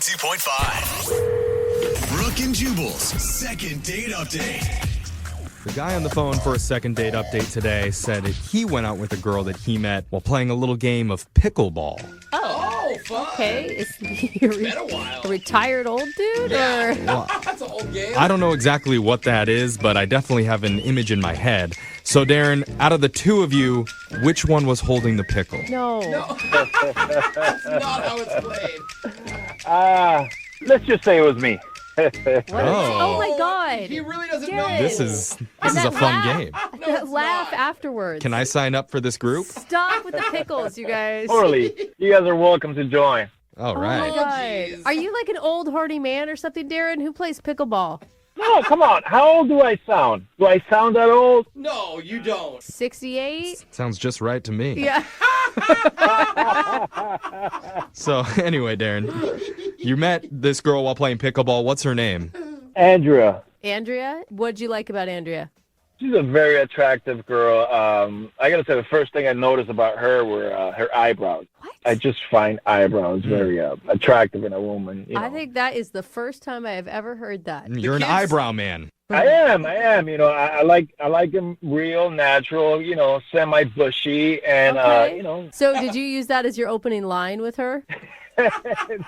92.5. Brooke and Jubal's second date update. The guy on the phone for a second date update today said that he went out with a girl that he met while playing a little game of pickleball. Oh, fun. Okay, is he a retired old dude? Yeah. Or? Well, That's an old game. I don't know exactly what that is, but I definitely have an image in my head. So, Darren, out of the two of you, which one was holding the pickle? No. That's not how it's played. Let's just say it was me. What? Oh. Oh my God. He really doesn't Darren. know. This is a that fun laugh. game. That laugh afterwards. Can I sign up for this group? Stop with the pickles, you guys. Totally. You guys are welcome to join. All Oh right. my God. jeez. Are you like an old horny man or something, Darren? Who plays pickleball? No, come on. How old do I sound? Do I sound that old? No, you don't. 68? Sounds just right to me. Yeah. So, anyway, Darren, you met this girl while playing pickleball. What's her name? Andrea. Andrea? What'd you like about Andrea? She's a very attractive girl. I got to say, the first thing I noticed about her were her eyebrows. What? I just find eyebrows very attractive in a woman. You know. I think that is the first time I have ever heard that. You're an kids- eyebrow man. I am. You know, I like them real, natural. You know, semi-bushy, and Okay. you know, So did you use that as your opening line with her?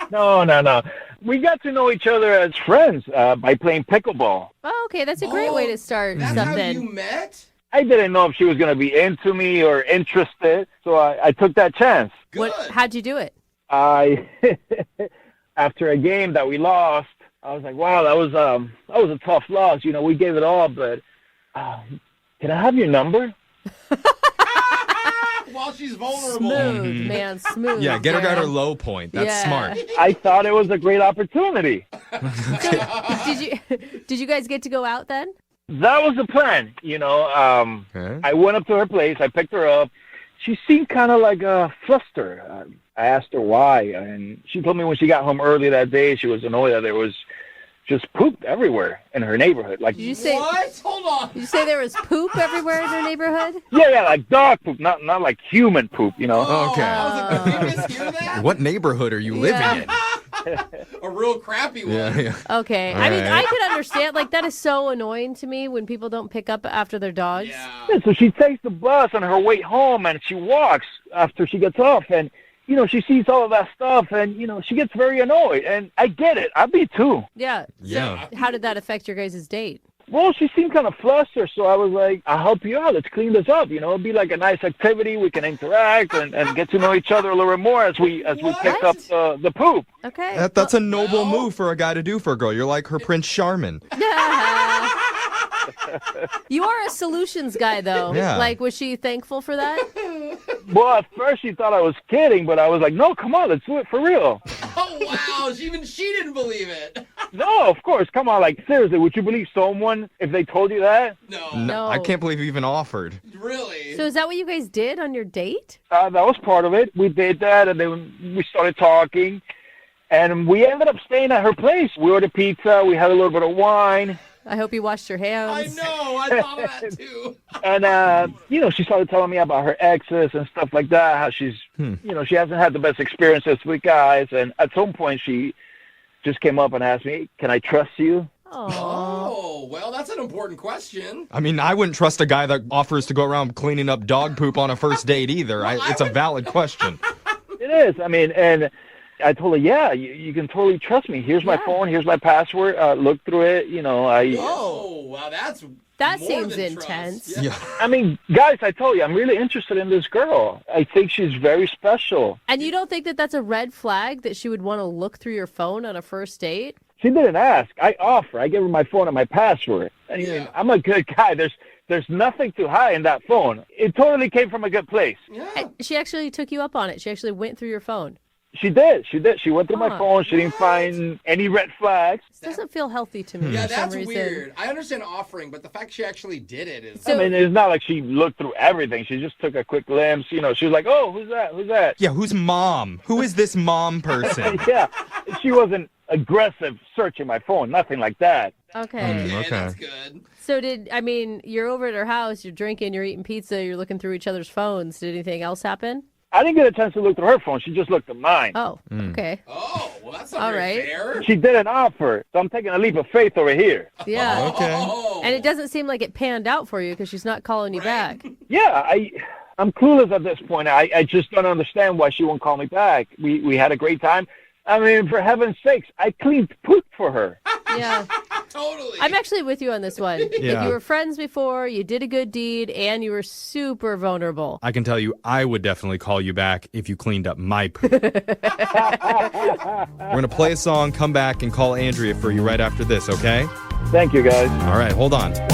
no. We got to know each other as friends by playing pickleball. Oh, okay. That's a great way to start That's how something. you met? I didn't know if she was going to be into me or interested, so I took that chance. Good. How'd you do it? After a game that we lost, I was like, wow, that was a tough loss. You know, we gave it all, but can I have your number? While she's vulnerable. Smooth, man. Smooth. Yeah, get her at her Darren. low point. That's Yeah. smart. I thought it was a great opportunity. Did you guys get to go out then? That was the plan. You know, Okay. I went up to her place. I picked her up. She seemed kind of like flustered. I asked her why, and she told me when she got home early that day, she was annoyed that there was just poop everywhere in her neighborhood. Like, Did you say? What? Hold on. Did you say there was poop everywhere in your neighborhood? yeah, like dog poop, not like human poop. You know. Okay. I was like, did we mishear that? What neighborhood are you living Yeah. in? A real crappy one. Yeah. Okay. All I mean, right. I could understand. Like, that is so annoying to me when people don't pick up after their dogs. Yeah. Yeah, so she takes the bus on her way home, and she walks after she gets off, and you know she sees all of that stuff, and you know she gets very annoyed, and I get it. I'd be too. Yeah. Yeah. How did that affect your guys' date? Well, she seemed kind of flustered, so I was like, I'll help you out. Let's clean this up. You know, it'd be like a nice activity. We can interact and get to know each other a little bit more as we pick up the poop. Okay. That's a noble move for a guy to do for a girl. You're like her Prince Charmin. You are a solutions guy, though. Yeah. Like, was she thankful for that? Well, at first she thought I was kidding, but I was like, no, come on, let's do it for real. Oh, wow. Even she didn't believe it. No, of course, come on. Like, seriously, would you believe someone if they told you that? No. No. I can't believe you even offered. Really? So is that what you guys did on your date? That was part of it. We did that, and then we started talking, and we ended up staying at her place. We ordered pizza. We had a little bit of wine. I hope you washed your I hands. know. I thought of that, too. And, you know, she started telling me about her exes and stuff like that, how she's, you know, she hasn't had the best experiences with guys. And at some point, she just came up and asked me, can I trust you? Aw. Oh, well, that's an important question. I mean, I wouldn't trust a guy that offers to go around cleaning up dog poop on a first date either. It's a valid question. It is. I mean, and I told her, yeah, you can totally trust me. Here's my Yeah. phone. Here's my password. Look through it. You know, Oh, wow, That more seems than trust. intense. Yeah. I mean, guys, I told you, I'm really interested in this girl. I think she's very special. And you don't think that that's a red flag that she would want to look through your phone on a first date? She didn't ask. I offer. I gave her my phone and my password. I mean, Yeah. I'm a good guy. There's nothing to hide in that phone. It totally came from a good place. Yeah. And she actually took you up on it. She actually went through your phone. She did. She went through my Huh. phone. She didn't find any red flags. This doesn't feel healthy to me Yeah, for some that's reason. weird. I understand offering, but the fact she actually did it is... So- I mean, it's not like she looked through everything. She just took a quick glimpse. You know, she was like, oh, who's that? Who's that? Yeah, who's mom? Who is this mom person? Yeah. She wasn't aggressive searching my phone. Nothing like that. Okay. Okay, Okay. that's good. So you're over at her house, you're drinking, you're eating pizza, you're looking through each other's phones. Did anything else happen? I didn't get a chance to look through her phone. She just looked at mine. Oh, okay. Oh, well, that's not All very right. fair. She didn't offer, so I'm taking a leap of faith over here. Yeah. Okay. Oh. And it doesn't seem like it panned out for you because she's not calling you back. Yeah, I'm clueless at this point. I just don't understand why she won't call me back. We had a great time. I mean, for heaven's sakes, I cleaned poop for her. Yeah. Totally. I'm actually with you on this one. Yeah. If you were friends before, you did a good deed, and you were super vulnerable. I can tell you, I would definitely call you back if you cleaned up my poop. We're going to play a song, come back, and call Andrea for you right after this, okay? Thank you, guys. All right, hold on. Moving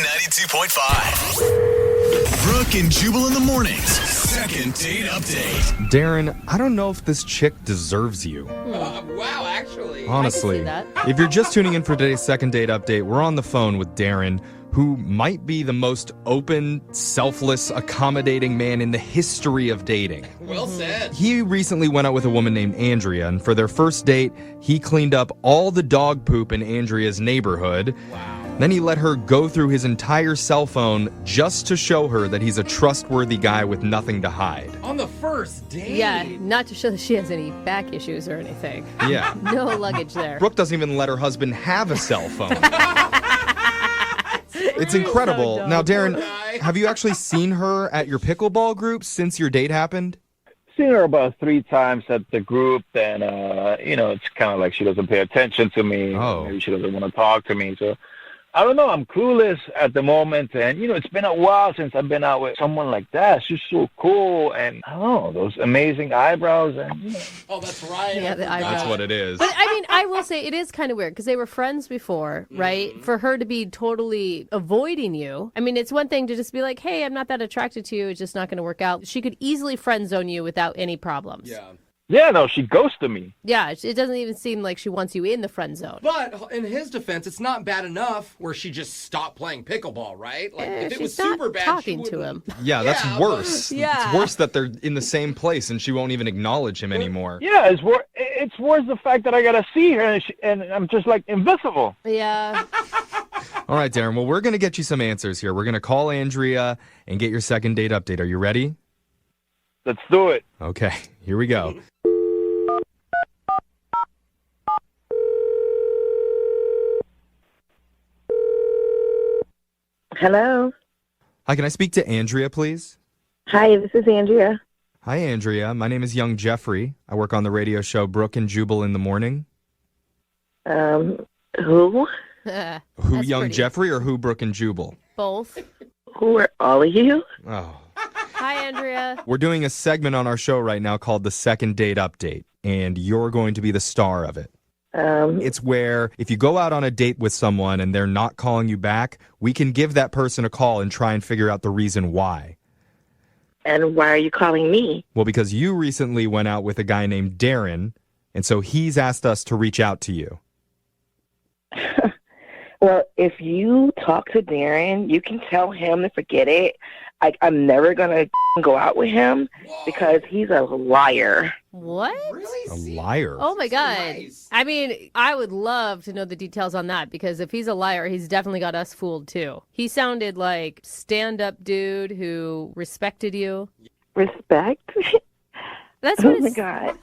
92.5. Brooke and Jubal in the mornings. Second date update. Darren, I don't know if this chick deserves you. Wow, actually. Honestly, that. if you're just tuning in for today's second date update, we're on the phone with Darren, who might be the most open, selfless, accommodating man in the history of dating. Well said. He recently went out with a woman named Andrea, and for their first date, he cleaned up all the dog poop in Andrea's neighborhood. Wow. Then he let her go through his entire cell phone just to show her that he's a trustworthy guy with nothing to hide. On the first date. Yeah, not to show that she has any back issues or anything. Yeah. No luggage there. Brooke doesn't even let her husband have a cell phone. It's incredible. So dumb. Now, Darren, Poor guy. have you actually seen her at your pickleball group since your date happened? Seen her about 3 times at the group, and it's kind of like she doesn't pay attention to me. Oh. Maybe she doesn't want to talk to me. So I don't know. I'm clueless at the moment, and it's been a while since I've been out with someone like that. She's so cool, and I don't know, those amazing eyebrows, and Oh, that's right. Yeah, the eyebrows. That's what it is. But I mean, I will say it is kind of weird because they were friends before, right? For her to be totally avoiding you. I mean, it's one thing to just be like, hey, I'm not that attracted to you. It's just not going to work out. She could easily friend zone you without any problems. Yeah. no, she ghosted me. Yeah, it doesn't even seem like she wants you in the friend zone. But in his defense, it's not bad enough where she just stopped playing pickleball, right? Like, if it She's was not super bad, talking she to wouldn't- him. Yeah, that's Yeah, worse. Yeah. It's worse that they're in the same place and she won't even acknowledge him anymore. Yeah, it's worse the fact that I gotta see her, and I'm just like invisible. Yeah. All right, Darren. Well, we're going to get you some answers here. We're going to call Andrea and get your second date update. Are you ready? Let's do it. Okay, here we go. Hello. Hi, can I speak to Andrea, please? Hi, this is Andrea. Hi, Andrea. My name is Young Jeffrey. I work on the radio show Brooke and Jubal in the morning. Who? Who, That's Young pretty. Jeffrey, or who, Brooke and Jubal? Both. Who are all of you? Oh. Hi, Andrea. We're doing a segment on our show right now called the Second Date Update, and you're going to be the star of it. It's where if you go out on a date with someone and they're not calling you back, we can give that person a call and try and figure out the reason why. And why are you calling me? Well, because you recently went out with a guy named Darren, and so he's asked us to reach out to you. Well, if you talk to Darren, you can tell him to forget it. I'm never going to go out with him because he's a liar. What? Really? A See? liar. Oh my So God. nice. I mean, I would love to know the details on that because if he's a liar, he's definitely got us fooled too. He sounded like stand-up dude who respected you. Respect? That's Oh what my it's... God.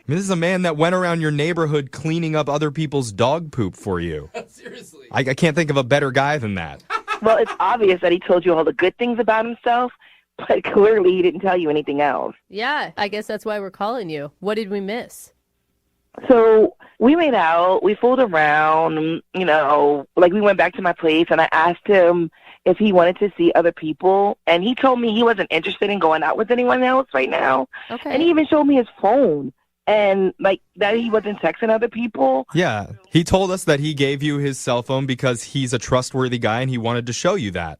This is a man that went around your neighborhood cleaning up other people's dog poop for you. Seriously. I can't think of a better guy than that. Well, it's obvious that he told you all the good things about himself, but clearly he didn't tell you anything else. Yeah, I guess that's why we're calling you. What did we miss? So we made out, we fooled around, like we went back to my place and I asked him if he wanted to see other people. And he told me he wasn't interested in going out with anyone else right now. Okay. And he even showed me his phone and like that he wasn't texting other people. Yeah, he told us that he gave you his cell phone because he's a trustworthy guy and he wanted to show you that.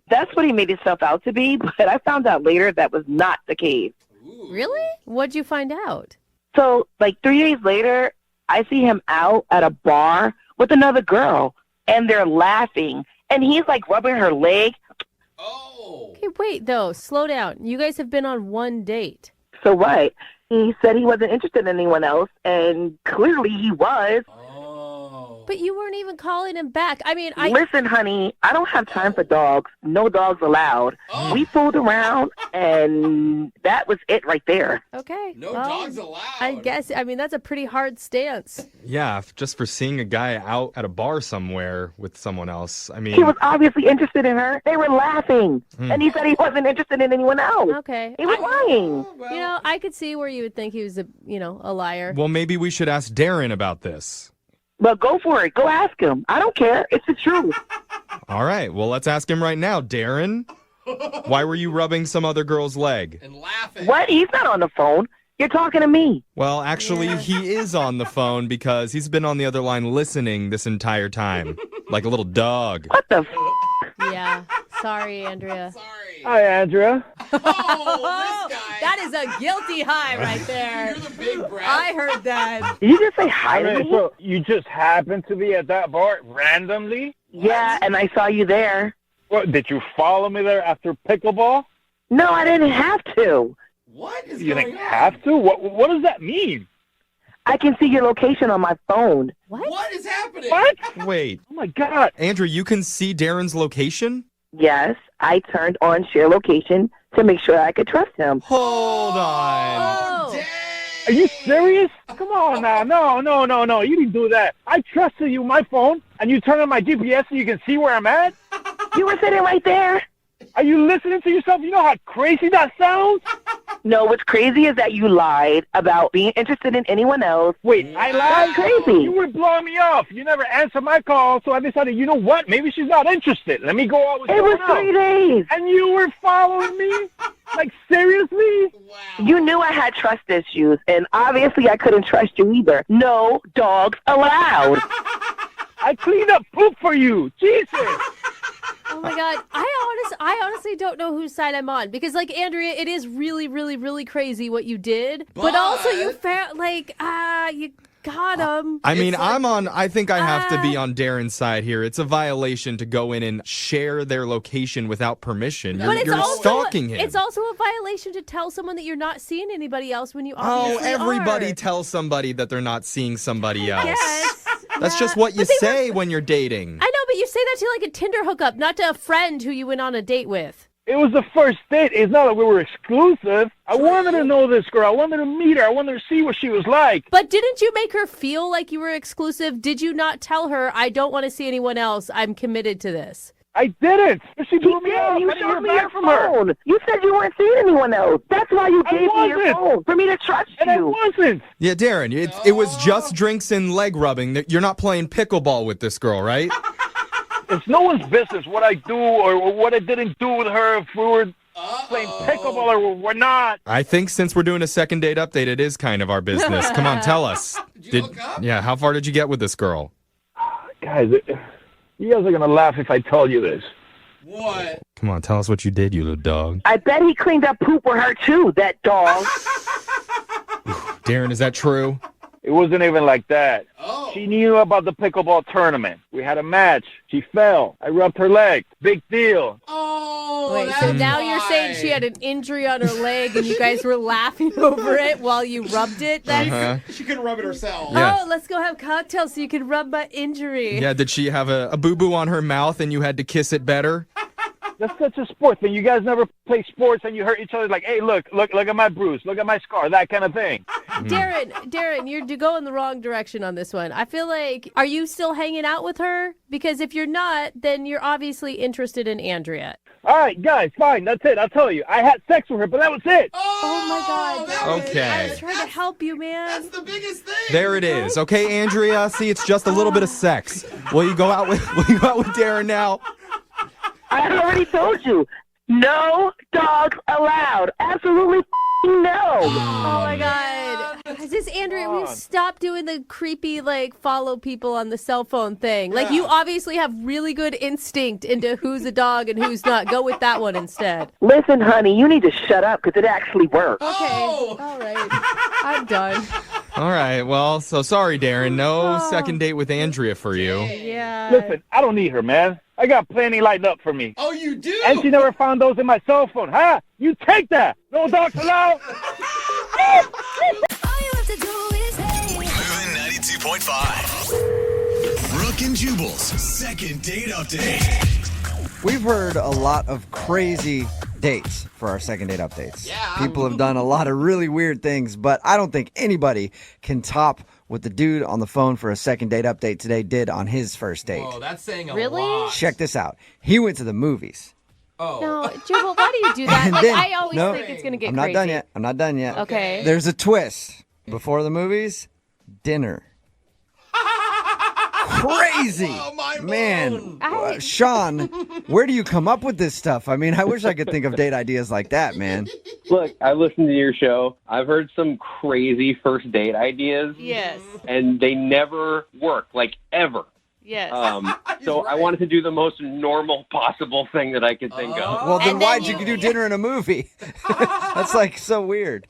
That's what he made himself out to be. But I found out later that was not the case. Really? What'd you find out? So like 3 days later, I see him out at a bar with another girl and they're laughing. And he's like rubbing her leg. Oh. Okay, wait, though. Slow down. You guys have been on one date. So what? He said he wasn't interested in anyone else, and clearly he was. Oh. But you weren't even calling him back. I mean, Listen, honey, I don't have time for dogs. No dogs allowed. Oh. We fooled around, and that was it right there. Okay. No well, dogs allowed. I guess, that's a pretty hard stance. Yeah, just for seeing a guy out at a bar somewhere with someone else. I mean, He was obviously interested in her. They were laughing, and he said he wasn't interested in anyone else. Okay. He was lying. Well, I could see where you would think he was a liar. well, maybe we should ask Darren about this. But go for it. Go ask him. I don't care. It's the truth. All right, well, let's ask him right now. Darren, why were you rubbing some other girl's leg? and laughing. What? He's not on the phone. You're talking to me. Well, actually, he is on the phone because he's been on the other line listening this entire time, like a little dog. What the Yeah. Sorry, Andrea. Sorry. Hi, Andrea. Oh, this guy. That is a guilty high right there. You're the big brat. I heard that. Did you just say hi to me? So you just happened to be at that bar randomly? Yeah, and I saw you there. What, did you follow me there after pickleball? No, I didn't have to. What is You going didn't on? have to? What does that mean? I can see your location on my phone. What is happening? What? Wait, Oh, my God. Andrew, you can see Darren's location? Yes, I turned on share location to make sure I could trust him. Hold on. Oh. Dang. Are you serious? Come on now. No. You didn't do that. I trusted you with my phone, and you turn on my GPS so you can see where I'm at? You were sitting right there. Are you listening to yourself? You know how crazy that sounds? No, what's crazy is that you lied about being interested in anyone else. Wait, I lied? That's crazy. You were blowing me off. You never answered my call, so I decided, you know what? Maybe she's not interested. Let me go out with It was someone 3 else. days. And you were following me? Like, seriously? Wow. You knew I had trust issues, and obviously I couldn't trust you either. No dogs allowed. I cleaned up poop for you. Jesus. Oh my God. I honestly don't know whose side I'm on because, like, Andrea, it is really, really, really crazy what you did. But also you found, you got him. I mean, It's like- I think I have to be on Darren's side here. It's a violation to go in and share their location without permission. But it's You're also stalking him. It's also a violation to tell someone that you're not seeing anybody else when you Oh, obviously everybody are. tells somebody that they're not seeing somebody else. Yes. That's Yeah. just what you But they say when you're dating. I know, but you say that to like a Tinder hookup, not to a friend who you went on a date with. It was the first date. It's not like we were exclusive. I wanted to know this girl. I wanted to meet her. I wanted to see what she was like. But didn't you make her feel like you were exclusive? Did you not tell her, I don't want to see anyone else. I'm committed to this? I didn't. She blew me Yeah, off. you I didn't showed hear me your back from her. phone. You said you weren't seeing anyone else. That's why you I gave me your wasn't. phone, for me to trust And I you. wasn't. Yeah, Darren, it was just drinks and leg rubbing. You're not playing pickleball with this girl, right? It's no one's business what I do or what I didn't do with her, if we were playing pickleball or we're not. I think since we're doing a second date update, it is kind of our business. Come on, tell us. Did you hook up? Yeah, how far did you get with this girl? Guys, you guys are going to laugh if I tell you this. What? Come on, tell us what you did, you little dog. I bet he cleaned up poop with her too, that dog. Darren, is that true? It wasn't even like that. Oh. She knew about the pickleball tournament. We had a match. She fell. I rubbed her leg. Big deal. Oh, Wait, that's so now you're why. saying she had an injury on her leg and you guys were laughing over it while you rubbed it? That's, Uh-huh. She couldn't rub it herself. Yeah. Oh, let's go have cocktails so you can rub my injury. Yeah, did she have a boo-boo on her mouth and you had to kiss it better? That's such a sport thing. You guys never play sports and you hurt each other like, hey, look at my bruise. Look at my scar. That kind of thing. Darren, you're going the wrong direction on this one. I feel like, are you still hanging out with her? Because if you're not, then you're obviously interested in Andrea. All right, guys, fine. That's it. I'll tell you. I had sex with her, but that was it. Oh my God. that was Okay. I it. was trying to help you, man. That's the biggest thing. There it is. Okay, Andrea, see, it's just a little bit of sex. Will you go out with Darren now? I already told you. No dogs allowed. Absolutely no. Oh my God. Is this Andrea? We've stopped doing the creepy, follow people on the cell phone thing. Like, you obviously have really good instinct into who's a dog and who's not. Go with that one instead. Listen, honey, you need to shut up because it actually works. Okay. Oh. All right. I'm done. All right, well, so sorry, Darren. No second date with Andrea for you. Yeah. Listen, I don't need her, man. I got plenty lined up for me. Oh, you do? And she never found those in my cell phone, huh? You take that. No dogs allowed. Moving 92.5. Brooke and Jubal's second date update. We've heard a lot of crazy dates for our second date updates. Yeah. People have done a lot of really weird things, but I don't think anybody can top what the dude on the phone for a second date update today did on his first date. Oh, that's saying a Really? lot. Check this out. He went to the movies. Oh. No, Jubal, why do you do that? And Like, then- I always no, think it's going to get I'm not crazy. done yet. I'm not done yet. Okay. There's a twist. Before the movies, dinner. Crazy. Oh, mind Man, blown. Sean, where do you come up with this stuff? I mean, I wish I could think of date ideas like that, man. Look, I listened to your show. I've heard some crazy first date ideas, Yes. and they never work, like ever. Yes. So I wanted to do the most normal possible thing that I could think of. Well, then And then why'd you- you do dinner in a movie? That's like so weird.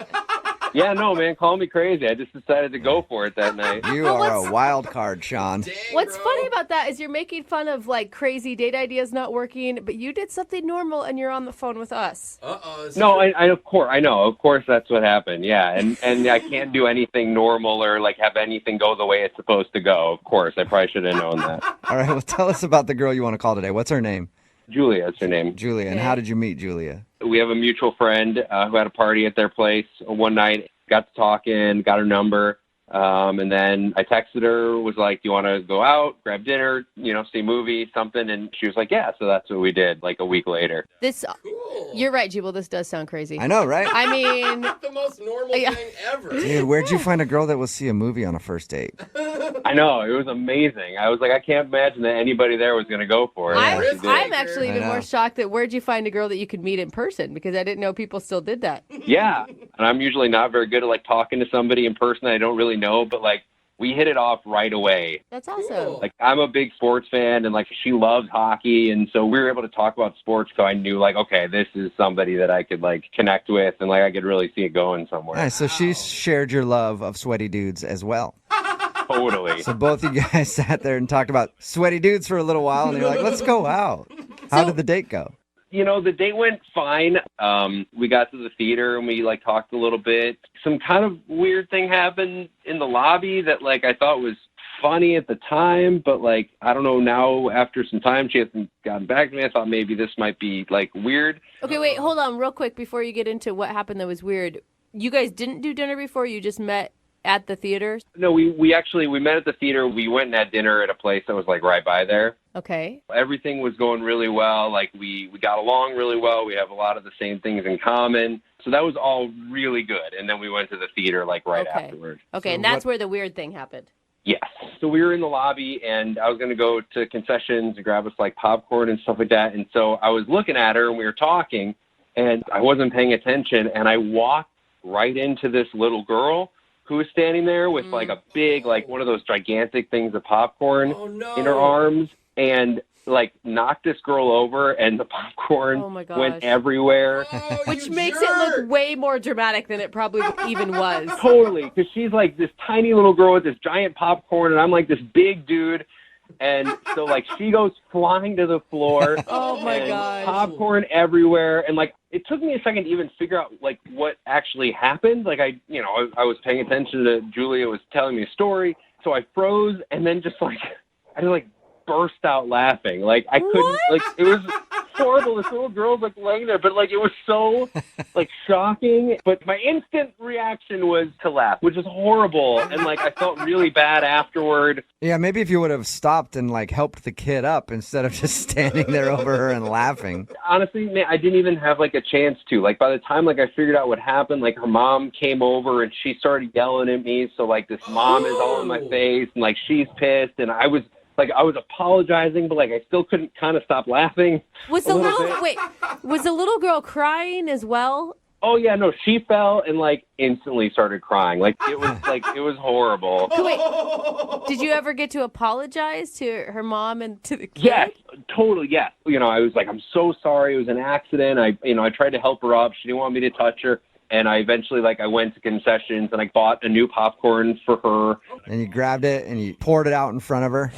Yeah, no, man, call me crazy. I just decided to go for it that night. You But are what's- a wild card, Sean. Dang, What's bro. funny about that is you're making fun of like crazy date ideas not working, but you did something normal and you're on the phone with us. Uh-oh. No, I of course, I know. Of course, that's what happened. Yeah, and I can't do anything normal or like have anything go the way it's supposed to go. Of course, I probably should have known that. All right, well, tell us about the girl you want to call today. What's her name? Julia, that's her name. Julia. And Okay. how did you meet Julia? We have a mutual friend who had a party at their place one night. Got to talking, got her number, and then I texted her, was like, do you want to go out, grab dinner, see a movie, something? And she was like, yeah, so that's what we did, like a week later. This, Cool. you're right, Jubal. This does sound crazy. I know, right? I mean, The most normal Yeah. thing ever. Dude, where'd you find a girl that will see a movie on a first date? I know, it was amazing. I was like, I can't imagine that anybody there was going to go for it. I'm, She did. I'm actually I even know. more shocked that where'd you find a girl that you could meet in person? Because I didn't know people still did that. Yeah, and I'm usually not very good at like talking to somebody in person I don't really know, but like we hit it off right away. That's awesome. Cool. Like I'm a big sports fan, and like she loves hockey, and so we were able to talk about sports. So I knew like, okay, this is somebody that I could like connect with, and like I could really see it going somewhere. Nice. So she shared your love of sweaty dudes as well. Totally. So both you guys sat there and talked about sweaty dudes for a little while, and you're like, let's go out. How did the date go? The date went fine. We got to the theater and we like talked a little bit. Some kind of weird thing happened in the lobby that like I thought was funny at the time, but like I don't know now after some time she hasn't gotten back to me. I thought maybe this might be like weird. Okay, wait, hold on real quick before you get into what happened that was weird. You guys didn't do dinner before? You just met at the theater? No, we met at the theater. We went and had dinner at a place that was like right by there. Okay. Everything was going really well. Like we got along really well. We have a lot of the same things in common. So that was all really good. And then we went to the theater like right Okay. afterwards. Okay, So and that's where the weird thing happened. Yes. So we were in the lobby and I was going to go to concessions and grab us like popcorn and stuff like that. And so I was looking at her and we were talking and I wasn't paying attention. And I walked right into this little girl who was standing there with like a big, like one of those gigantic things of popcorn Oh, no. in her arms and like knocked this girl over and the popcorn Oh, my gosh. went everywhere. Oh, Which you makes jerk. it look way more dramatic than it probably even was. Totally, because she's like this tiny little girl with this giant popcorn, and I'm like this big dude. And so, like, she goes flying to the floor. Oh, my and gosh. Popcorn everywhere. And, like, it took me a second to even figure out, like, what actually happened. Like, I was paying attention to Julia was telling me a story. So I froze and then just, like, I just, like, burst out laughing. Like, I couldn't, What? like, it was horrible. This little girl's, like, laying there. But, like, it was so, like, shocking. But my instant reaction was to laugh, which is horrible. And, like, I felt really bad afterward. Yeah, maybe if you would have stopped and like helped the kid up instead of just standing there over her and laughing. Honestly, man, I didn't even have like a chance to. Like by the time like I figured out what happened, like her mom came over and she started yelling at me. So like this mom is all in my face and like she's pissed and I was apologizing, but like I still couldn't kind of stop laughing. Was a the little little bit. was the little girl crying as well? Oh yeah, no, she fell and like instantly started crying. Like it was horrible. Wait, did you ever get to apologize to her mom and to the kid? Yes, totally. Yes. I was like, I'm so sorry. It was an accident. I tried to help her up. She didn't want me to touch her. And I eventually, I went to concessions and I bought a new popcorn for her. And you grabbed it and you poured it out in front of her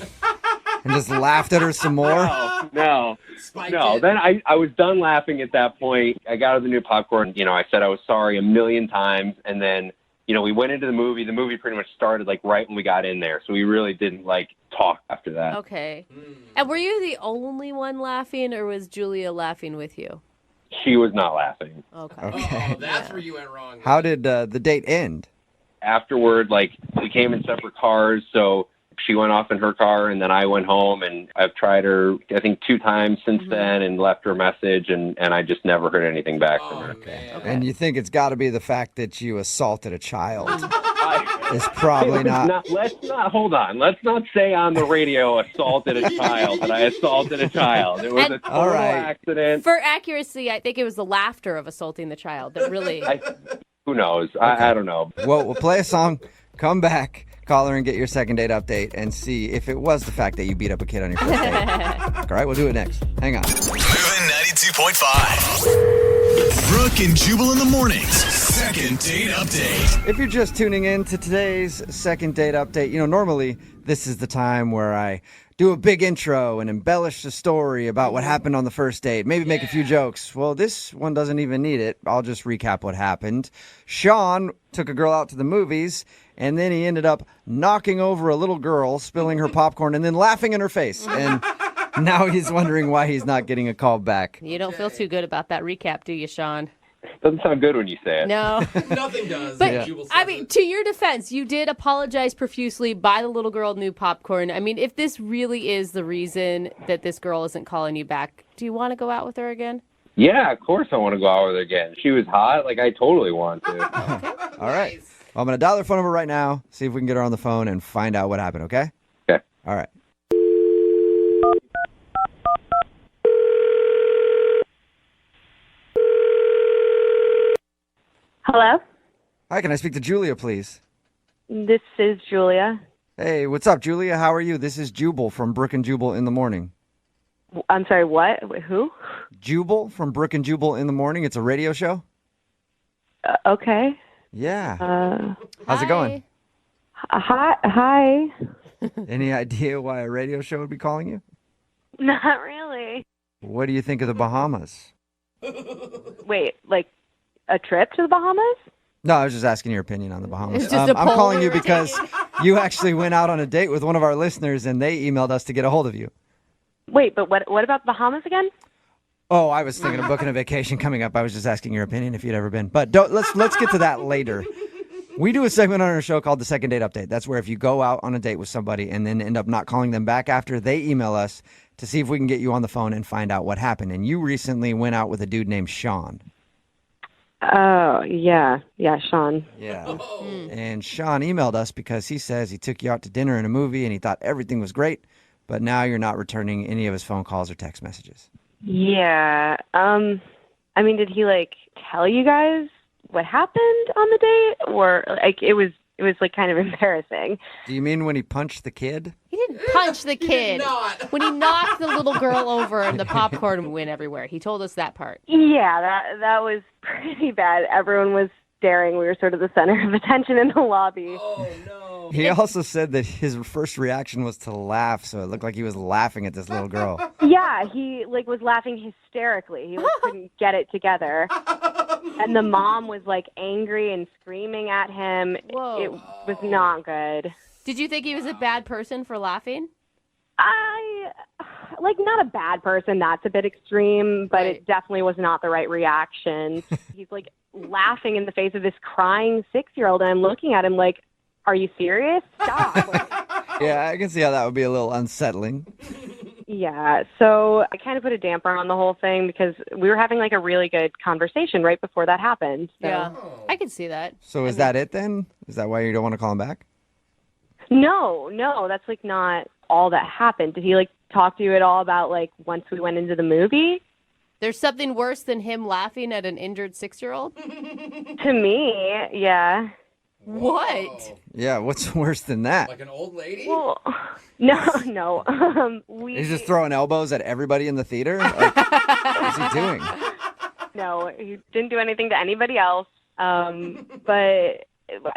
and just laughed at her some more. No. Spiked No, it. then I was done laughing at that point. I got her the new popcorn. I said I was sorry a million times. And then, we went into the movie. The movie pretty much started like right when we got in there. So we really didn't like talk after that. Okay. And were you the only one laughing, or was Julia laughing with you? She was not laughing. Okay. Oh, that's where you went wrong. How did the date end? Afterward, like, we came in separate cars, so she went off in her car, and then I went home, and I've tried her, I think, 2 times since then and left her a message, and I just never heard anything back from her. Man. And you think it's got to be the fact that you assaulted a child? It's probably not. Hold on. Let's not say on the radio assaulted a child, that I assaulted a child. It was a total accident. For accuracy, I think it was the laughter of assaulting the child that really... Who knows? I don't know. Well, we'll play a song, come back, call her and get your second date update and see if it was the fact that you beat up a kid on your first date. All right, we'll do it next. Hang on. Moving 92.5. Brooke and Jubal in the mornings. Second date update. If you're just tuning in to today's second date update, normally this is the time where I do a big intro and embellish the story about what happened on the first date, maybe make a few jokes. Well, this one doesn't even need it. I'll just recap what happened. Sean took a girl out to the movies, and then he ended up knocking over a little girl, spilling her popcorn, and then laughing in her face. And now he's wondering why he's not getting a call back. You don't feel too good about that recap, do you, Sean? Doesn't sound good when you say it. No. Nothing does. But, I mean, to your defense, you did apologize profusely, buy the little girl new popcorn. I mean, if this really is the reason that this girl isn't calling you back, do you want to go out with her again? Yeah, of course I want to go out with her again. She was hot. Like, I totally want to. Okay. All right. Well, I'm going to dial her phone number right now, see if we can get her on the phone and find out what happened, okay? Okay. All right. Hello? Hi, can I speak to Julia, please? This is Julia. Hey, what's up, Julia? How are you? This is Jubal from Brooke and Jubal in the Morning. I'm sorry, what? Who? Jubal from Brooke and Jubal in the Morning. It's a radio show. Okay. Yeah. How's it going? Hi. Any idea why a radio show would be calling you? Not really. What do you think of the Bahamas? Wait, like a trip to the Bahamas? No, I was just asking your opinion on the Bahamas. It's just a I'm calling polar you because you actually went out on a date with one of our listeners, and they emailed us to get a hold of you. Wait, but what about the Bahamas again? Oh, I was thinking of booking a vacation coming up. I was just asking your opinion if you'd ever been. But let's get to that later. We do a segment on our show called the Second Date Update. That's where if you go out on a date with somebody and then end up not calling them back after, they email us to see if we can get you on the phone and find out what happened. And you recently went out with a dude named Sean. Oh, yeah, Sean. Yeah. And Sean emailed us because he says he took you out to dinner and a movie and he thought everything was great, but now you're not returning any of his phone calls or text messages. Yeah. I mean, did he tell you guys what happened on the date, or it was like kind of embarrassing? Do you mean when he punched the kid? He didn't punch the kid. not. When he knocked the little girl over and the popcorn went everywhere. He told us that part. Yeah, that was pretty bad. Everyone was staring. We were sort of the center of attention in the lobby. Oh, no. He also said that his first reaction was to laugh, so it looked like he was laughing at this little girl. Yeah, he was laughing hysterically. He couldn't get it together. And the mom was angry and screaming at him. Whoa. It was not good. Did you think he was a bad person for laughing? Not a bad person. That's a bit extreme, but Right. it definitely was not the right reaction. He's laughing in the face of this crying 6-year-old, and I'm looking at him are you serious? Stop. Yeah, I can see how that would be a little unsettling. Yeah, so I kind of put a damper on the whole thing because we were having a really good conversation right before that happened. So. Yeah. I can see that. So is that it then? Is that why you don't want to call him back? No, that's not all that happened. Did he talk to you at all about once we went into the movie? There's something worse than him laughing at an injured 6-year-old? To me, yeah. What? Yeah, what's worse than that? Like an old lady? Well, no. He's just throwing elbows at everybody in the theater? What's he doing? No, he didn't do anything to anybody else. But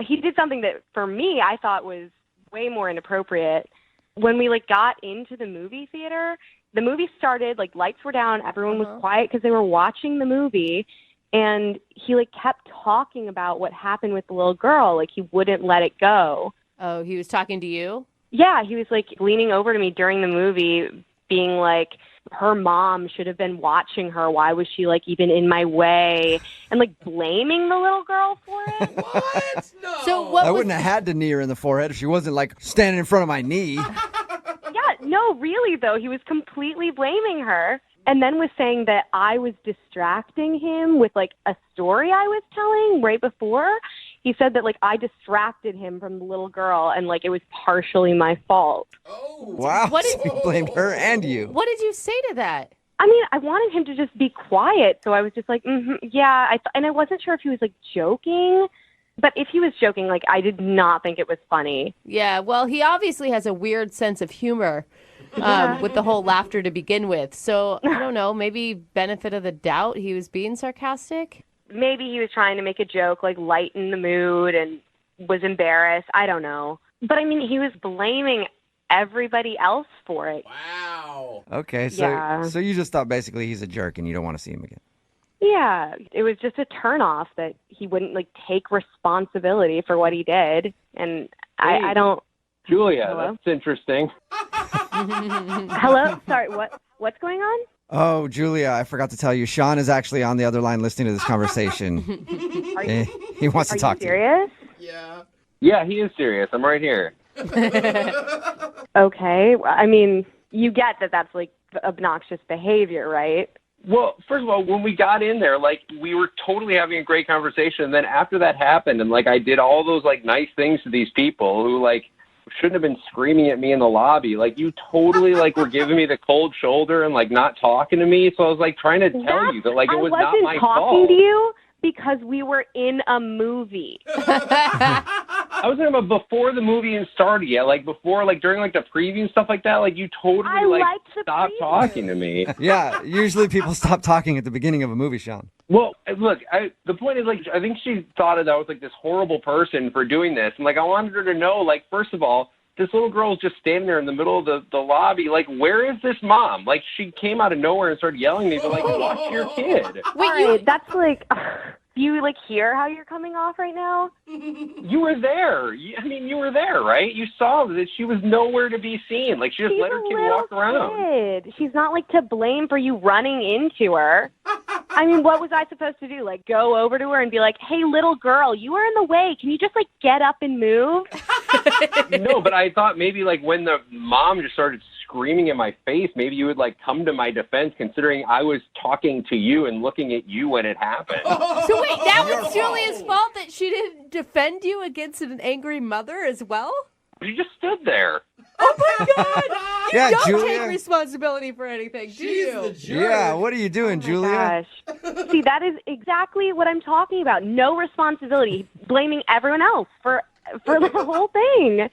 he did something that, for me, I thought was way more inappropriate. When we got into the movie theater, the movie started, lights were down, everyone was quiet because they were watching the movie, And he like kept talking about what happened with the little girl. Like he wouldn't let it go. Oh, he was talking to you? Yeah, he was like leaning over to me during the movie being like, her mom should have been watching her. Why was she like even in my way? And like blaming the little girl for it. What? No. So I wouldn't have had to knee her in the forehead if she wasn't like standing in front of my knee. Yeah, no, really though. He was completely blaming her. And then was saying that I was distracting him with like a story I was telling right before. He said that like I distracted him from the little girl and like it was partially my fault. Oh. Wow. What did- So he blamed her and you. What did you say to that? I mean, I wanted him to just be quiet. So I was just like, yeah. And I wasn't sure if he was like joking. But if he was joking, like I did not think it was funny. Yeah, well, he obviously has a weird sense of humor with the whole laughter to begin with. So, I don't know, maybe benefit of the doubt, he was being sarcastic? Maybe he was trying to make a joke, like lighten the mood and was embarrassed. I don't know. But I mean, he was blaming everybody else for it. Wow. Okay, so Yeah. so you just thought basically he's a jerk and you don't want to see him again. Yeah, it was just a turnoff that he wouldn't like take responsibility for what he did. And I don't. Julia, Hello? that's interesting. Hello? Sorry, what's going on? Oh, Julia, I forgot to tell you, Sean is actually on the other line listening to this conversation. He wants to talk Are you serious? Yeah. Yeah, he is serious. I'm right here. Okay. I mean, you get that that's like obnoxious behavior, right? Well, first of all, when we got in there, like, we were totally having a great conversation. And then after that happened, and, like, I did all those, like, nice things to these people who, like, shouldn't have been screaming at me in the lobby. Like, you totally, like, were giving me the cold shoulder and, like, not talking to me. So I was, like, trying to tell you that, like, it was not my I wasn't fault. talking to you because we were in a movie. I was talking about before the movie even started yet. Like, before, like, during, like, the preview and stuff like that. Like, you totally, I like, liked the stopped preview. talking to me. Yeah, usually people stop talking at the beginning of a movie, Sean. Well, look, the point is, like, I think she thought that I was, like, this horrible person for doing this. And, like, I wanted her to know, like, first of all, this little girl is just standing there in the middle of the lobby. Like, where is this mom? Like, she came out of nowhere and started yelling at me, but, like, watch your kid. Wait, that's like... Do you, like, hear how you're coming off right now? You were there. I mean, you were there, right? You saw that she was nowhere to be seen. Like, she just let her kid walk around. Kid. She's not, like, to blame for you running into her. I mean, what was I supposed to do? Like, go over to her and be like, hey, little girl, you are in the way. Can you just, like, get up and move? No, but I thought maybe, like, when the mom just started screaming in my face, maybe you would, like, come to my defense, considering I was talking to you and looking at you when it happened. So wait, that was Julia's fault that she didn't defend you against an angry mother as well? She just stood there. Oh my God! You Yeah, don't Julia. take responsibility for anything, do She's you? the jerk. Yeah, what are you doing, Julia? Gosh. See, that is exactly what I'm talking about. No responsibility, blaming everyone else for the whole thing.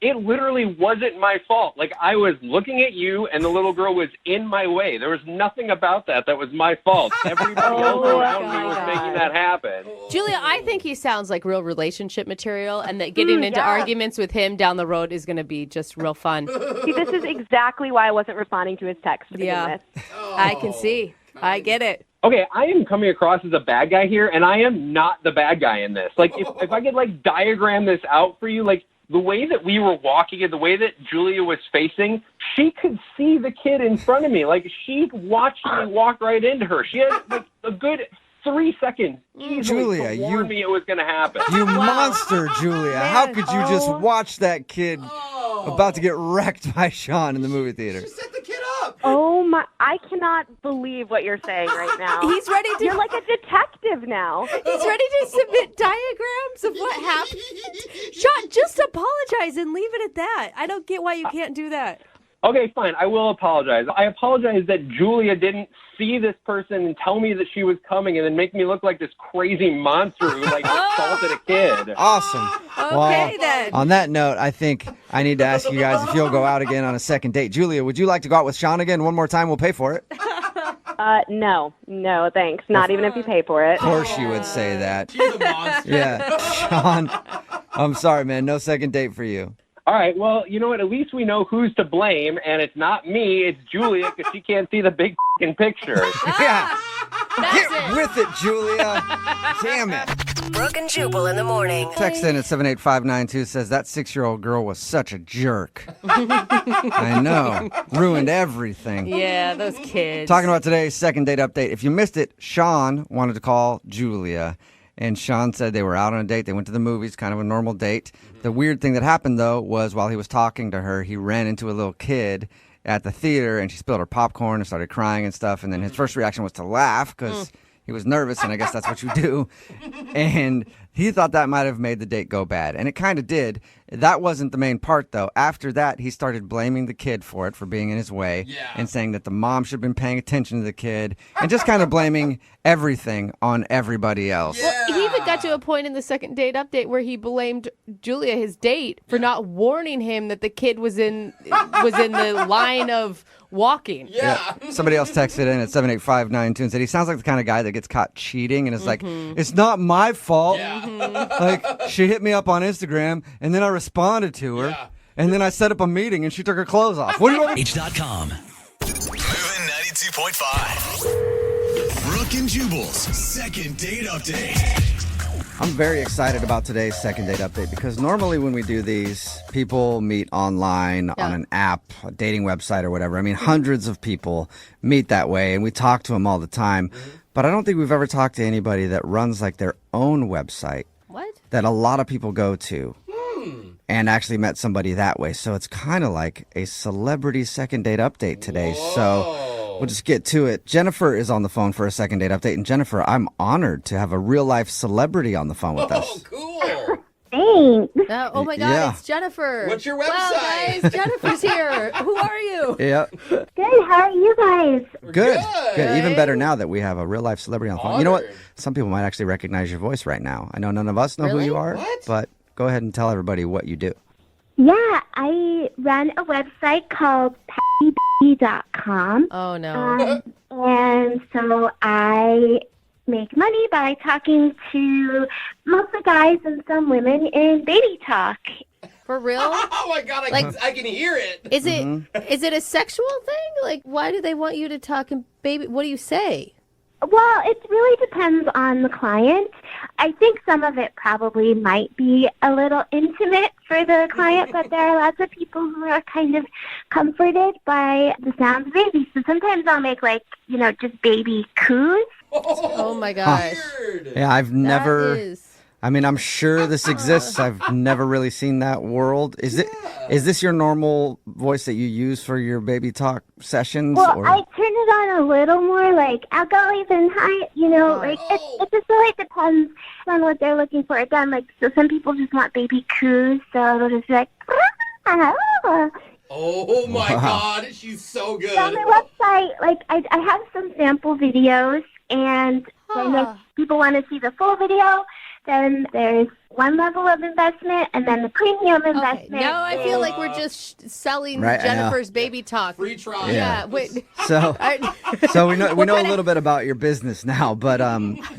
It literally wasn't my fault. Like, I was looking at you, and the little girl was in my way. There was nothing about that was my fault. Everybody else around me was making that happen. Julia, I think he sounds like real relationship material, and that getting into yeah. arguments with him down the road is going to be just real fun. See, this is exactly why I wasn't responding to his text to begin Yeah. with. I can see. I get it. Okay, I am coming across as a bad guy here, and I am not the bad guy in this. Like, if I could, like, diagram this out for you, like, the way that we were walking and the way that Julia was facing, she could see the kid in front of me. Like, she watched me walk right into her. She had, like, a good 3 seconds easily Julia, to warn me it was going to happen. You monster, Julia. How could you just watch that kid about to get wrecked by Sean in the movie theater? Just set the kid up. Oh my, I cannot believe what you're saying right now. He's ready to. You're like a detective now. He's ready to submit diagrams of what happened. Sean, just apologize and leave it at that. I don't get why you can't do that. Okay, fine. I will apologize. I apologize that Julia didn't see this person and tell me that she was coming and then make me look like this crazy monster who, like, assaulted a kid. Awesome. Okay, then. On that note, I think I need to ask you guys if you'll go out again on a second date. Julia, would you like to go out with Sean again one more time? We'll pay for it. No, thanks. Not even if you pay for it. Of course you would say that. She's a monster. Yeah, Sean, I'm sorry, man. No second date for you. All right, well, you know what? At least we know who's to blame, and it's not me. It's Julia, because she can't see the big f***ing picture. Yeah. Get with it, Julia. Damn it. Brooke and Jubal in the morning. Text in at 78592 says that 6-year-old girl was such a jerk. I know. Ruined everything. Yeah, those kids. Talking about today's second date update. If you missed it, Sean wanted to call Julia. And Sean said they were out on a date. They went to the movies, kind of a normal date. The weird thing that happened, though, was while he was talking to her, he ran into a little kid at the theater, and she spilled her popcorn and started crying and stuff. And then his first reaction was to laugh because he was nervous, and I guess that's what you do. And he thought that might have made the date go bad, and it kind of did. That wasn't the main part, though. After that, he started blaming the kid for it, for being in his way, and saying that the mom should have been paying attention to the kid, and just kind of blaming everything on everody else. Well, he even got to a point in the second date update where he blamed Julia, his date, for not warning him that the kid was in the line of walking. Yeah. Somebody else texted in at 78592 and said he sounds like the kind of guy that gets caught cheating and is like, it's not my fault. Like, she hit me up on Instagram, and then I responded to her, and then I set up a meeting, and she took her clothes off. What do you want me H.com. Moving 92.5. Brooke and Jubal's second date update. I'm very excited about today's second date update because normally when we do these, people meet online on an app, a dating website or whatever. I mean, hundreds of people meet that way, and we talk to them all the time. But I don't think we've ever talked to anybody that runs like their own website. What? That a lot of people go to and actually met somebody that way. So it's kind of like a celebrity second date update today. Whoa. So we'll just get to it. Jennifer is on the phone for a second date update. And Jennifer, I'm honored to have a real life celebrity on the phone with us. Oh, cool. Thanks. Oh my God, Yeah. it's Jennifer. What's your Wow, website? guys, Jennifer's here. Who are you? Yeah. Good. How are you guys? Good. Good. Even better now that we have a real life celebrity on the phone. You know what? Honored. Some people might actually recognize your voice right now. I know none of us know who Really? you are, What? but go ahead and tell everybody what you do. Yeah, I run a website called pattybaby.com. Oh no. And so I make money by talking to mostly guys and some women in baby talk. For real? Oh my God, I can hear it. Is it a sexual thing? Like, why do they want you to talk in baby? What do you say? Well, it really depends on the client. I think some of it probably might be a little intimate for the client, but there are lots of people who are kind of comforted by the sound of babies. So sometimes I'll make just baby coos. Oh my gosh. Weird. Yeah, I've never. That is... I mean, I'm sure this exists. I've never really seen that world. Is this your normal voice that you use for your baby talk sessions? Well, or? I turn it on a little more, like outgoing and high, it just really depends on what they're looking for. Again, so some people just want baby coos, so they'll just be like, Oh my God, she's so good. on my website, I have some sample videos, and then if people want to see the full video, then there's one level of investment, and then the premium investment. Okay, now I feel like we're just selling Right, I know. Jennifer's baby talk. Free trial. Yeah, wait. So, All right. so we know a little bit about your business now. But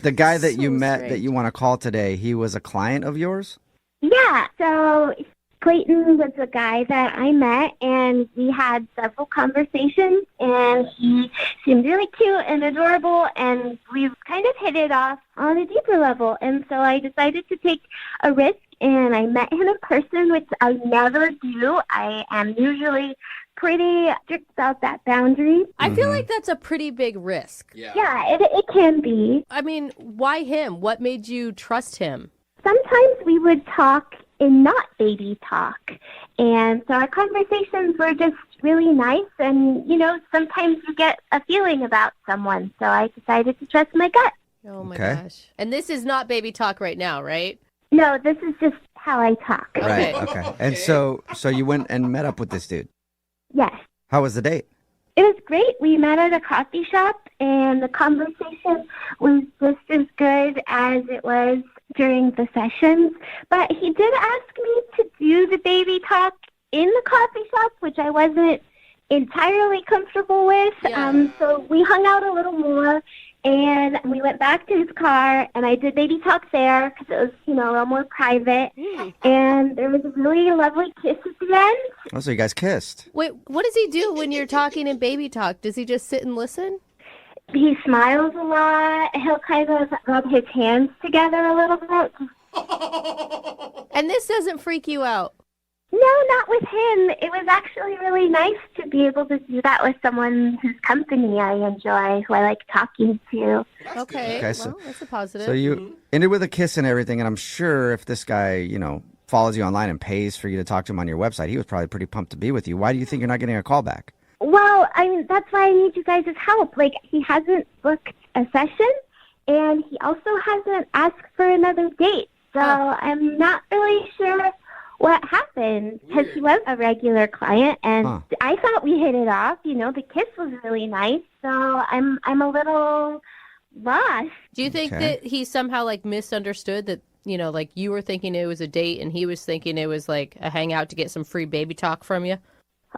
the guy that you met that you want to call today, he was a client of yours? Yeah, so Clayton was a guy that I met, and we had several conversations, and he seemed really cute and adorable, and we kind of hit it off on a deeper level. And so I decided to take a risk, and I met him in person, which I never do. I am usually pretty strict about that boundary. I feel like that's a pretty big risk. Yeah, it can be. I mean, why him? What made you trust him? Sometimes we would talk in not baby talk. And so our conversations were just really nice. And, sometimes you get a feeling about someone. So I decided to trust my gut. Oh my Okay. gosh. And this is not baby talk right now, right? No, this is just how I talk. Right. Okay. And so you went and met up with this dude. Yes. How was the date? It was great. We met at a coffee shop, and the conversation was just as good as it was during the sessions. But he did ask me to do the baby talk in the coffee shop, which I wasn't entirely comfortable with. Yeah. So we hung out a little more, and we went back to his car, and I did baby talk there because it was, a little more private. And there was a really lovely kiss at the end. Oh, so you guys kissed. Wait, what does he do when you're talking in baby talk? Does he just sit and listen? He smiles a lot. He'll kind of rub his hands together a little bit. And this doesn't freak you out? No, not with him. It was actually really nice to be able to do that with someone whose company I enjoy, who I like talking to. Okay, so, well, that's a positive. So you ended with a kiss and everything, and I'm sure if this guy, follows you online and pays for you to talk to him on your website, he was probably pretty pumped to be with you. Why do you think you're not getting a call back? Well, that's why I need you guys' help. Like, he hasn't booked a session, and he also hasn't asked for another date. So I'm not really sure what happened, because he was a regular client, and I thought we hit it off. The kiss was really nice, so I'm a little lost. Do you think that he somehow, misunderstood that, you were thinking it was a date, and he was thinking it was, a hangout to get some free baby talk from you?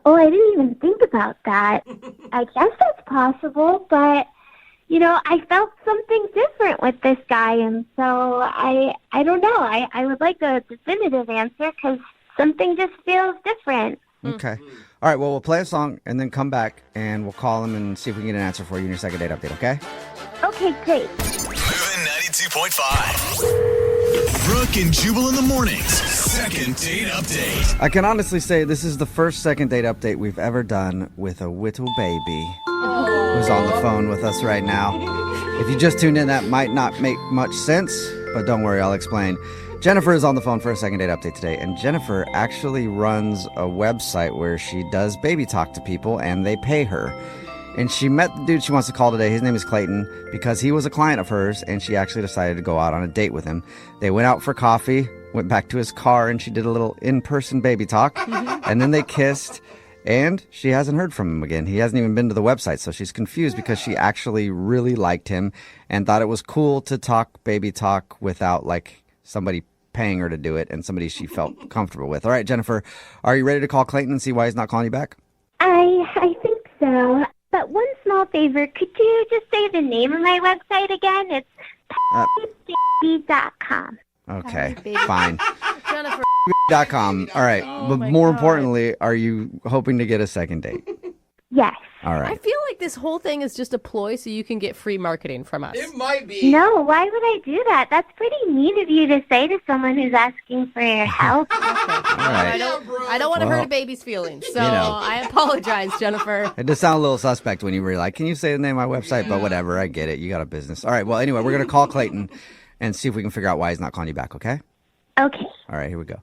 Oh, I didn't even think about that. I guess that's possible, but... I felt something different with this guy, and so I don't know. I would like a definitive answer because something just feels different. Okay. All right, well, we'll play a song and then come back, and we'll call him and see if we can get an answer for you in your second date update, okay? Okay, great. Moving 92.5. Brooke and Jubal in the mornings. Second date update. I can honestly say this is the first second date update we've ever done with a little baby who's on the phone with us right now. If you just tuned in, that might not make much sense, but don't worry, I'll explain. Jennifer is on the phone for a second date update today, and Jennifer actually runs a website where she does baby talk to people, and they pay her. And she met the dude she wants to call today. His name is Clayton, because he was a client of hers, and she actually decided to go out on a date with him. They went out for coffee, went back to his car, and she did a little in-person baby talk, and then they kissed. And she hasn't heard from him again. He hasn't even been to the website, so she's confused because she actually really liked him and thought it was cool to talk baby talk without, somebody paying her to do it and somebody she felt comfortable with. All right, Jennifer, are you ready to call Clayton and see why he's not calling you back? I think so. But one small favor, could you just say the name of my website again? It's baby.com. Okay, fine. Jennifer. .com. All right, but more importantly, are you hoping to get a second date? Yes. All right. I feel like this whole thing is just a ploy so you can get free marketing from us. It might be. No, why would I do that? That's pretty mean of you to say to someone who's asking for your help. All right. I don't want to hurt a baby's feelings, so I apologize, Jennifer. It does sound a little suspect when you were like, can you say the name of my website? But whatever, I get it. You got a business. All right, well, anyway, we're going to call Clayton and see if we can figure out why he's not calling you back, okay? Okay. All right, here we go.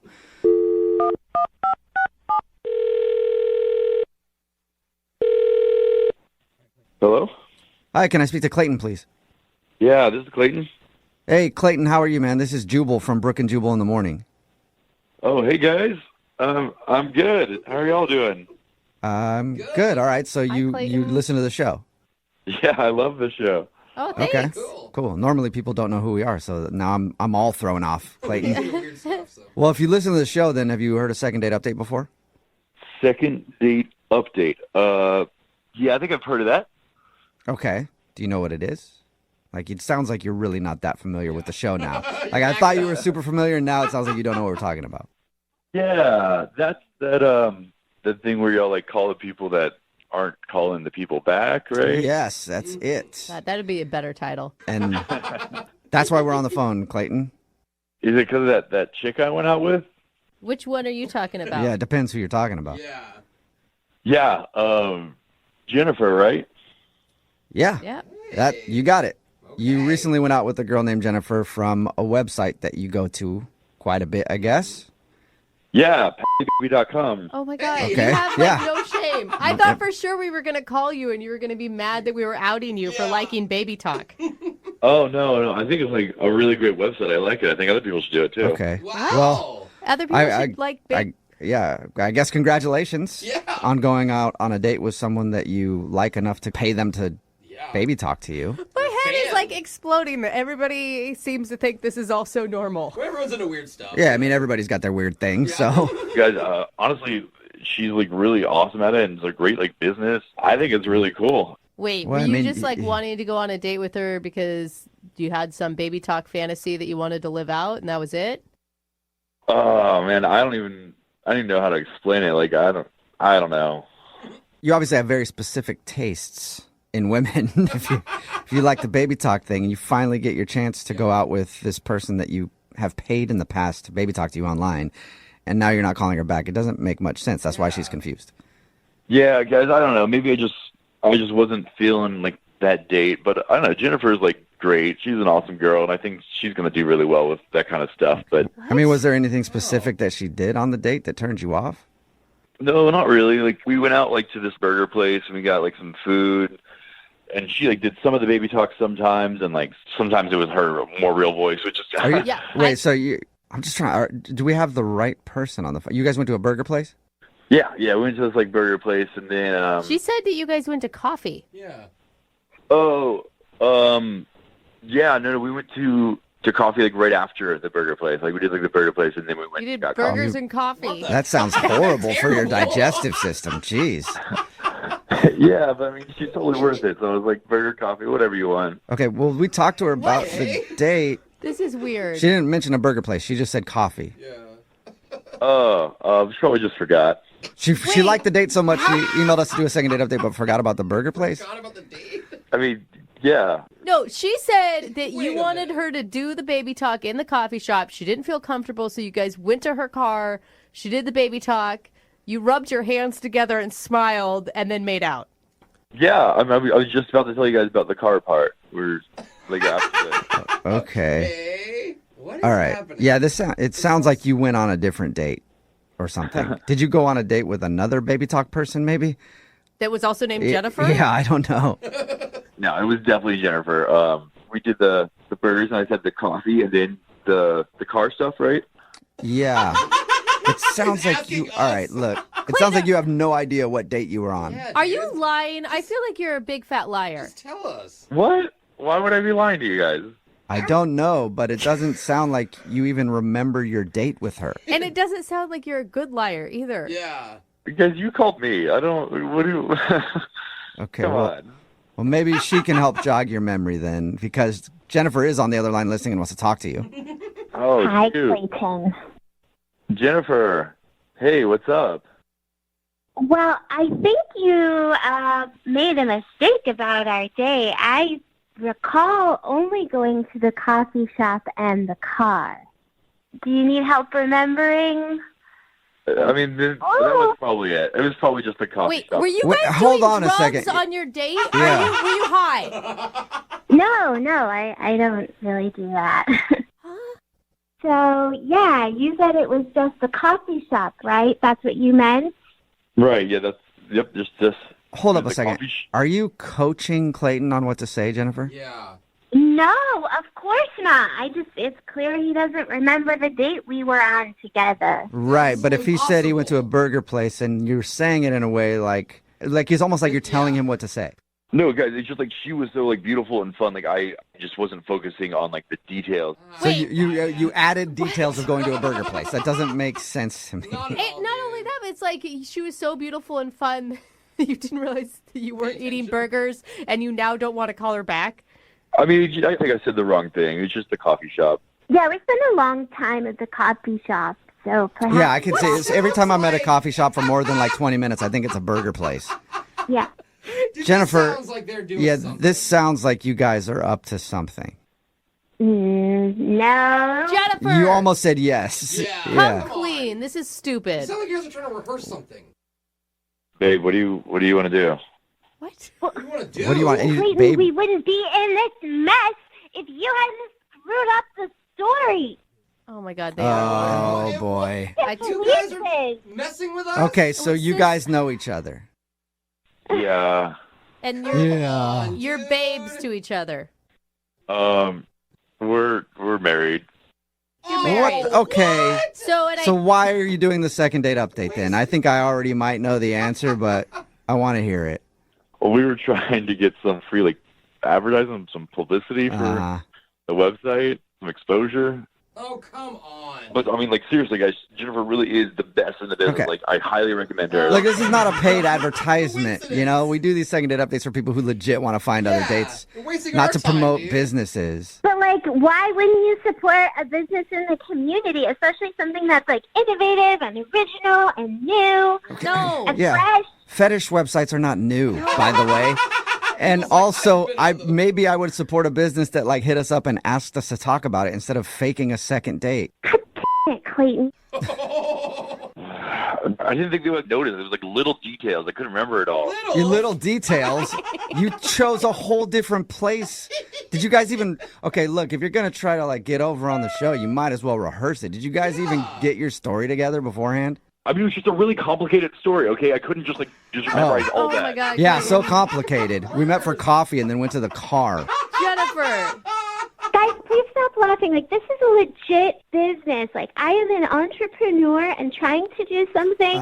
Hello? Hi, can I speak to Clayton, please? Yeah, this is Clayton. Hey, Clayton, how are you, man? This is Jubal from Brooke and Jubal in the morning. Oh, hey, guys. I'm good. How are y'all doing? Good. All right, so you listen to the show? Yeah, I love the show. Oh, thanks. Okay, cool. Normally people don't know who we are, so now I'm all thrown off, Clayton. Well, if you listen to the show, then have you heard a second date update before? Second date update. Yeah, I think I've heard of that. Okay. Do you know what it is? It sounds like you're really not that familiar with the show now. I thought you were super familiar, and now it sounds like you don't know what we're talking about. Yeah, that's that thing where y'all call the people that aren't calling the people back, right? Yes, that's it. That'd be a better title. And that's why we're on the phone, Clayton. Is it because of that chick I went out with? Which one are you talking about? Yeah, it depends who you're talking about. Yeah, Jennifer, right? Yeah. That you got it. Okay. You recently went out with a girl named Jennifer from a website that you go to quite a bit, I guess. Yeah, baby.com. Oh my God. Okay. You have no shame. I thought for sure we were going to call you and you were going to be mad that we were outing you for liking baby talk. Oh, no. I think it's a really great website. I like it. I think other people should do it too. Okay. Wow. Well, other people should like big. I guess congratulations on going out on a date with someone that you like enough to pay them to baby talk to you. My head is exploding. Everybody seems to think this is all so normal. Everyone's into weird stuff. Yeah, I mean, everybody's got their weird things, so. Guys, honestly, she's really awesome at it, and it's a great business. I think it's really cool. Wait, were you just wanting to go on a date with her because you had some baby talk fantasy that you wanted to live out, and that was it? Oh man, I don't even know how to explain it. I don't know. You obviously have very specific tastes in women. if you like the baby talk thing and you finally get your chance to go out with this person that you have paid in the past to baby talk to you online, and now you're not calling her back, it doesn't make much sense. That's why she's confused. Yeah, guys, I don't know. Maybe I just wasn't feeling like that date. But I don't know. Jennifer's like great. She's an awesome girl, and I think she's going to do really well with that kind of stuff. But I mean, was there anything specific that she did on the date that turned you off? no, not really. Like we went out like to this burger place and we got like some food, and she like did some of the baby talk sometimes, and like sometimes it was her more real voice, which is Are you, wait, so I'm just trying. Do we have the right person on the phone? You guys went to a burger place? yeah, we went to this like burger place, and then She said that you guys went to coffee. Yeah. Yeah, no, we went to coffee like right after the burger place. Like we did like the burger place, and then we went You and did got burgers coffee. and coffee. That sounds horrible for your digestive system. Jeez. Yeah, but I mean, she's totally worth it. So it was like burger, coffee, whatever you want. Okay, well, we talked to her about the date. This is weird. She didn't mention a burger place. She just said coffee. Oh, she probably just forgot. She liked the date so much, she emailed us to do a second date update, but forgot about the burger place. I mean, yeah. No, she said that you wanted her to do the baby talk in the coffee shop. She didn't feel comfortable, so you guys went to her car. She did the baby talk. You rubbed your hands together and smiled, and then made out. Yeah, I was just about to tell you guys about the car part. We're like after that. Okay. What is All right. happening? Yeah, it sounds like you went on a different date or something. Did you go on a date with another baby talk person, maybe? That was also named Jennifer? Yeah, I don't know. No, it was definitely Jennifer. We did the burgers, and I said the coffee, and then the car stuff, right? Yeah. It sounds like you... All right, look. It sounds like you have no idea what date you were on. Yeah, Are dude. you lying? I feel like you're a big fat liar. Just tell us. What? Why would I be lying to you guys? I don't know, but it doesn't sound like you even remember your date with her. And it doesn't sound like you're a good liar either. Yeah. Because you called me. I don't... What do you... Okay, Come well, on. well, maybe she can help jog your memory then, because Jennifer is on the other line listening and wants to talk to you. Oh, Hi, shoot. Clayton. Jennifer. Hey, what's up? Well, I think you made a mistake about our day. I recall only going to the coffee shop and the car. Do you need help remembering? I mean, that was probably it. It was probably just the coffee Wait, shop. were you Wait, guys hold doing on a drugs second. on your date? Yeah. Were you high? No, I don't really do that. So, yeah, you said it was just the coffee shop, right? That's what you meant? Right, yeah, just this. Hold up a the second. coffee Are you coaching Clayton on what to say, Jennifer? Yeah. No, of course not. It's clear he doesn't remember the date we were on together. Right, but if he said he went to a burger place and you're saying it in a way like it's almost like you're telling him what to say. No, guys, it's just like she was so like beautiful and fun. Like I just wasn't focusing on like the details. So you added details of going to a burger place. That doesn't make sense to me. Not at all, Not only dude. that, but it's like she was so beautiful and fun that you didn't realize that you weren't eating burgers and you now don't want to call her back. I mean, I think I said the wrong thing. It's just the coffee shop. Yeah, we spent a long time at the coffee shop, so perhaps... Yeah, I can say this. Every time I'm at a coffee shop for more than like 20 minutes, I think it's a burger place. Yeah. Dude, Jennifer, this sounds like they're doing yeah, something. this sounds like you guys are up to something. No. Jennifer! You almost said yes. Yeah. Come clean. This is It stupid. sounds like you guys are trying to rehearse something. Babe, what do you want to do? What? What do you want to do? What do you want? Clayton, Babe, we wouldn't be in this mess if you hadn't screwed up the story. Oh my God, they are. oh boy. You guys are messing with us? Okay, so What's you this? guys know each other. Yeah. And you're babes to each other. We're married. You're married. What? Okay. So Why are you doing the second date update then? I think I already might know the answer, but I want to hear it. Well, we were trying to get some free like advertising, some publicity for the website, some exposure. Oh, come on. But I mean, like seriously, guys, Jennifer really is the best in the business. Okay. Like, I highly recommend her. Look, this is not a paid advertisement. You know, we do these second date updates for people who legit want to find other dates, We're wasting not our to time, promote dude. businesses. But, like, why wouldn't you support a business in the community, especially something that's, like, innovative and original and new no. and Yeah. fresh? Fetish websites are not new, by the way. And also, maybe I would support a business that like hit us up and asked us to talk about it instead of faking a second date. God damn it, Clayton. I didn't think they would notice. It was like little details. I couldn't remember it all. Your little details. You chose a whole different place. Did you guys even... Okay, look, if you're going to try to like get over on the show, you might as well rehearse it. Did you guys even get your story together beforehand? I mean, it was just a really complicated story, okay? I couldn't just memorize all that. My God, yeah, so complicated. We met for coffee and then went to the car. Jennifer. Guys, please stop laughing. Like, this is a legit business. Like, I am an entrepreneur and trying to do something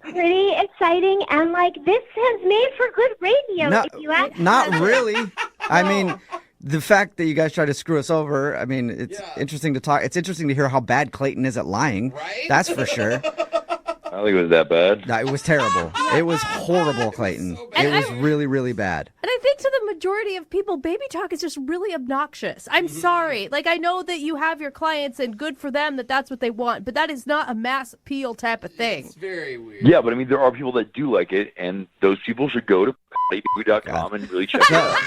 pretty exciting. And, like, this has made for good radio, No, if you ask me. not really. I mean... The fact that you guys try to screw us over, I mean, it's interesting to talk. It's interesting to hear how bad Clayton is at lying. Right? That's for sure. I don't think it was that bad. No, it was terrible. It was horrible, Clayton. It was really, really bad. And I think to the majority of people, baby talk is just really obnoxious. I'm sorry. Like, I know that you have your clients and good for them that that's what they want, but that is not a mass appeal type of thing. It's very weird. Yeah, but I mean, there are people that do like it, and those people should go to baby.com and really check it out.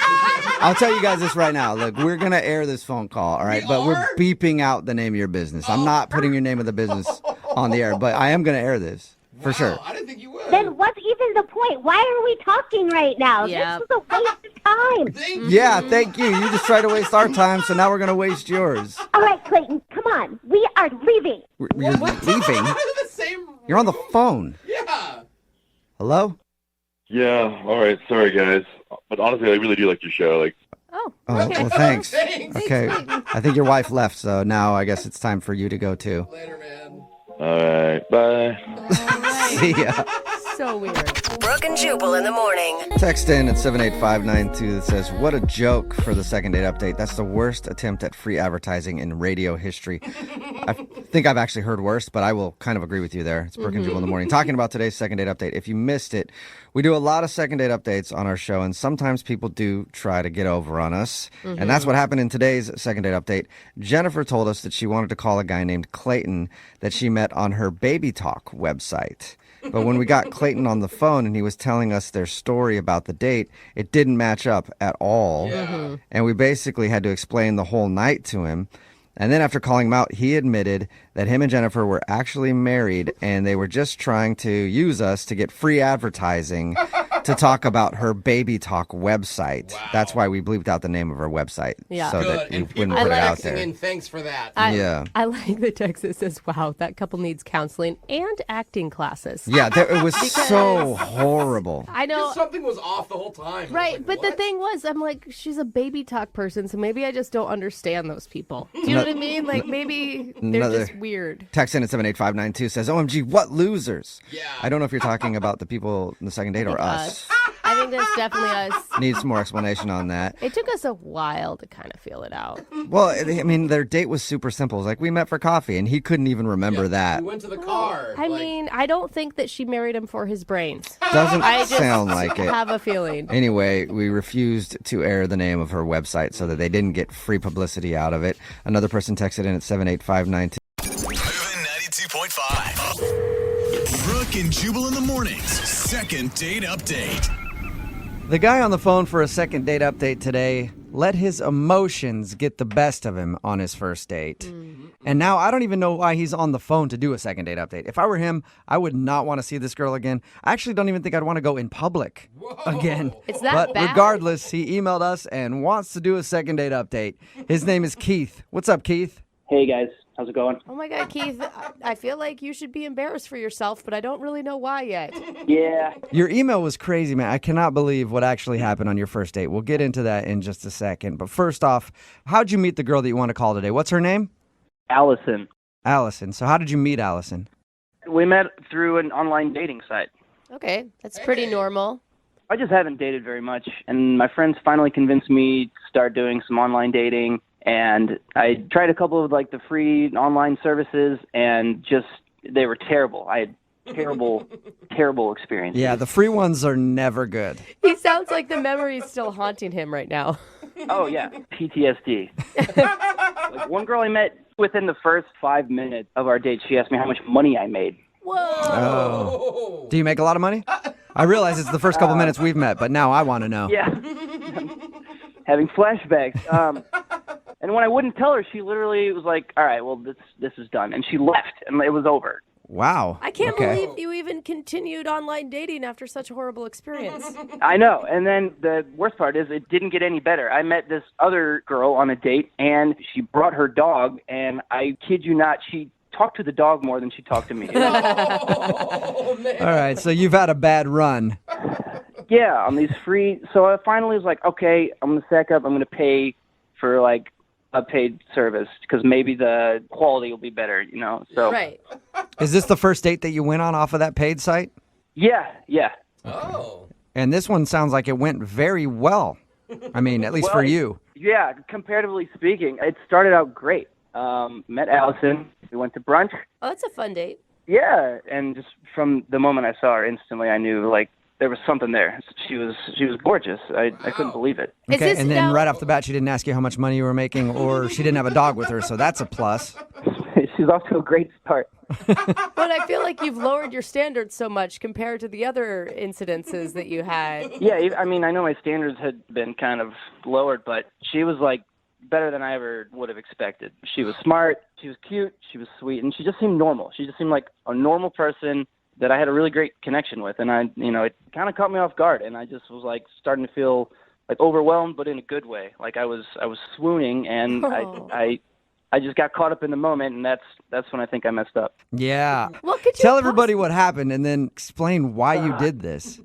I'll tell you guys this right now. Look, we're going to air this phone call, all right? But we're beeping out the name of your business. I'm not putting your name of the business on the air, but I am going to air this. For sure. I didn't think you would. Then what's even the point? Why are we talking right now? Yeah. This is a waste of time. Yeah, thank you. You just tried to waste our time, so now we're going to waste yours. All right, Clayton, come on. We are leaving. You're leaving? You're on the phone. Yeah. Hello? Yeah, all right. Sorry, guys. But honestly, I really do like your show. Like, Oh, well, thanks. Thanks. Okay. I think your wife left, so now I guess it's time for you to go, too. Later, man. all right, bye. See ya. So weird. Brooke and Jubal in the morning. Text in at 78592 that says, what a joke for the second date update. That's the worst attempt at free advertising in radio history. I think I've actually heard worse, but I will kind of agree with you there. It's Brooke and Jubal in the morning. Talking about today's second date update. If you missed it, we do a lot of second date updates on our show, and sometimes people do try to get over on us. And that's what happened in today's second date update. Jennifer told us that she wanted to call a guy named Clayton that she met on her Baby Talk website. But when we got Clayton on the phone and he was telling us their story about the date, it didn't match up at all. Yeah. And we basically had to explain the whole night to him. And then after calling him out, he admitted that him and Jennifer were actually married and they were just trying to use us to get free advertising to talk about her Baby Talk website. Wow. That's why we bleeped out the name of her website. Yeah. So Good. that you And wouldn't people put it are out texting there. in, thanks for that. Yeah. I like the text that says, wow, that couple needs counseling and acting classes. Yeah, it was so horrible. I know. Because something was off the whole time. Right, Like, but the what? thing was, I'm like, she's a Baby Talk person, so maybe I just don't understand those people. Do you know what I mean? Like, maybe they're just weird. Text in at 78592 says, OMG, what losers? Yeah. I don't know if you're talking about the people in the second date or us. I think that's definitely us. Needs some more explanation on that. It took us a while to kind of feel it out. Well, I mean, their date was super simple. It was like, we met for coffee, and he couldn't even remember that. We went to the car. I mean, I don't think that she married him for his brains. Doesn't I just sound like it. have a feeling. Anyway, we refused to air the name of her website so that they didn't get free publicity out of it. Another person texted in at 78592. Moving 92.5. Brooke and Jubal in the mornings. Second date update. The guy on the phone for a second date update today let his emotions get the best of him on his first date. And now I don't even know why he's on the phone to do a second date update. If I were him, I would not want to see this girl again. I actually don't even think I'd want to go in public again. It's that But bad? regardless, he emailed us and wants to do a second date update. His name is Keith. What's up, Keith? Hey guys, how's it going? Oh my God, Keith, I feel like you should be embarrassed for yourself, but I don't really know why yet. Yeah, Your email was crazy, man. I cannot believe what actually happened on your first date. We'll get into that in just a second. But first off, how'd you meet the girl that you want to call today? What's her name? Allison. Allison. So how did you meet Allison? We met through an online dating site. Okay, that's pretty normal. I just haven't dated very much, and my friends finally convinced me to start doing some online dating, and I tried a couple of like the free online services, and just they were terrible. I had terrible experiences. Yeah, the free ones are never good. He sounds like the memory is still haunting him right now. Oh yeah, PTSD. Like one girl I met within the first 5 minutes of our date, she asked me how much money I made. Whoa. Oh. Do you make a lot of money? I realize it's the first couple minutes we've met, but now I want to know. Yeah. Having flashbacks. And when I wouldn't tell her, she literally was like, all right, well, this is done. And she left, and it was over. Wow. I can't believe you even continued online dating after such a horrible experience. I know. And then the worst part is it didn't get any better. I met this other girl on a date, and she brought her dog, and I kid you not, she talked to the dog more than she talked to me. Oh, man. All right, so you've had a bad run. Yeah, on these free. So I finally was like, okay, I'm going to sack up. I'm going to pay for, like, a paid service because maybe the quality will be better, you know? So. Right. Is this the first date that you went on off of that paid site? Yeah. Oh. And this one sounds like it went very well. I mean, at least for you. Yeah, comparatively speaking, it started out great. Met Allison. We went to brunch. Oh, that's a fun date. Yeah, and just from the moment I saw her, instantly I knew, like, there was something there. She was gorgeous. I couldn't believe it. Okay, and then right off the bat, she didn't ask you how much money you were making, or she didn't have a dog with her, so that's a plus. She's off to a great start. But I feel like you've lowered your standards so much compared to the other incidences that you had. Yeah, I mean, I know my standards had been kind of lowered, but she was, like, better than I ever would have expected. She was smart, she was cute, she was sweet, and she just seemed normal. She just seemed like a normal person that I had a really great connection with, and it kind of caught me off guard, and I just was like starting to feel like overwhelmed, but in a good way. Like I was swooning, and I just got caught up in the moment, and that's when I think I messed up. Yeah. Well, could you tell everybody what happened, and then explain why you did this.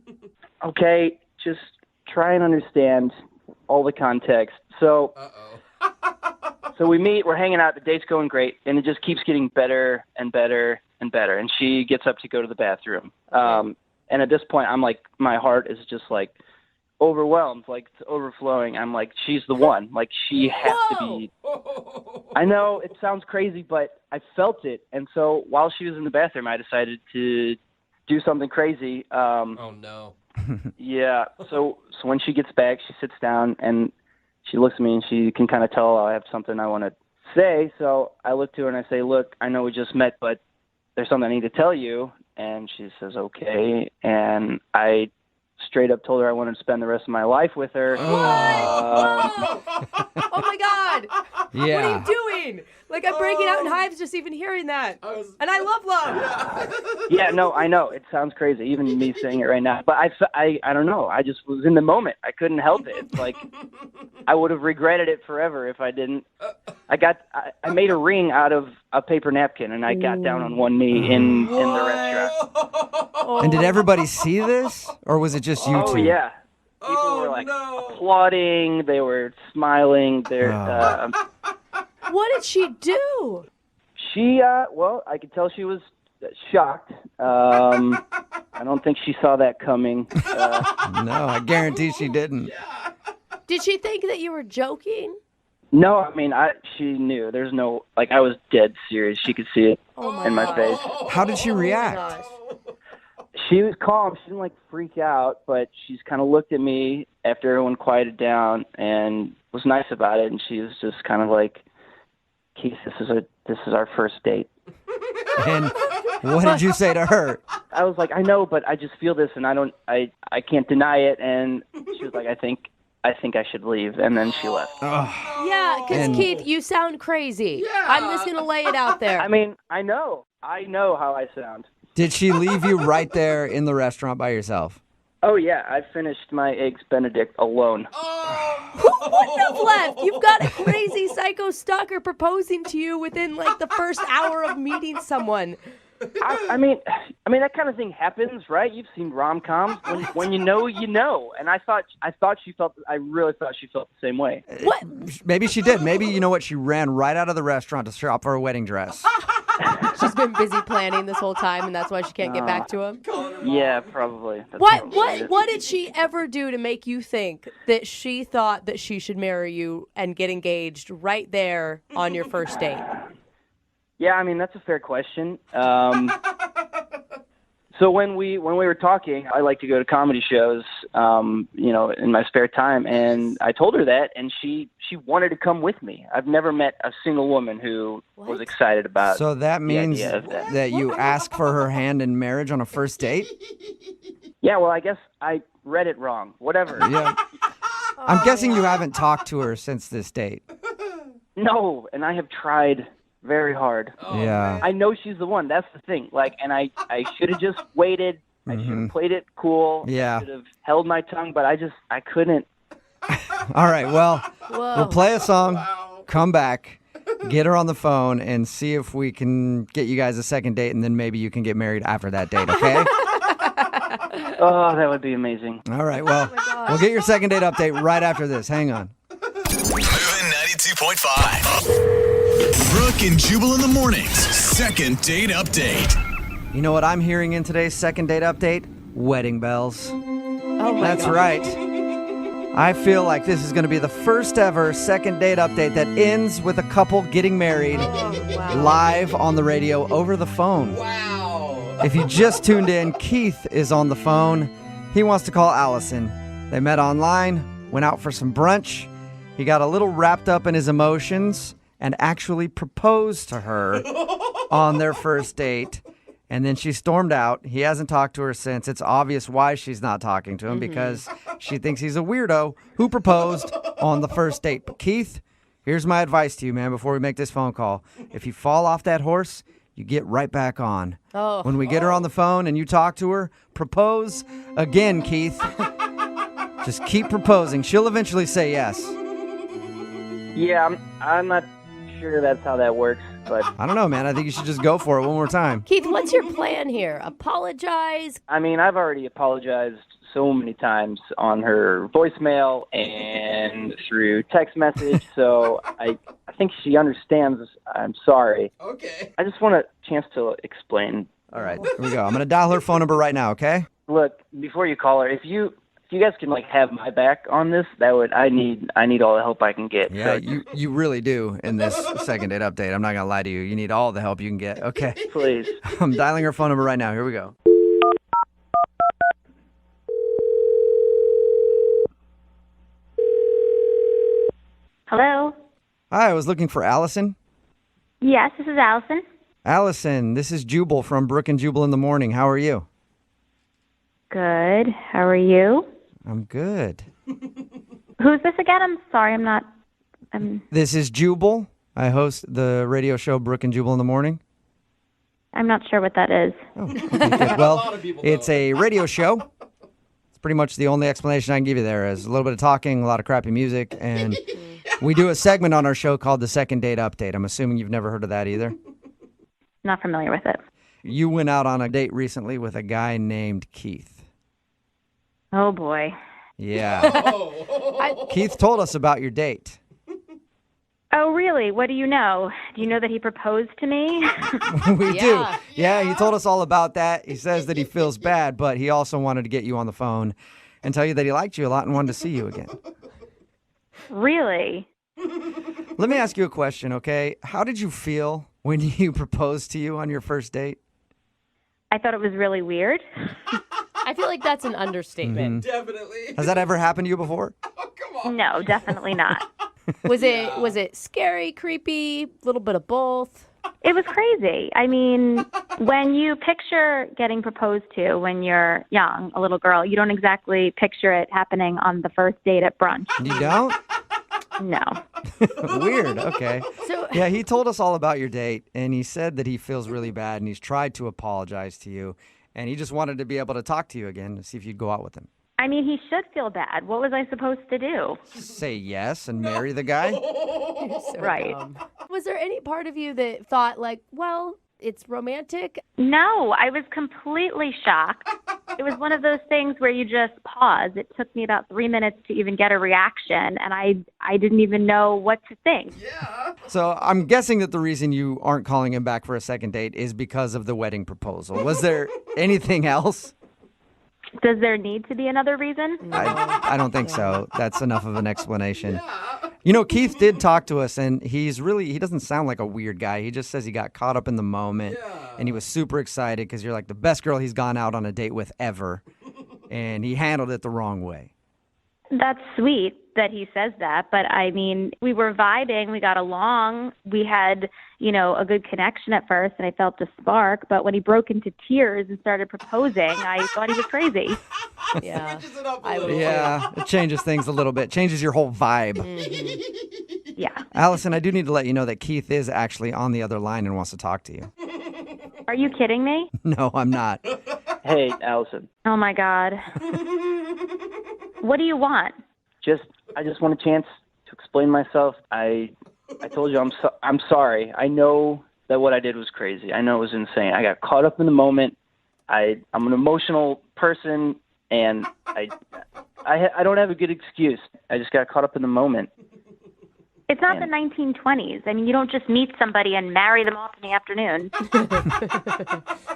Okay, just try and understand all the context. So. So we meet, we're hanging out, the date's going great, and it just keeps getting better and better and better. And she gets up to go to the bathroom. And at this point, I'm like, my heart is just like overwhelmed, like it's overflowing. I'm like, she's the one. Like she has to be. I know it sounds crazy, but I felt it. And so while she was in the bathroom, I decided to do something crazy. Oh, no. Yeah. So when she gets back, she sits down and she looks at me and she can kind of tell I have something I want to say. So I look to her and I say, look, I know we just met, but there's something I need to tell you. And she says, okay. And I straight up told her I wanted to spend the rest of my life with her. Oh my God. Yeah. What are you doing? Like, I'm breaking out in hives just even hearing that. And I love love. Yeah, no, I know. It sounds crazy, even me saying it right now. But I don't know. I just was in the moment. I couldn't help it. It's like I would have regretted it forever if I didn't. I made a ring out of a paper napkin, and I got down on one knee in the restaurant. And did everybody see this, or was it just you two? Oh, yeah. People were, like, applauding. They were smiling. What did she do? She, well, I could tell she was shocked. I don't think she saw that coming. No, I guarantee she didn't. Did she think that you were joking? No, I mean, she knew. There's no, like, I was dead serious. She could see it in my face. How did she react? She was calm. She didn't, like, freak out, but she's kind of looked at me after everyone quieted down and was nice about it, and she was just kind of like, Keith, this is our first date. And what did you say to her? I was like, I know, but I just feel this, and I can't deny it. And she was like, I think I should leave, and then she left. Yeah, because Keith, you sound crazy. Yeah. I'm just gonna lay it out there. I mean, I know how I sound. Did she leave you right there in the restaurant by yourself? Oh yeah, I finished my eggs Benedict alone. Who wouldn't have left? You've got a crazy psycho stalker proposing to you within like the first hour of meeting someone. I mean that kind of thing happens, right? You've seen rom-coms. When you know, you know. And I really thought she felt the same way. What? Maybe she did. Maybe, you know what, she ran right out of the restaurant to shop for a wedding dress. She's been busy planning this whole time, and that's why she can't get back to him. Yeah, probably. What did she ever do to make you think that she thought that she should marry you and get engaged right there on your first date? Yeah, I mean, that's a fair question. So when we were talking, I like to go to comedy shows, in my spare time, and I told her that, and she wanted to come with me. I've never met a single woman who was excited about. So that means the idea of that. that you ask for her hand in marriage on a first date? Yeah, well, I guess I read it wrong. Whatever. Yeah. I'm guessing you haven't talked to her since this date. No, and I have tried very hard. Yeah. I know she's the one. That's the thing. And I should have just waited. I should have played it cool. Yeah. I should have held my tongue, but I couldn't. All right, well, we'll play a song, come back, get her on the phone, and see if we can get you guys a second date, and then maybe you can get married after that date, okay? Oh, that would be amazing. All right, well, we'll get your second date update right after this. Hang on. Moving 92.5. Brooke and Jubal in the mornings. Second date update. You know what I'm hearing in today's second date update? Wedding bells. Oh my That's God. right. I feel like this is going to be the first ever second date update that ends with a couple getting married live on the radio over the phone. Wow. If you just tuned in, Keith is on the phone. He wants to call Allison. They met online, went out for some brunch. He got a little wrapped up in his emotions and actually proposed to her on their first date. And then she stormed out. He hasn't talked to her since. It's obvious why she's not talking to him because she thinks he's a weirdo who proposed on the first date. But Keith, here's my advice to you, man, before we make this phone call. If you fall off that horse, you get right back on. Oh. When we get her on the phone and you talk to her, propose again, Keith. Just keep proposing. She'll eventually say yes. Yeah, I'm not sure that's how that works, but I don't know, man. I think you should just go for it one more time. Keith, what's your plan here? Apologize? I mean, I've already apologized so many times on her voicemail and through text message, so I think she understands I'm sorry. Okay. I just want a chance to explain. All right, here we go. I'm going to dial her phone number right now, okay? Look, before you call her, if you guys can have my back on this, I need all the help I can get. Yeah, So, you really do in this second date update. I'm not going to lie to you. You need all the help you can get, okay? please. I'm dialing her phone number right now. Here we go. Hello? Hi, I was looking for Allison. Yes, this is Allison. Allison, this is Jubal from Brooke and Jubal in the Morning. How are you? Good. How are you? I'm good. Who's this again? I'm sorry, I'm This is Jubal. I host the radio show Brooke and Jubal in the Morning. not sure what that is. Well, it's a radio show. It's pretty much the only explanation I can give you there is a little bit of talking, a lot of crappy music, and we do a segment on our show called the Second Date Update. I'm assuming you've never heard of that either. Not familiar with it. You went out on a date recently with a guy named Keith. Oh boy. Yeah. Keith told us about your date. Oh really? What do you know? Do you know that he proposed to me? We do. Yeah, he told us all about that. He says that he feels bad, but he also wanted to get you on the phone and tell you that he liked you a lot and wanted to see you again. Really? Let me ask you a question, okay? How did you feel when he proposed to you on your first date? I thought it was really weird. I feel like that's an understatement. Definitely. Has that ever happened to you before? No, definitely not. Was it scary, creepy, a little bit of both? It was crazy. I mean, when you picture getting proposed to when you're young, a little girl, you don't exactly picture it happening on the first date at brunch. You don't? No. Weird. Okay. So Yeah, he told us all about your date, and he said that he feels really bad, and he's tried to apologize to you, and he just wanted to be able to talk to you again to see if you'd go out with him. I mean, he should feel bad. What was I supposed to do? Say yes and marry the guy? so Right. dumb. Was there any part of you that thought like, well, it's romantic? No, I was completely shocked. It was one of those things where you just pause. It took me about 3 minutes to even get a reaction, and I didn't even know what to think. So I'm guessing that the reason you aren't calling him back for a second date is because of the wedding proposal. Was there anything else? Does there need to be another reason? I don't think so. That's enough of an explanation. You know, Keith did talk to us, and he doesn't sound like a weird guy. He just says he got caught up in the moment, and he was super excited because you're like the best girl he's gone out on a date with ever, and he handled it the wrong way. That's sweet that he says that, but I mean, we were vibing, we got along, we had, a good connection at first, and I felt the spark, but when he broke into tears and started proposing, I thought he was crazy. Yeah. It changes things a little bit, changes your whole vibe. Mm-hmm. Yeah. Allison, I do need to let you know that Keith is actually on the other line and wants to talk to you. Are you kidding me? No, I'm not. Hey, Allison. Oh my God. What do you want? I just want a chance to explain myself. I told you I'm sorry. I know that what I did was crazy. I know it was insane. I got caught up in the moment. I'm an emotional person, and I don't have a good excuse. I just got caught up in the moment. It's not the 1920s. I mean, you don't just meet somebody and marry them off in the afternoon.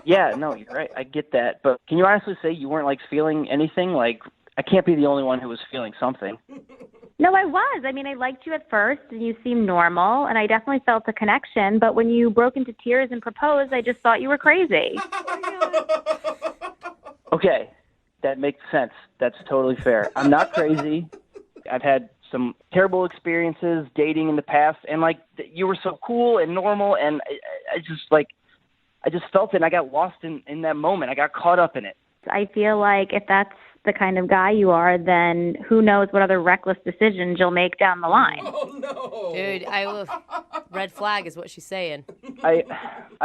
Yeah, no, you're right. I get that. But can you honestly say you weren't, feeling anything? I can't be the only one who was feeling something. No, I was. I mean, I liked you at first, and you seemed normal, and I definitely felt a connection. But when you broke into tears and proposed, I just thought you were crazy. Okay, that makes sense. That's totally fair. I'm not crazy. I've had some terrible experiences dating in the past, and you were so cool and normal, and I just felt it, and I got lost in that moment. I got caught up in it. I feel like if that's the kind of guy you are, then who knows what other reckless decisions you'll make down the line. Oh, no. Dude, red flag is what she's saying. I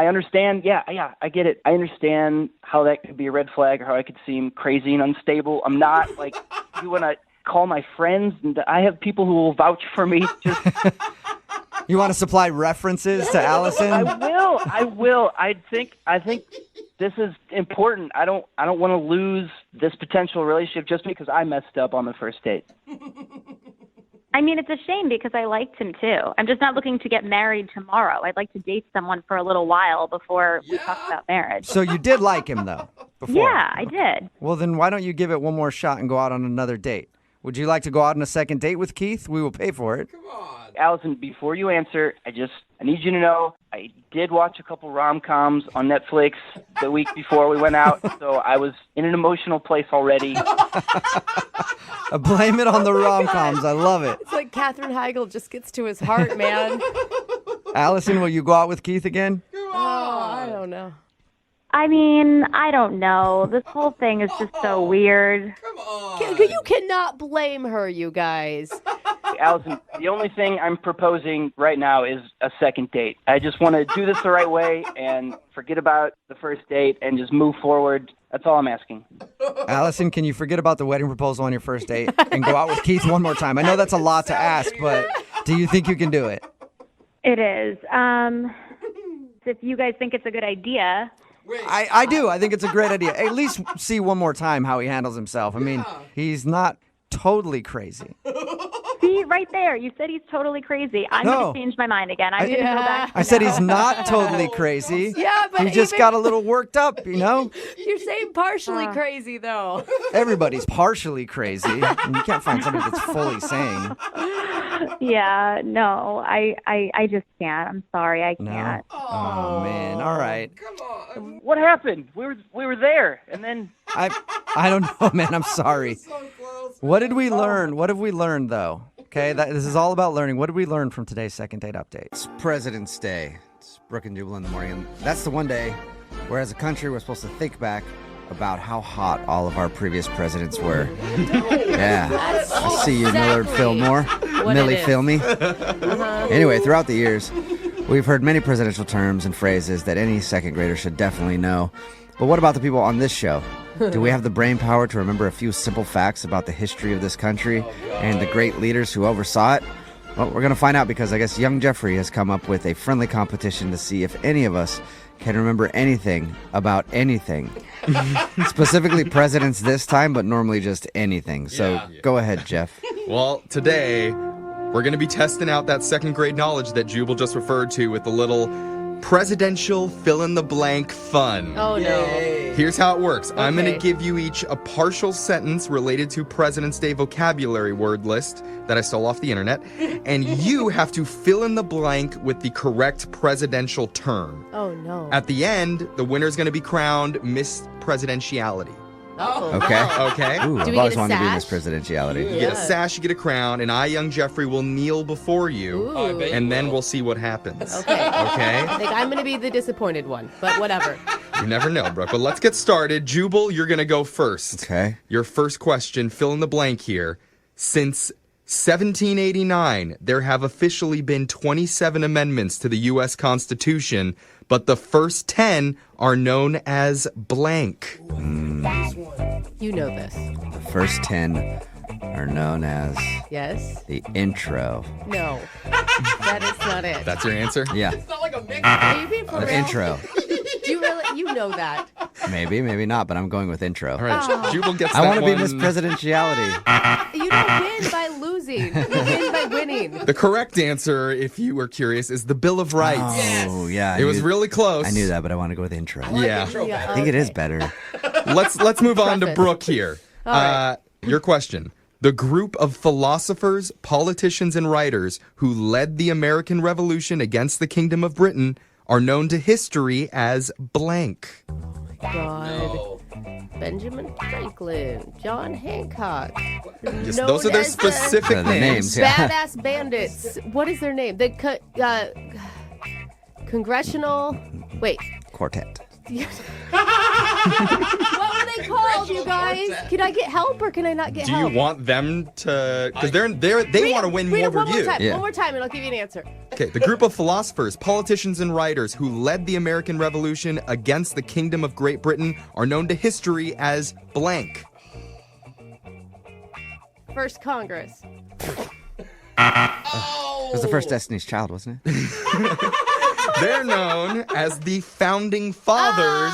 understand. Yeah, I get it. I understand how that could be a red flag or how I could seem crazy and unstable. I'm not you want to call my friends, and I have people who will vouch for me. You want to supply references to Allison? I will. I think this is important. I don't want to lose this potential relationship just because I messed up on the first date. I mean, it's a shame because I liked him too. I'm just not looking to get married tomorrow. I'd like to date someone for a little while before we talk about marriage. So you did like him, though, before? Yeah, I did. Well, then why don't you give it one more shot and go out on another date? Would you like to go out on a second date with Keith? We will pay for it. Come on. Allison, before you answer, I need you to know I did watch a couple rom-coms on Netflix the week before we went out, so I was in an emotional place already. Blame it on the rom-coms. I love it. It's like Katherine Heigl just gets to his heart, man. Allison, will you go out with Keith again? Oh, I don't know. I mean, I don't know. This whole thing is just so weird. Come on. You cannot blame her, you guys. Allison, the only thing I'm proposing right now is a second date. I just want to do this the right way and forget about the first date and just move forward. That's all I'm asking. Allison, can you forget about the wedding proposal on your first date and go out with Keith one more time? I know that's a lot to ask, but do you think you can do it? It is. If you guys think it's a good idea... I do. I think it's a great idea. At least see one more time how he handles himself. I mean, he's not totally crazy. See, right there. You said he's totally crazy. I'm going to change my mind again. I'm going to go back. I said he's not totally crazy. Yeah, but he just got a little worked up, You're saying partially crazy, though. Everybody's partially crazy. And you can't find somebody that's fully sane. Yeah, no, I just can't. I'm sorry, I can't. No? Oh, man. All right. Come on. What happened? We were there, and then... I don't know, man. I'm sorry. So close. What did we learn? What have we learned, though? Okay, this is all about learning. What did we learn from today's second date update? It's President's Day. It's Brooke and Jubal in the morning. And that's the one day where, as a country, we're supposed to think back about how hot all of our previous presidents were. Yeah. I see you, Millard Fillmore. Millie Filmy. Anyway, throughout the years, we've heard many presidential terms and phrases that any second grader should definitely know. But what about the people on this show? Do we have the brain power to remember a few simple facts about the history of this country and the great leaders who oversaw it? Well, we're going to find out because I guess young Jeffrey has come up with a friendly competition to see if any of us can remember anything about anything. Specifically presidents this time, but normally just anything. So go ahead, Jeff. Well, today we're going to be testing out that second grade knowledge that Jubal just referred to with the little presidential fill-in-the-blank fun. Oh, no. Here's how it works. Okay. I'm going to give you each a partial sentence related to President's Day vocabulary word list that I stole off the internet, and you have to fill in the blank with the correct presidential term. Oh, no. At the end, the winner's going to be crowned Miss Presidentiality. Oh. Okay. Okay. Ooh, Do I've we always get a wanted to be sash? Miss Presidentiality. You get a sash, you get a crown, and I, young Jeffrey, will kneel before you, Ooh. I bet and then we'll see what happens. Okay. Okay? I think I'm going to be the disappointed one, but whatever. You never know, Brooke. But let's get started. Jubal, you're going to go first. Okay. Your first question, fill in the blank here. Since 1789, there have officially been 27 amendments to the U.S. Constitution, but the first 10 are known as blank. You know this. The first 10 are known as Yes? the intro. No. That is not it. That's your answer? Yeah. It's not like a mix. Are you being for The real? intro. You know that. Maybe, maybe not, but I'm going with intro. All right, Oh. Jubal gets I that want to be one. Miss Presidentiality. You don't win by losing. You win by winning. The correct answer, if you were curious, is the Bill of Rights. Oh, yeah. It was really close. I knew that, but I want to go with intro. Yeah. I think it is better. Let's move on to Preface. Brooke here. All right. Your question. The group of philosophers, politicians, and writers who led the American Revolution against the Kingdom of Britain are known to history as blank. God. Benjamin Franklin, John Hancock. Yes, known those are their as specific the names. names, yeah. Badass bandits. What is their name? The congressional. Wait. Quartet. What were they called, you guys? Can I get help or can I not get Do help? you want them to? Because they want to win Read more it one over more you. time. Yeah. One more time, and I'll give you an answer. Okay, the group of philosophers, politicians, and writers who led the American Revolution against the Kingdom of Great Britain are known to history as blank. First Congress. It was the first Destiny's Child, wasn't it? They're known as the founding fathers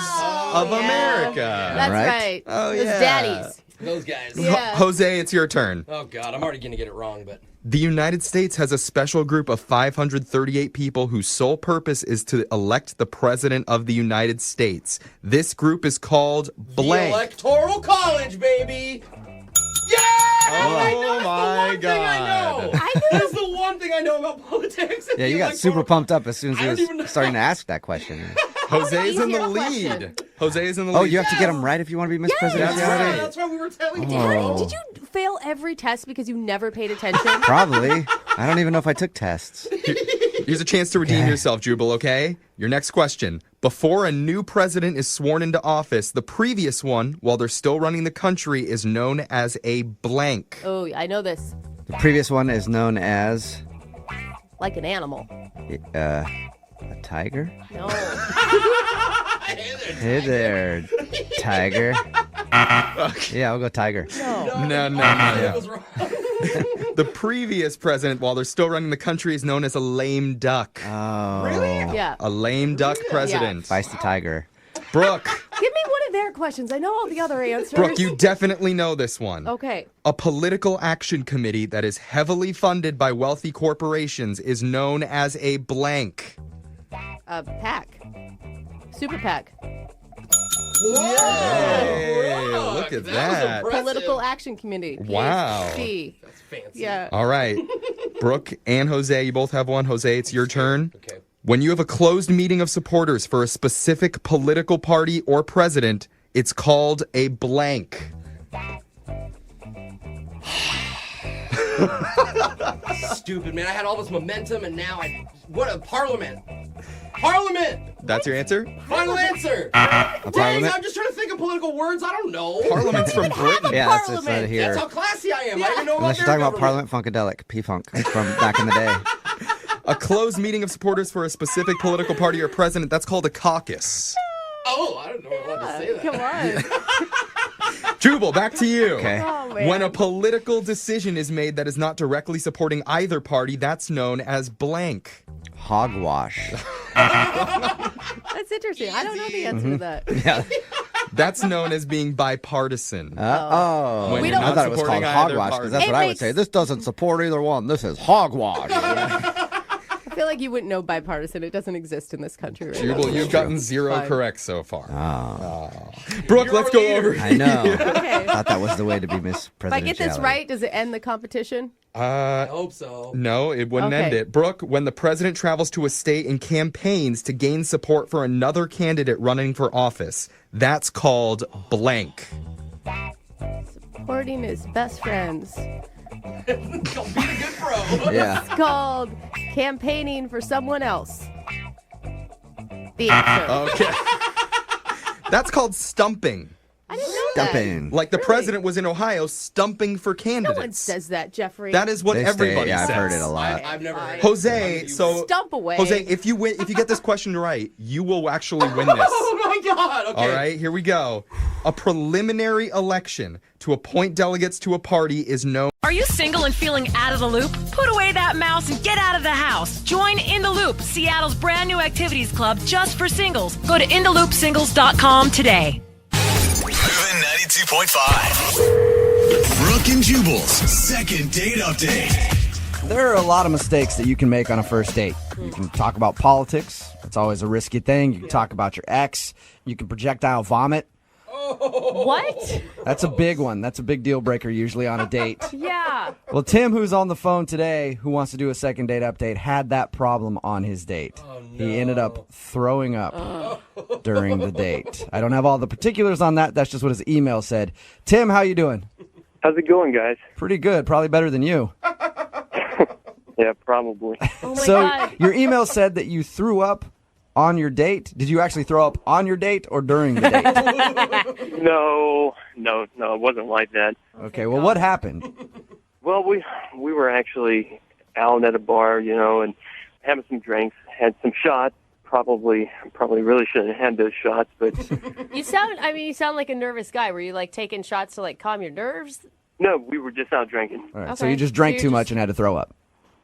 of yeah. America. That's Right? right. Oh, Those yeah. daddies. Those guys. Yeah. Jose, it's your turn. Oh, God. I'm already going to get it wrong, but. The United States has a special group of 538 people whose sole purpose is to elect the President of the United States. This group is called blank. The Electoral College, baby. Yeah! Oh, my God. That's the one thing I know about politics. Yeah, you got super pumped up as soon as I he don't even know. was starting to ask that question. Jose's in the Easier lead. question. Jose's in the lead. Oh, you have to get them right if you want to be Miss Yes. Presidentiality? That's right. That's why we were telling you. Oh. Did you fail every test because you never paid attention? Probably. I don't even know if I took tests. Here's a chance to redeem yourself, Jubal, okay? Your next question. Before a new president is sworn into office, the previous one, while they're still running the country, is known as a blank. Oh, I know this. The previous one is known as Like an animal. a tiger. No. Hey there, tiger. Yeah, I'll go tiger. No. It was wrong. The previous president, while they're still running the country, is known as a lame duck. Oh. Yeah. A lame duck president. Feisty tiger. Brooke. Give me one of their questions. I know all the other answers. Brooke, you definitely know this one. Okay. A political action committee that is heavily funded by wealthy corporations is known as a blank. PAC. Super PAC. Hey, Brooke, look at that was that. impressive. Political Action Committee. Wow. PAC. That's fancy. Yeah. All right. Brooke and Jose, you both have one. Jose, it's your turn. Okay. When you have a closed meeting of supporters for a specific political party or president, it's called a blank. Stupid, man. I had all this momentum, and now what a parliament. Parliament! That's your answer? Final answer! A Dang, parliament? I'm just trying to think of political words. I don't know. Parliament's from Britain. Yeah, that's not That's here. how classy I am. I didn't know Unless you're their talking about government. Parliament Funkadelic, P-Funk, from back in the day. A closed meeting of supporters for a specific political party or president, that's called a caucus. Oh, I don't know if I allowed to say that. Come on. Jubal, back to you. Okay. Oh, man. When a political decision is made that is not directly supporting either party, that's known as blank. Hogwash. That's interesting. I don't know the answer to that. Yeah. That's known as being bipartisan. Oh. When We you're don't- I not thought it was called supporting either hogwash, party. because that's It what I would makes- say. This doesn't support either one. This is hogwash. I feel like you wouldn't know bipartisan. It doesn't exist in this country right Jubal, now. you've gotten zero Fine. correct so far. Oh. Brooke, You're let's our go leader. over. I know. Okay. Thought that was the way to be Miss Presidentiality. If I get this right, does it end the competition? I hope so. No, it wouldn't Okay. end it. Brooke, when the president travels to a state and campaigns to gain support for another candidate running for office, that's called blank. Supporting his best friends. It's called being a good bro. Yeah. It's called campaigning for someone else. The answer. Okay. That's called stumping. I didn't know that. Stumping. Like the president was in Ohio stumping for candidates. No one says that, Jeffrey. That is what everybody yeah, says. I've heard it a lot. I've never heard Jose, it. so Stump away. Jose, if you get this question right, you will actually win this. Oh my God. Okay. All right, here we go. A preliminary election to appoint delegates to a party is known. Are you single and feeling out of the loop? Put away that mouse and get out of the house. Join In the Loop, Seattle's brand new activities club just for singles. Go to intheloopsingles.com today. Moving 92.5. Brooke and Jubal's second date update. There are a lot of mistakes that you can make on a first date. You can talk about politics. It's always a risky thing. You can talk about your ex. You can projectile vomit. What? That's a big one. That's a big deal breaker usually on a date. Yeah. Well, Tim, who's on the phone today, who wants to do a second date update, had that problem on his date. Oh, no. He ended up throwing up during the date. I don't have all the particulars on that. That's just what his email said. Tim, how you doing? How's it going, guys? Pretty good. Probably better than you. Yeah, probably. Oh my So God. your email said that you threw up on your date. Did you actually throw up on your date or during the date? No, it wasn't like that. Okay, well, what happened? Well, we were actually out at a bar, and having some drinks, had some shots. Probably really shouldn't have had those shots, but You sound like a nervous guy. Were you like taking shots to like calm your nerves? no, we were just out drinking. All right, so Okay. you just drank So too you're much and had to throw up.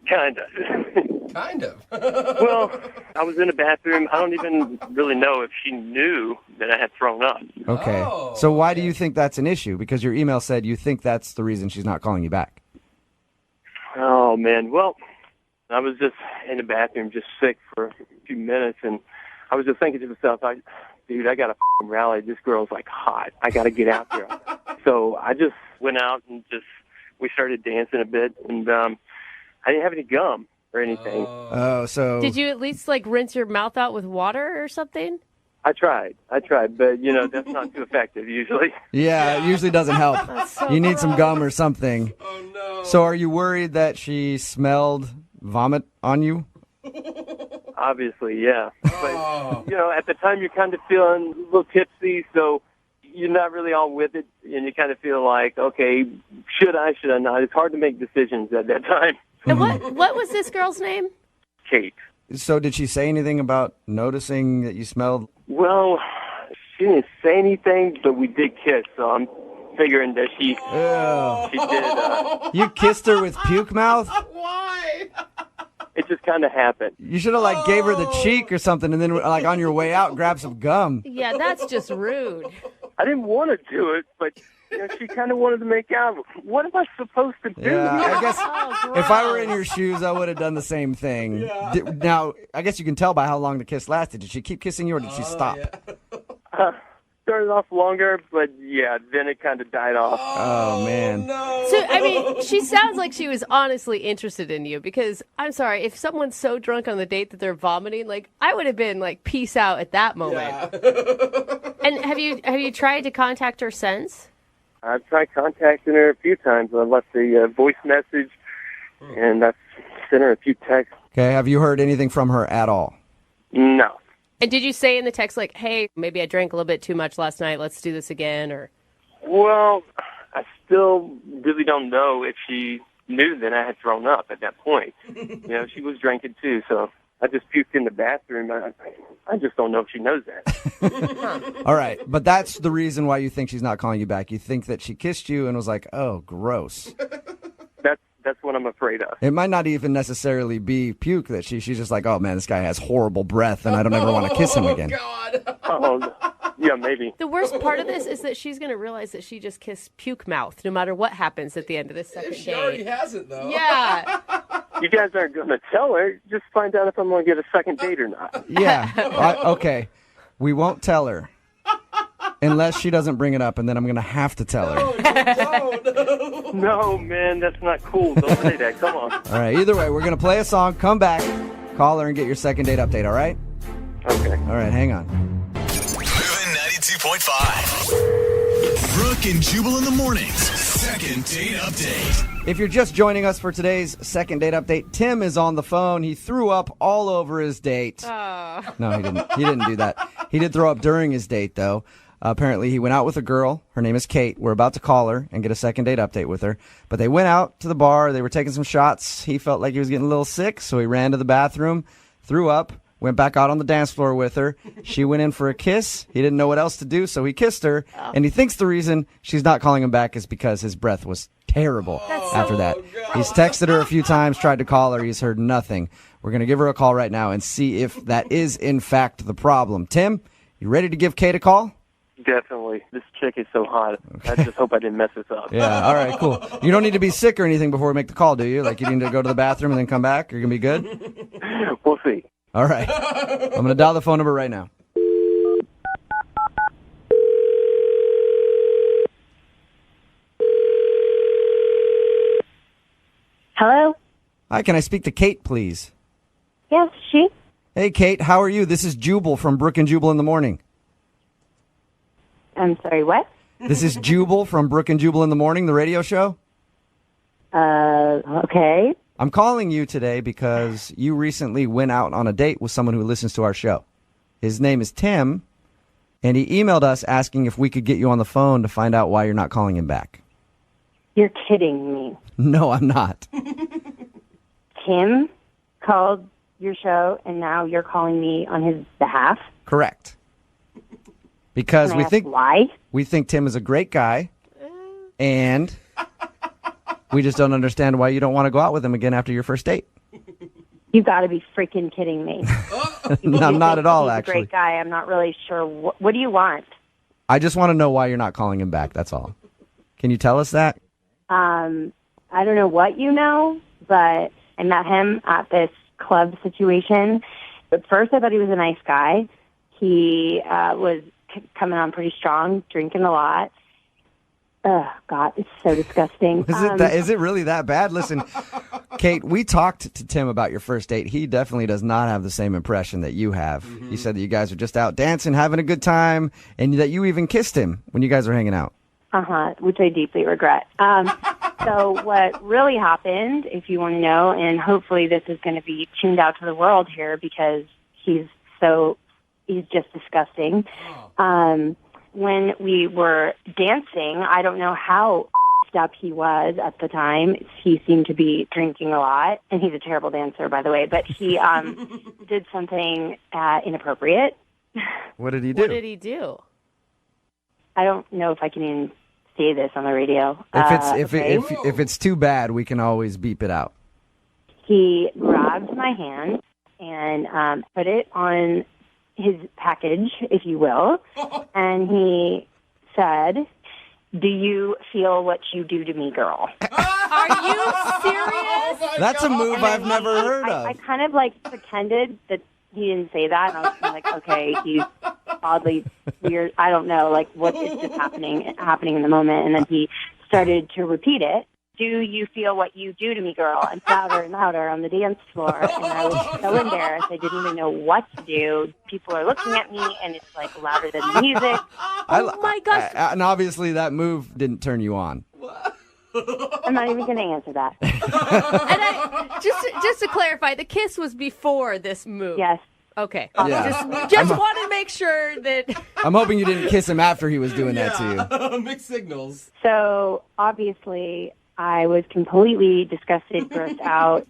Kind of. Kind of. Well, I was in the bathroom. I don't even really know if she knew that I had thrown up. Okay. Oh, So why do you think that's an issue? Because your email said you think that's the reason she's not calling you back. Oh, man. Well, I was just in the bathroom, just sick for a few minutes, and I was just thinking to myself, dude, I got to rally. This girl's like hot. I got to get out there. So I just went out and we started dancing a bit, and I didn't have any gum or anything. Oh, so Did you at least like rinse your mouth out with water or something? I tried, but that's not too effective usually. Yeah, it usually doesn't help. so You need some gum or something. Oh no. So are you worried that she smelled vomit on you? Obviously, yeah. Oh. But at the time you're kind of feeling a little tipsy, so you're not really all with it, and you kind of feel like, okay, should I not? It's hard to make decisions at that time. And what was this girl's name? Kate. So did she say anything about noticing that you smelled? Well, she didn't say anything, but we did kiss, so I'm figuring that she did. You kissed her with puke mouth? Why? It just kind of happened. You should have gave her the cheek or something, and then on your way out grab some gum. Yeah, that's just rude. I didn't want to do it, but she kind of wanted to make out. What am I supposed to do? Yeah, I guess Oh, if I were in your shoes, I would have done the same thing. Yeah. Now, I guess you can tell by how long the kiss lasted. Did she keep kissing you, or did she stop? Yeah. Started off longer, but then it kind of died off. Oh, man. No. So, she sounds like she was honestly interested in you because, I'm sorry, if someone's so drunk on the date that they're vomiting, I would have been peace out at that moment. Yeah. And have you tried to contact her since? I've tried contacting her a few times. I left a voice message, and I've sent her a few texts. Okay, have you heard anything from her at all? No. And did you say in the text, hey, maybe I drank a little bit too much last night, let's do this again, or? Well, I still really don't know if she knew that I had thrown up at that point. She was drinking too, so I just puked in the bathroom. I just don't know if she knows that. All right, but that's the reason why you think she's not calling you back. You think that she kissed you and was like, oh, gross. That's what I'm afraid of. It might not even necessarily be puke that she's just like, oh, man, this guy has horrible breath, and I don't ever want to kiss him again. God. Oh, yeah, maybe. The worst part of this is that she's going to realize that she just kissed puke mouth no matter what happens at the end of this second She already date. hasn't, though. Yeah. You guys aren't going to tell her. Just find out if I'm going to get a second date or not. Yeah, okay. We won't tell her. Unless she doesn't bring it up, and then I'm going to have to tell her. No, man, that's not cool. Don't say that. Come on. All right, either way, we're going to play a song, come back, call her, and get your second date update, all right? Okay. All right, hang on. Moving 92.5. Brooke and Jubal in the mornings. Second date update. If you're just joining us for today's second date update, Tim is on the phone. He threw up all over his date. Oh. No, he didn't. He didn't do that. He did throw up during his date, though. Apparently, he went out with a girl. Her name is Kate. We're about to call her and get a second date update with her. But they went out to the bar. They were taking some shots. He felt like he was getting a little sick, so he ran to the bathroom, threw up, went back out on the dance floor with her. She went in for a kiss. He didn't know what else to do, so he kissed her. Oh. And he thinks the reason she's not calling him back is because his breath was terrible after that. He's texted her a few times, tried to call her. He's heard nothing. We're going to give her a call right now and see if that is, in fact, the problem. Tim, you ready to give Kate a call? Definitely. This chick is so hot. I just hope I didn't mess this up. Yeah, all right, cool. You don't need to be sick or anything before we make the call, do you? Like you need to go to the bathroom and then come back? You're going to be good? We'll see. All right. I'm going to dial the phone number right now. Hello? Hi, can I speak to Kate, please? Yes, she? Hey, Kate, how are you? This is Jubal from Brooke and Jubal in the Morning. I'm sorry, what? This is Jubal from Brooke and Jubal in the Morning, the radio show. Okay. I'm calling you today because you recently went out on a date with someone who listens to our show. His name is Tim, and he emailed us asking if we could get you on the phone to find out why you're not calling him back. You're kidding me. No, I'm not. Tim called your show, and now you're calling me on his behalf? Correct. Because Can I ask why? We think Tim is a great guy, and we just don't understand why you don't want to go out with him again after your first date. You got to be freaking kidding me. No, I'm not at all, He's actually. a great guy. I'm not really sure. What do you want? I just want to know why you're not calling him back, that's all. Can you tell us that? I don't know what you know, but I met him at this club situation. At first, I thought he was a nice guy. He was coming on pretty strong, drinking a lot. Oh, God, it's so disgusting. Is it really that bad? Listen, Kate, we talked to Tim about your first date. He definitely does not have the same impression that you have. He said that you guys are just out dancing, having a good time, and that you even kissed him when you guys were hanging out. Which I deeply regret. So what really happened, if you want to know, and hopefully this is going to be tuned out to the world here because he's just disgusting. When we were dancing, I don't know how up he was at the time. He seemed to be drinking a lot, and he's a terrible dancer, by the way, but he did something inappropriate. What did he do? What did he do? I don't know if I can even say this on the radio. If it's too bad, we can always beep it out. He grabbed my hand and put it on his package, if you will, and he said, "Do you feel what you do to me, girl?" Are you serious? That's a move I've never heard of. I kind of pretended that he didn't say that, and I was like, okay, he's oddly weird. I don't know, what is just happening in the moment. And then he started to repeat it. "Do you feel what you do to me, girl?" And louder on the dance floor. And I was so embarrassed. I didn't even know what to do. People are looking at me, and it's louder than the music. Oh my gosh. And obviously that move didn't turn you on. I'm not even going to answer that. And just to clarify, the kiss was before this move. Yes. Okay. Yeah. Just want to make sure that. I'm hoping you didn't kiss him after he was doing that to you. Mixed signals. So obviously, I was completely disgusted, grossed out,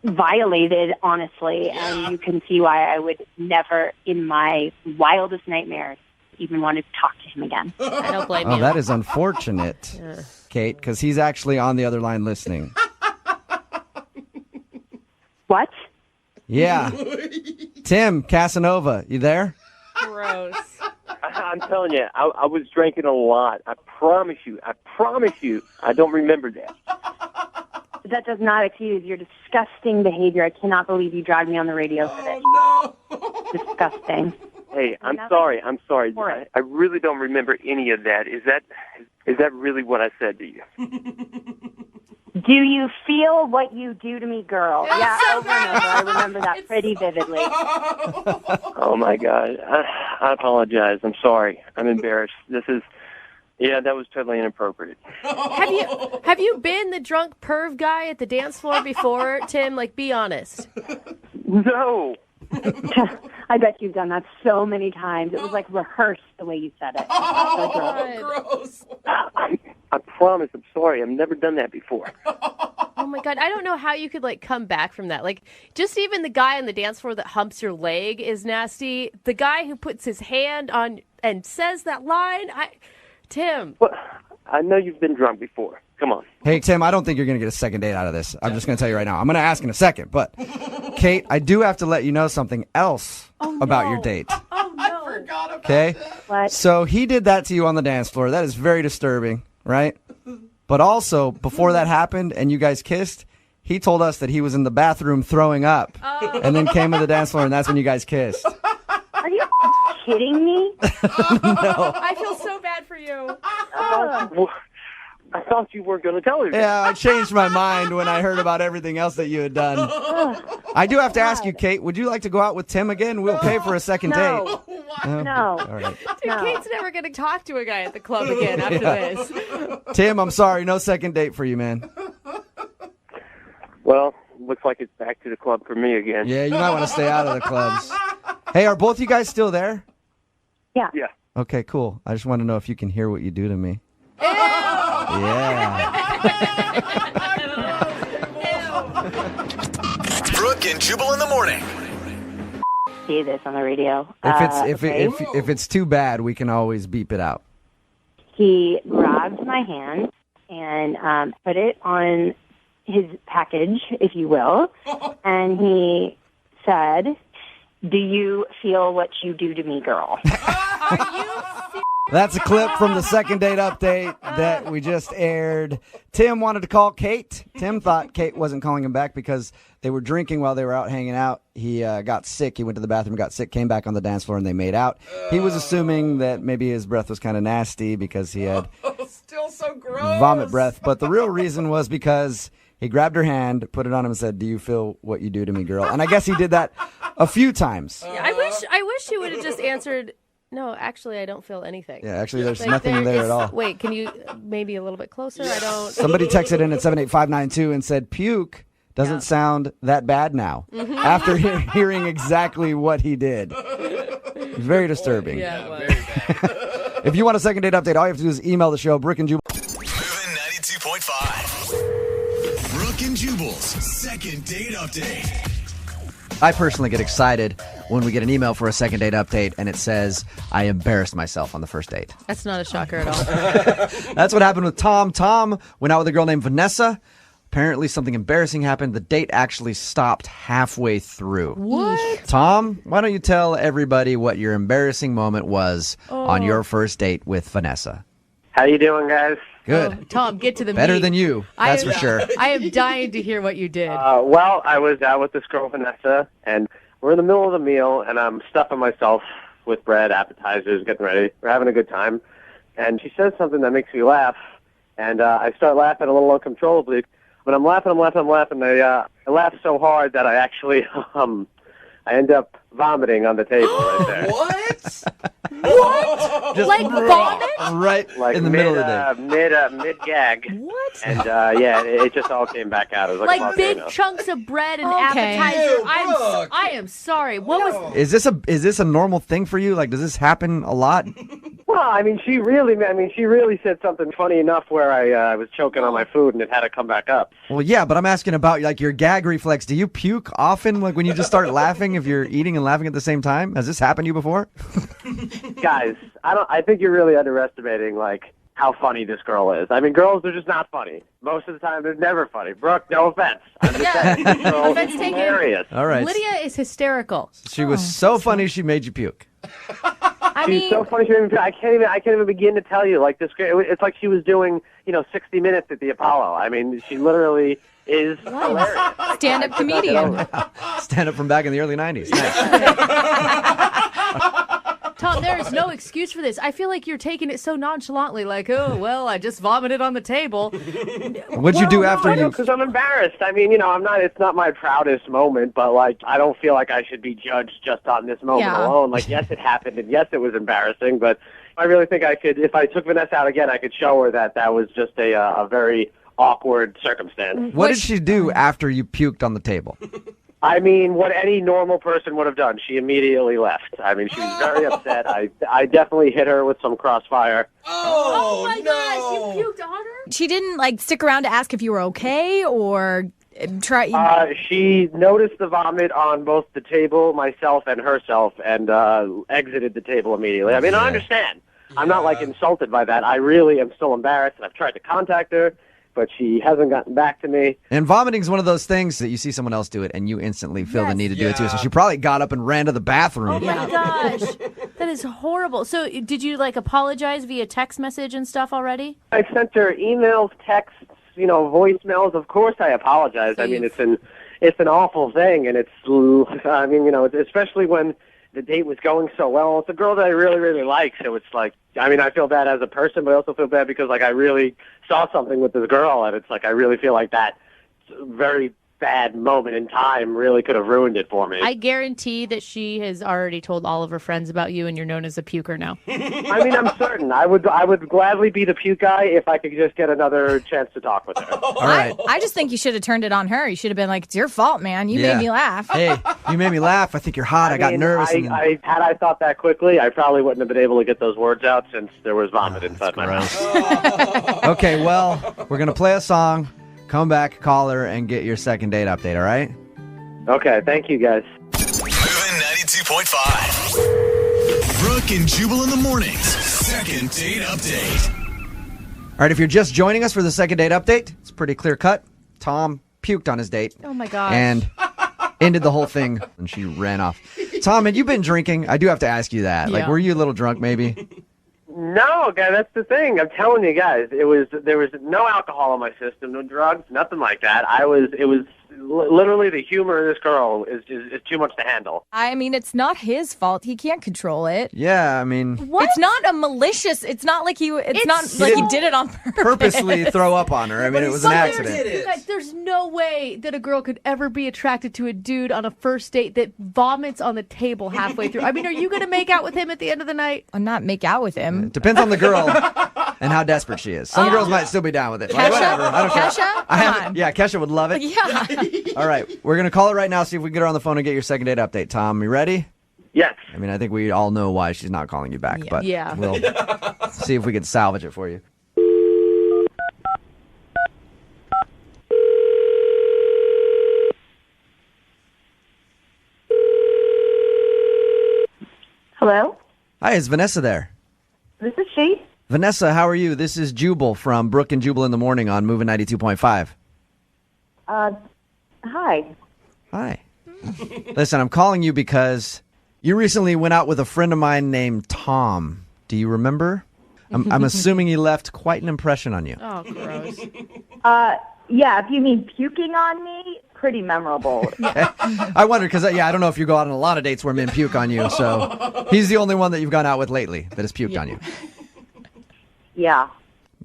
violated, honestly, and you can see why I would never, in my wildest nightmares, even want to talk to him again. I don't blame Oh, you. that is unfortunate, Kate, because he's actually on the other line listening. What? Yeah. Tim, Casanova, you there? Gross. I'm telling you, I was drinking a lot. I promise you, I don't remember that. That does not excuse your disgusting behavior. I cannot believe you dragged me on the radio for this. Oh, no. Disgusting. Hey, I'm sorry. I really don't remember any of that. Is that really what I said to you? Do you feel what you do to me, girl? Yeah, over and over. I remember that pretty vividly. Oh, my God. I apologize. I'm sorry. I'm embarrassed. This is Yeah, that was totally inappropriate. Have you been the drunk perv guy at the dance floor before, Tim? Like, be honest. No. I bet you've done that so many times. It was like rehearsed the way you said it. Gross. I promise, I'm sorry. I've never done that before. Oh my God, I don't know how you could like come back from that. Like, just even the guy on the dance floor that humps your leg is nasty. The guy who puts his hand on and says that line, Tim. Well, I know you've been drunk before. Come on. Hey, Tim, I don't think you're going to get a second date out of this. I'm just going to tell you right now. I'm going to ask in a second. But, Kate, I do have to let you know something else about your date. Oh, no. I forgot about Okay? that. What? So he did that to you on the dance floor. That is very disturbing, right? But also, before that happened and you guys kissed, he told us that he was in the bathroom throwing up and then came to the dance floor, and that's when you guys kissed. Are you kidding me? No. I feel so bad for you. I thought you weren't going to tell me. Yeah, I changed my mind when I heard about everything else that you had done. I do have to ask you, Kate, would you like to go out with Tim again? We'll pay for a second date. No. All right. Dude, Kate's never going to talk to a guy at the club again after this. Tim, I'm sorry. No second date for you, man. Well, looks like it's back to the club for me again. Yeah, you might want to stay out of the clubs. Hey, are both you guys still there? Yeah. Yeah. Okay, cool. I just want to know if you can hear what you do to me. Yeah. Brooke and Jubal in the morning. See this on the radio. If it's too bad, we can always beep it out. He grabbed my hand and put it on his package, if you will, and he said, "Do you feel what you do to me, girl?" Are you That's a clip from the second date update that we just aired. Tim wanted to call Kate. Tim thought Kate wasn't calling him back because they were drinking while they were out hanging out. He got sick. He went to the bathroom, got sick, came back on the dance floor, and they made out. He was assuming that maybe his breath was kind of nasty because he had Still so gross. vomit breath. But the real reason was because he grabbed her hand, put it on him, and said, "Do you feel what you do to me, girl?" And I guess he did that a few times. Yeah, I wish he would have just answered, "No, actually, I don't feel anything." Yeah, actually, there's nothing there at all. Wait, can you maybe a little bit closer? I don't. Somebody texted in at 78592 and said, "Puke doesn't sound that bad now." After hearing exactly what he did. It's very disturbing. Yeah, it was. Very bad. If you want a second date update, all you have to do is email the show, Brooke and Jubal. Moving 92.5. Brooke and Jubal's second date update. I personally get excited when we get an email for a second date update and it says, "I embarrassed myself on the first date." That's not a shocker at all. That's what happened with Tom. Tom went out with a girl named Vanessa. Apparently something embarrassing happened. The date actually stopped halfway through. What? Tom, why don't you tell everybody what your embarrassing moment was on your first date with Vanessa? How you doing, guys? Good. Oh, Tom, get to the Better meat. than you, that's for sure. I am dying to hear what you did. Well, I was out with this girl, Vanessa, and we're in the middle of the meal, and I'm stuffing myself with bread, appetizers, getting ready. We're having a good time. And she says something that makes me laugh, and I start laughing a little uncontrollably. But I'm laughing. I laugh so hard that I actually, I end up vomiting on the table right there. What? What? Just Like vomit? Right Like in the middle of the day. Mid gag. What? And yeah, it just all came back out. It was like a Like big volcano. chunks of bread and Okay. appetizer. Ew, Brooke. I am sorry. What was? Is this a normal thing for you? Like, does this happen a lot? Well, I mean, she really said something funny enough where I was choking on my food and it had to come back up. Well, yeah, but I'm asking about like your gag reflex. Do you puke often? Like when you just start laughing, if you're eating and laughing at the same time? Has this happened to you before? Guys, I think you're really underestimating like how funny this girl is. I mean, girls are just not funny. Most of the time, they're never funny. Brooke, no offense. I'm just saying, this girl Offense is taken. hilarious. All right. Lydia is hysterical. She was so funny she made you puke. I She's mean, so funny. I can't even begin to tell you. Like this girl, it's like she was doing 60 Minutes at the Apollo. I mean, she literally is hilarious. Like, Stand-up I could not get comedian. over it. Stand up from back in the early 90s. Nice. Tom, there is no excuse for this. I feel like you're taking it so nonchalantly, like, oh, well, I just vomited on the table. What'd you do after you? Because I'm embarrassed. I mean, I'm not. It's not my proudest moment, but like, I don't feel like I should be judged just on this moment alone. Like, yes, it happened, and yes, it was embarrassing, but I really think I could, if I took Vanessa out again, I could show her that was just a very awkward circumstance. What did she do after you puked on the table? I mean, what any normal person would have done. She immediately left. I mean, she was very upset. I definitely hit her with some crossfire. Oh my gosh, you puked on her? She didn't stick around to ask if you were okay or try. She noticed the vomit on both the table, myself, and herself, and exited the table immediately. I mean, I understand. I'm not insulted by that. I really am still embarrassed, and I've tried to contact her, but she hasn't gotten back to me. And vomiting is one of those things that you see someone else do it, and you instantly feel the need to do it too. So she probably got up and ran to the bathroom. Oh my gosh, that is horrible. So did you apologize via text message and stuff already? I sent her emails, texts, voicemails. Of course, I apologize. I mean, it's an awful thing, and especially when the date was going so well. It's a girl that I really, really like, so it's I feel bad as a person, but I also feel bad because I really saw something with this girl, and it's I really feel like that very bad moment in time really could have ruined it for me. I guarantee that she has already told all of her friends about you, and you're known as a puker now. I mean, I'm certain. I would gladly be the puke guy if I could just get another chance to talk with her. All right. I just think you should have turned it on her. You should have been like, it's your fault, man. You made me laugh. Hey, you made me laugh. I think you're hot. I got nervous. Had I thought that quickly, I probably wouldn't have been able to get those words out since there was vomit inside my mouth. Okay, well, we're going to play a song. Come back, call her, and get your second date update, all right? Okay, thank you, guys. Moving 92.5. Brooke and Jubal in the mornings. Second date update. All right, if you're just joining us for the second date update, it's pretty clear cut. Tom puked on his date. Oh, my gosh. And ended the whole thing, and she ran off. Tom, had you been drinking? I do have to ask you that. Yeah. Were you a little drunk, maybe? No, guy, that's the thing. I'm telling you guys, there was no alcohol in my system, no drugs, nothing like that. It was literally the humor of this girl is too much to handle. I mean, it's not his fault. He can't control it. Yeah, I mean... What? It's not a malicious... It's not like he did it on purpose. Purposely throw up on her. I mean, it was an accident. You guys, there's no way that a girl could ever be attracted to a dude on a first date that vomits on the table halfway through. I mean, are you going to make out with him at the end of the night? I'll not make out with him. It depends on the girl and how desperate she is. Some girls might still be down with it. Kesha? Whatever. I don't care. Kesha? Yeah, Kesha would love it. Yeah. All right, we're going to call her right now, see if we can get her on the phone and get your second date update. Tom, you ready? Yes. I mean, I think we all know why she's not calling you back, but Yeah. we'll see if we can salvage it for you. Hello? Hi, is Vanessa there? This is she. Vanessa, how are you? This is Jubal from Brooke and Jubal in the Morning on Moving 92.5. Hi. Hi. Listen, I'm calling you because you recently went out with a friend of mine named Tom. Do you remember? I'm assuming he left quite an impression on you. Oh, gross. Yeah, if you mean puking on me, pretty memorable. I wondered because, I don't know if you go out on a lot of dates where men puke on you, so he's the only one that you've gone out with lately that has puked on you. Yeah.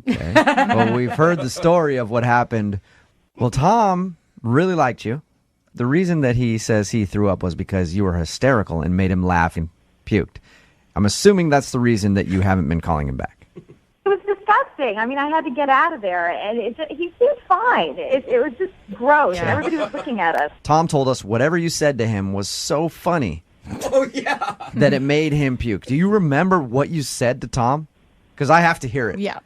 Okay. Well, we've heard the story of what happened. Well, Tom really liked you. The reason that he says he threw up was because you were hysterical and made him laugh and puked. I'm assuming that's the reason that you haven't been calling him back. It was disgusting. I mean, I had to get out of there, and he seemed fine. It was just gross. Yeah. Everybody was looking at us. Tom told us whatever you said to him was so funny that it made him puke. Do you remember what you said to Tom? Because I have to hear it. Yeah.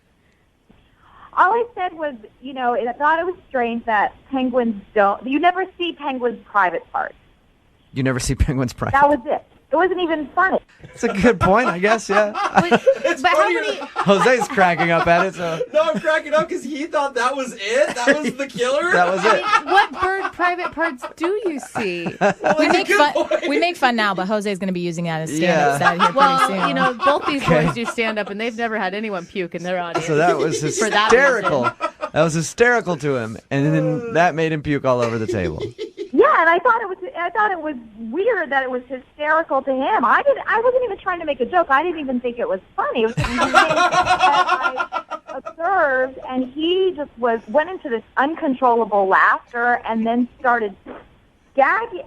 All I said was, I thought it was strange that penguins you never see penguins' private parts. You never see penguins private. That was it. It wasn't even funny. It's a good point, I guess, yeah. But how many... Jose's cracking up at it, so... No, I'm cracking up because he thought that was it. That was the killer. That was it. What bird private parts do you see? We make fun now, but Jose's going to be using that as stand-up set here pretty soon. Well, both these boys do stand-up, and they've never had anyone puke in their audience. So that was For that hysterical. reason. That was hysterical to him, and then that made him puke all over the table. Yeah, and I thought it was weird that it was hysterical to him. I wasn't even trying to make a joke. I didn't even think it was funny. It was just something that I observed, and he just went into this uncontrollable laughter, and then started gagging.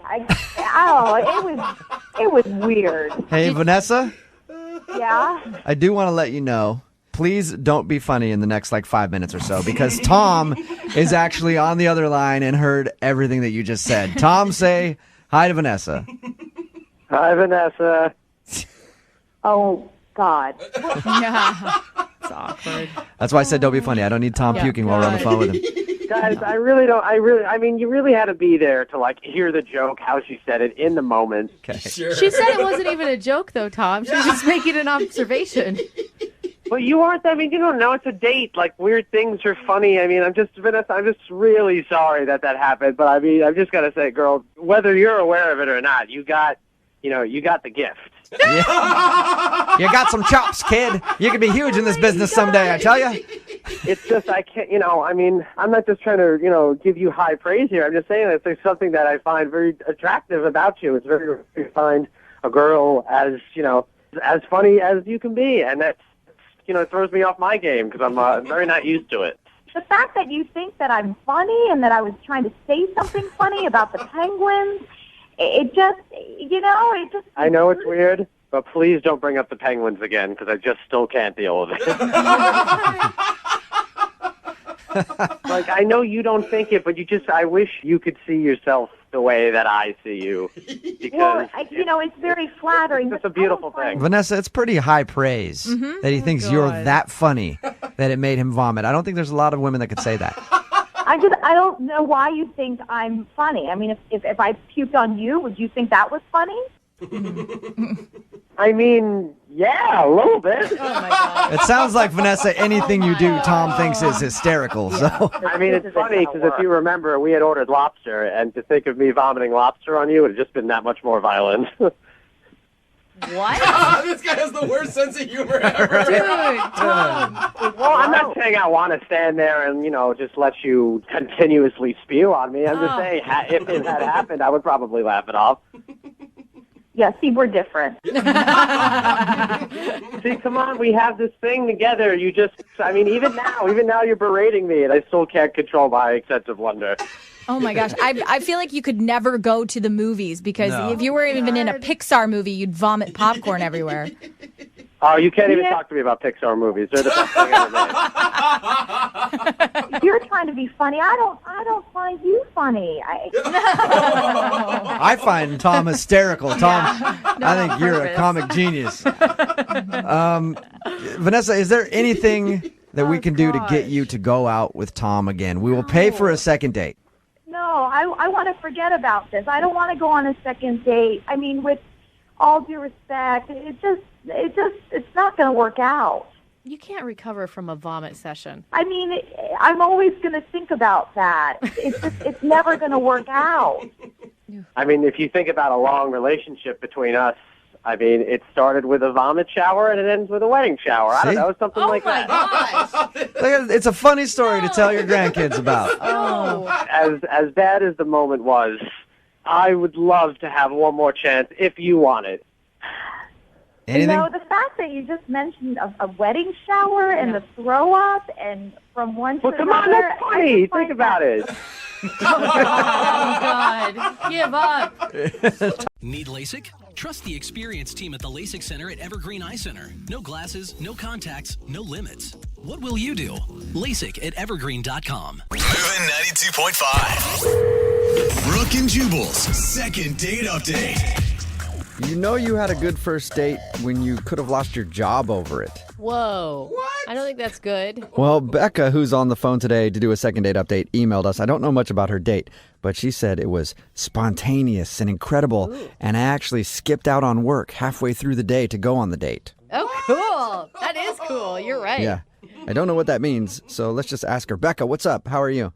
It was weird. Hey, Vanessa? Yeah? I do want to let you know, please don't be funny in the next 5 minutes or so, because Tom is actually on the other line and heard everything that you just said. Tom, say hi to Vanessa. Hi, Vanessa. Oh, God. Yeah. It's awkward. That's why I said don't be funny. I don't need Tom puking while we're on the phone with him. Guys, I mean, you really had to be there to hear the joke, how she said it in the moment. Okay. Sure. She said it wasn't even a joke, though, Tom. She was just making an observation. But you aren't. I mean, you don't know. It's a date. Weird things are funny. I mean, Vanessa, I'm just really sorry that happened. But I mean, I've just got to say, girl, whether you're aware of it or not, you got the gift. Yeah. You got some chops, kid. You could be huge in this business someday, I tell you. It's just, I can't, I mean, I'm not just trying to, give you high praise here. I'm just saying that there's something that I find very attractive about you. It's very rare to find a girl as funny as you can be. And that's, it throws me off my game because I'm very not used to it. The fact that you think that I'm funny and that I was trying to say something funny about the penguins, it just. I know it's weird, but please don't bring up the penguins again because I just still can't deal with it. I know you don't think it, but I wish you could see yourself the way that I see you. Because it's very flattering. It's a beautiful thing. Vanessa, it's pretty high praise that he thinks you're that funny that it made him vomit. I don't think there's a lot of women that could say that. I don't know why you think I'm funny. I mean, if I puked on you, would you think that was funny? I mean, yeah, a little bit. Oh my God. It sounds like, Vanessa, anything you do, Tom thinks is hysterical. So I mean, it's funny because if you remember, we had ordered lobster, and to think of me vomiting lobster on you would have just been that much more violent. What? This guy has the worst sense of humor ever. Dude, Tom. Well, I'm not saying I want to stand there and, just let you continuously spew on me. I'm just saying, if it had happened, I would probably laugh it off. Yeah, see, we're different. See, come on, we have this thing together. Even now you're berating me, and I still can't control my excessive wonder. Oh my gosh, I feel like you could never go to the movies because if you were even in a Pixar movie, you'd vomit popcorn everywhere. Oh, you can't even talk to me about Pixar movies. They're the best thing ever made. You're trying to be funny. I don't find you funny. I find Tom hysterical. Tom, I think you're a comic genius. Vanessa, is there anything that we can do to get you to go out with Tom again? We will pay for a second date. No, I want to forget about this. I don't want to go on a second date. I mean, with all due respect, it's not going to work out. You can't recover from a vomit session. I mean, I'm always going to think about that. It's never going to work out. I mean, if you think about a long relationship between us, I mean, it started with a vomit shower and it ends with a wedding shower. I don't know, something like that. Oh my gosh! It's a funny story to tell your grandkids about. Oh. As bad as the moment was, I would love to have one more chance if you want it. Anything? The fact that you just mentioned a wedding shower and the throw up and from one to come another. on, that's funny. Think about it. Oh God! Give up. Need LASIK? Trust the experienced team at the LASIK Center at Evergreen Eye Center. No glasses, no contacts, no limits. What will you do? LASIK at evergreen.com. Moving 92.5. Brooke and Jubal's second date update. You know you had a good first date when you could have lost your job over it. Whoa. What? I don't think that's good. Well, Becca, who's on the phone today to do a second date update, emailed us. I don't know much about her date, but she said it was spontaneous and incredible, and I actually skipped out on work halfway through the day to go on the date. Oh, cool. That is cool. You're right. Yeah. I don't know what that means, so let's just ask her. Becca, what's up? How are you?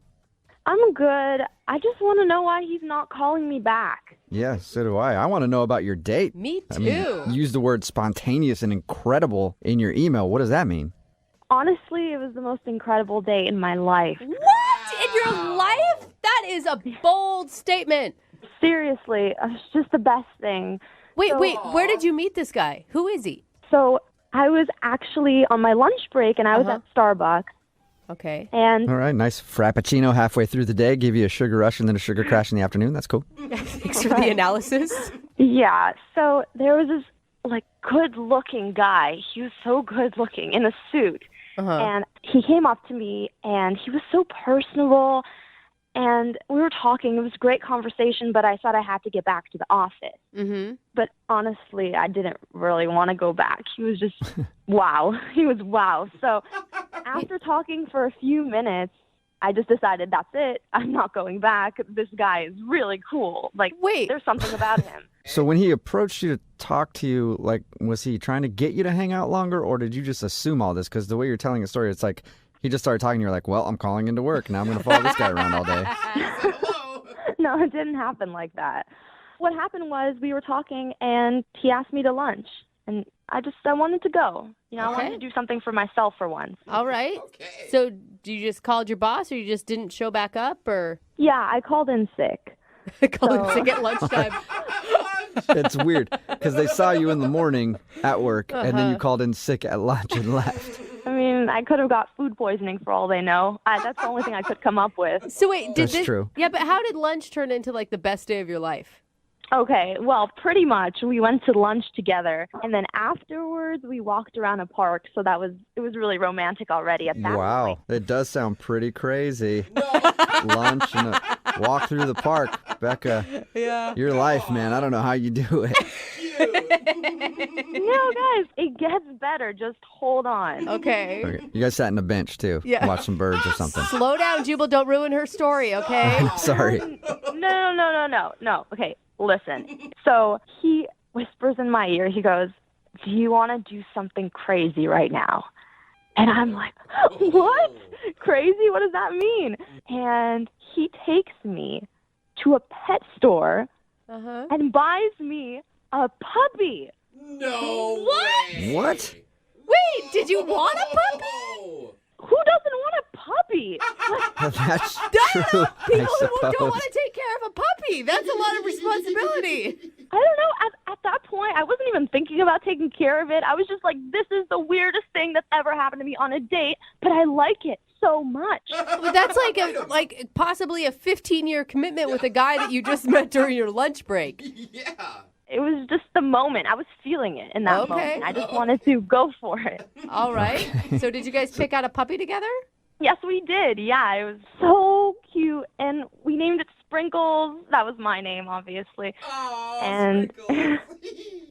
I'm good. I just want to know why he's not calling me back. Yeah, so do I. I want to know about your date. Me too. I mean, you used the word spontaneous and incredible in your email. What does that mean? Honestly, it was the most incredible day in my life. What? In your life? That is a bold statement. seriously, it's just the best thing. Wait, where did you meet this guy? Who is he? So I was actually on my lunch break, and I was at Starbucks. Okay. And All right, nice frappuccino halfway through the day, give you a sugar rush and then a sugar crash in the afternoon. That's cool. Thanks for the analysis. yeah, so there was this good-looking guy. He was so good-looking in a suit. And he came up to me, and he was so personable. And we were talking. It was a great conversation, but I thought I had to get back to the office. Mm-hmm. But honestly, I didn't really want to go back. He was just, wow. He was wow. So after talking for a few minutes, I just decided that's it. I'm not going back. This guy is really cool. There's something about him. So when he approached you to talk to you, was he trying to get you to hang out longer, or did you just assume all this? Because the way you're telling a story, it's like he just started talking, you're like, well, I'm calling into work. Now I'm going to follow this guy around all day. No, it didn't happen like that. What happened was we were talking, and he asked me to lunch. And I wanted to go. I wanted to do something for myself for once. All right. Okay. So you just called your boss, or you just didn't show back up, or? Yeah, I called in sick. Called in sick at lunchtime. It's weird, because they saw you in the morning at work, and then you called in sick at lunch and left. I mean, I could have got food poisoning for all they know. That's the only thing I could come up with. So wait, That's true. Yeah, but how did lunch turn into the best day of your life? Okay, well, pretty much. We went to lunch together, and then afterwards we walked around a park. So it was really romantic already at that point. Wow, it does sound pretty crazy. Lunch and a walk through the park. Becca, your life, man. I don't know how you do it. No, guys, it gets better. Just hold on. Okay. You guys sat in a bench, too. Yeah. Watch some birds or something. Slow down, Jubal. Don't ruin her story, okay? Sorry. No. Okay, listen. So he whispers in my ear. He goes, do you want to do something crazy right now? And I'm like, what? Crazy? What does that mean? And he takes me to a pet store and buys me a puppy. No way. What? Wait, did you want a puppy? Who doesn't want a puppy? That's People true, who don't want to take care of a puppy. That's a lot of responsibility. I don't know. At that point, I wasn't even thinking about taking care of it. I was just like, this is the weirdest thing that's ever happened to me on a date, but I like it so much. But that's like possibly a 15-year commitment with a guy that you just met during your lunch break. Yeah. It was just the moment. I was feeling it in that moment. I just wanted to go for it. All right. Okay. So did you guys pick out a puppy together? Yes, we did. Yeah, it was so cute. And we named it Sprinkles. That was my name, obviously. Oh, and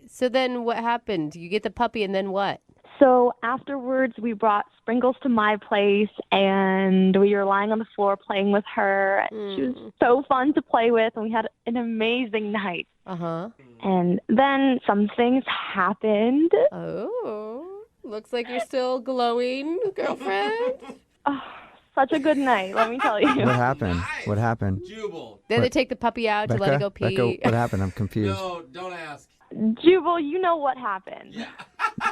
So then what happened? You get the puppy and then what? So afterwards, we brought Sprinkles to my place, and we were lying on the floor playing with her. She was so fun to play with, and we had an amazing night. And then some things happened. Oh, looks like you're still glowing, girlfriend. Oh, such a good night, let me tell you. What happened? What happened? Jubal. Then they take the puppy out to let it go pee. Becca, what happened? I'm confused. No, don't ask. Jubal, you know what happened.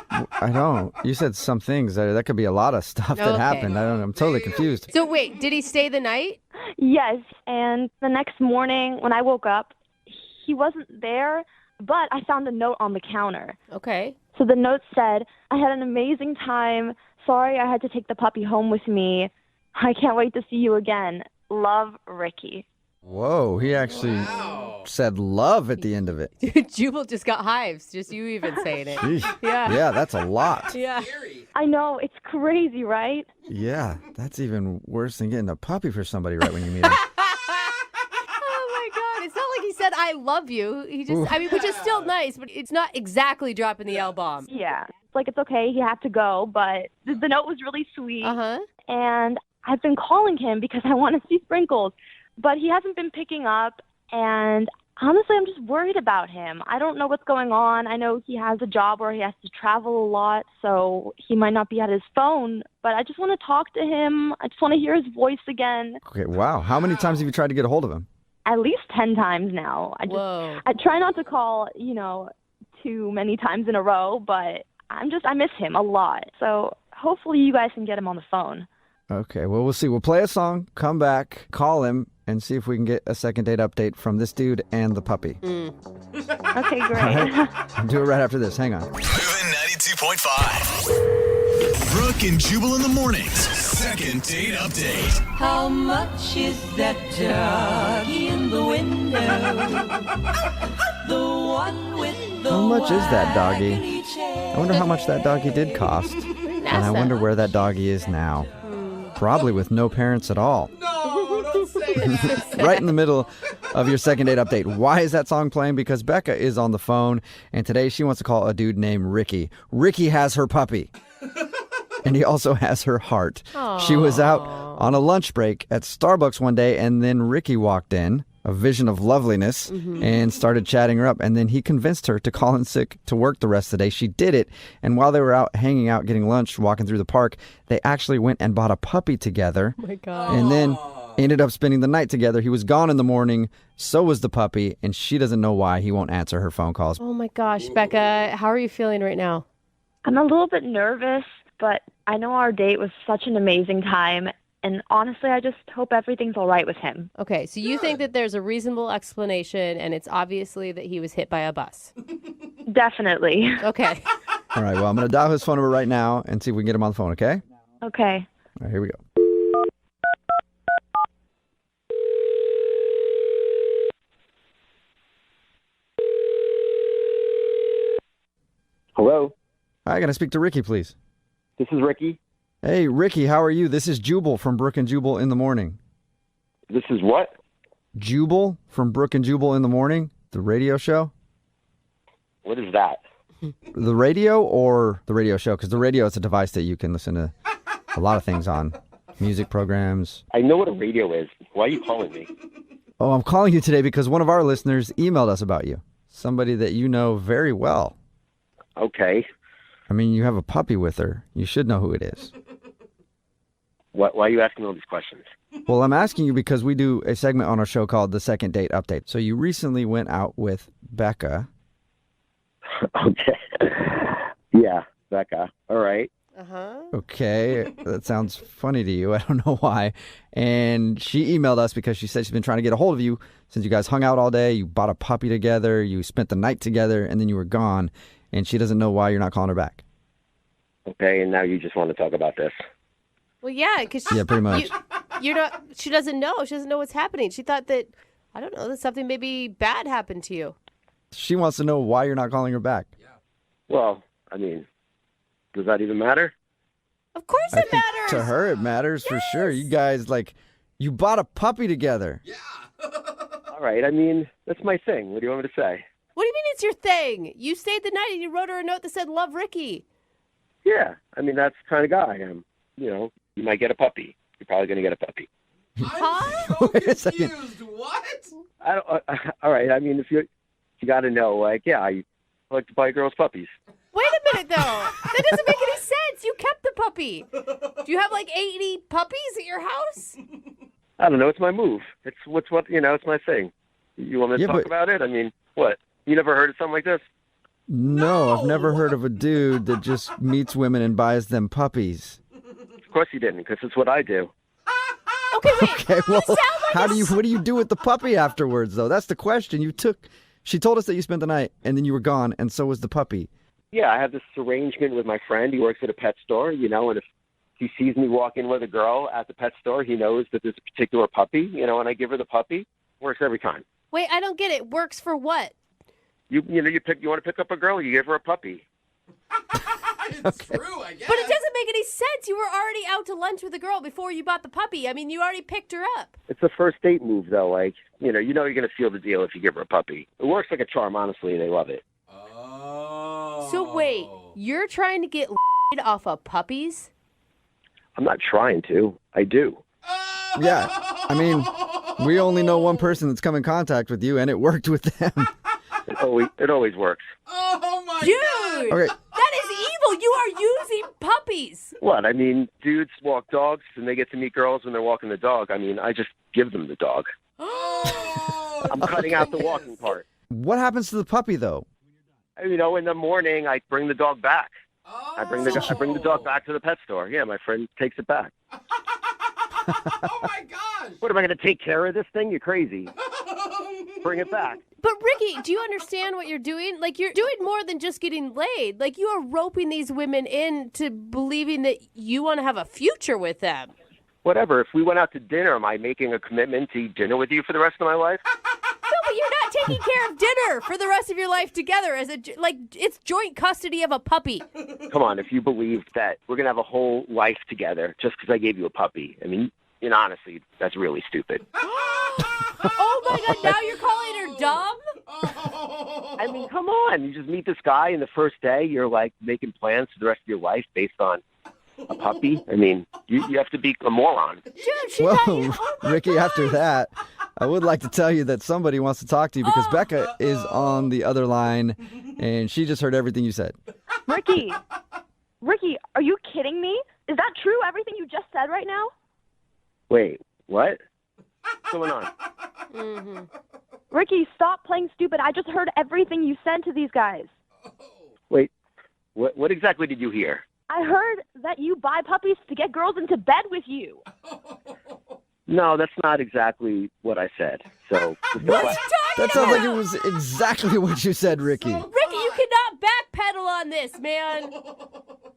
I don't. You said some things. That could be a lot of stuff that happened. I don't know. I'm totally confused. So wait, did he stay the night? Yes, and the next morning when I woke up, he wasn't there, but I found a note on the counter. Okay. So the note said, I had an amazing time. Sorry I had to take the puppy home with me. I can't wait to see you again. Love, Ricky. Whoa, he actually said love at the end of it. Jubal just got hives, just you even saying it. Jeez. Yeah. Yeah, that's a lot. Yeah. I know, it's crazy, right? Yeah, that's even worse than getting a puppy for somebody right when you meet him. Oh my God, it's not like he said, I love you. He just, which is still nice, but it's not exactly dropping the L-bomb. Yeah. It's okay, he had to go, but the note was really sweet. And I've been calling him because I want to see Sprinkles, but he hasn't been picking up, and honestly, I'm just worried about him. I don't know what's going on. I know he has a job where he has to travel a lot, so he might not be at his phone, but I just want to talk to him. I just want to hear his voice again. Okay, wow. How many times have you tried to get a hold of him? At least 10 times now. I try not to call, too many times in a row, but I miss him a lot. So hopefully you guys can get him on the phone. Okay, well, we'll see. We'll play a song, come back, call him, and see if we can get a second date update from this dude and the puppy. Okay, great. All right? I'll do it right after this. Hang on. Moving 92.5. Brooke and Jubal in the mornings. Second date update. How much is that doggy in the window? The one with the How much is that doggy? I wonder how much that doggy did cost. And I wonder where that doggy is now. Probably with no parents at all. No, don't say that. Right in the middle of your second date update. Why is that song playing? Because Becca is on the phone, and today she wants to call a dude named Ricky. Ricky has her puppy. And he also has her heart. She was out on a lunch break at Starbucks one day, and then Ricky walked in, a vision of loveliness, and started chatting her up. And then he convinced her to call in sick to work the rest of the day. She did it. And while they were out hanging out, getting lunch, walking through the park, they actually went and bought a puppy together. Oh my God. And then ended up spending the night together. He was gone in the morning. So was the puppy. And she doesn't know why he won't answer her phone calls. Oh my gosh, Becca, how are you feeling right now? I'm a little bit nervous, but I know our date was such an amazing time. And honestly, I just hope everything's all right with him. Okay, so you think that there's a reasonable explanation, and it's obviously that he was hit by a bus. Definitely. Okay. All right, well, I'm going to dial his phone number right now and see if we can get him on the phone, okay? Okay. All right, here we go. Hello? Hi, can I speak to Ricky, please? This is Ricky. Hey, Ricky, how are you? This is Jubal from Brooke and Jubal in the Morning. This is what? Jubal from Brooke and Jubal in the Morning, the radio show. What is that? The radio or the radio show? Because the radio is a device that you can listen to a lot of things on. Music programs. I know what a radio is. Why are you calling me? Oh, I'm calling you today because one of our listeners emailed us about you. Somebody that you know very well. Okay. I mean, you have a puppy with her. You should know who it is. Why are you asking all these questions? Well, I'm asking you because we do a segment on our show called The Second Date Update. So you recently went out with Becca. Okay. Yeah, Becca. All right. Okay, that sounds funny to you. I don't know why. And she emailed us because she said she's been trying to get a hold of you since you guys hung out all day. You bought a puppy together. You spent the night together, and then you were gone. And she doesn't know why you're not calling her back. Okay, and now you just want to talk about this. Well, yeah, because Yeah, pretty much. You're not. She doesn't know. She doesn't know what's happening. She thought that, I don't know, that something maybe bad happened to you. She wants to know why you're not calling her back. Well, I mean, does that even matter? Of course I it think matters. to her, it matters for sure. You guys, you bought a puppy together. All right, I mean, that's my thing. What do you want me to say? What do you mean it's your thing? You stayed the night and you wrote her a note that said, "Love Ricky." Yeah, I mean, that's the kind of guy I am. You know, you might get a puppy. You're probably going to get a puppy. Huh? Wait a second. What? I don't, all right, I mean, if you got to know, I like to buy girls puppies. Wait a minute, though. That doesn't make any sense. You kept the puppy. Do you have 80 puppies at your house? I don't know. It's my move. It's it's my thing. You want me to talk about it? I mean, what? You never heard of something like this? No, I've never heard of a dude that just meets women and buys them puppies. Of course you didn't, because it's what I do. Okay, wait. Okay, well, what do you do with the puppy afterwards, though? That's the question. She told us that you spent the night, and then you were gone, and so was the puppy. Yeah, I have this arrangement with my friend. He works at a pet store, and if he sees me walk in with a girl at the pet store, he knows that there's a particular puppy, and I give her the puppy. Works every time. Wait, I don't get it. Works for what? You want to pick up a girl, you give her a puppy. It's true, I guess. But it doesn't make any sense. You were already out to lunch with a girl before you bought the puppy. I mean, you already picked her up. It's a first date move, though. You're going to seal the deal if you give her a puppy. It works like a charm, honestly. They love it. So wait, you're trying to get off of puppies? I'm not trying to. I do. Yeah, I mean, we only know one person that's come in contact with you, and it worked with them. It always works. Oh, my Dude! Okay. That is evil. You are using puppies. What? I mean, dudes walk dogs, and they get to meet girls when they're walking the dog. I mean, I just give them the dog. I'm cutting out the walking part. What happens to the puppy, though? In the morning, I bring the dog back. I bring the dog back to the pet store. Yeah, my friend takes it back. Oh my gosh! What, am I going to take care of this thing? You're crazy. Bring it back. But Ricky, do you understand what you're doing? Like, you're doing more than just getting laid. Like, you are roping these women into believing that you want to have a future with them. Whatever. If we went out to dinner, am I making a commitment to eat dinner with you for the rest of my life? No, but you're not taking care of dinner for the rest of your life together it's joint custody of a puppy. Come on, if you believe that we're going to have a whole life together just because I gave you a puppy. I mean, honestly, that's really stupid. Oh my God, now you're calling her dumb? I mean, come on. You just meet this guy, and the first day you're like making plans for the rest of your life based on a puppy. I mean, you have to be a moron. Dude, Whoa, Ricky, after that, I would like to tell you that somebody wants to talk to you because Becca is on the other line, and she just heard everything you said. Ricky, are you kidding me? Is that true, everything you just said right now? Wait, what? What's going on? Mm-hmm. Ricky, stop playing stupid. I just heard everything you said to these guys. Wait, what exactly did you hear? I heard that you buy puppies to get girls into bed with you. No, that's not exactly what I said. So What? That sounds like it was exactly what you said, Ricky. Ricky, you cannot backpedal on this, man.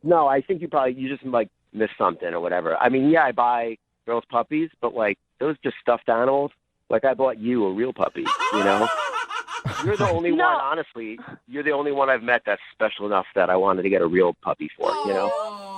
No, I think you just like missed something or whatever. I mean, yeah, I buy girls puppies, but like those just stuffed animals. Like I bought you a real puppy, you know? You're the only one, honestly. You're the only one I've met that's special enough that I wanted to get a real puppy for, you know?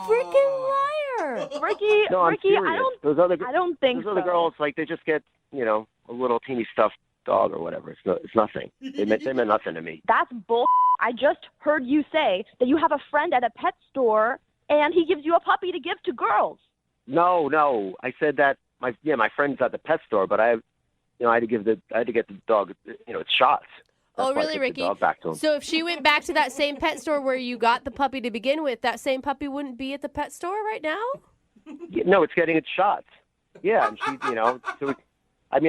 Freaking liar. Ricky, No, I'm Ricky, serious. I don't think those other girls, like they just get, a little teeny stuffed dog or whatever. It's nothing. They meant nothing to me. That's bull. I just heard you say that you have a friend at a pet store and he gives you a puppy to give to girls. No. I said that my friend's at the pet store, but I had to get the dog, its shots. That's why I Really, took Ricky? the dog back to him. So if she went back to that same pet store where you got the puppy to begin with, that same puppy wouldn't be at the pet store right now? Yeah, no, it's getting its shots. Yeah, and she, so I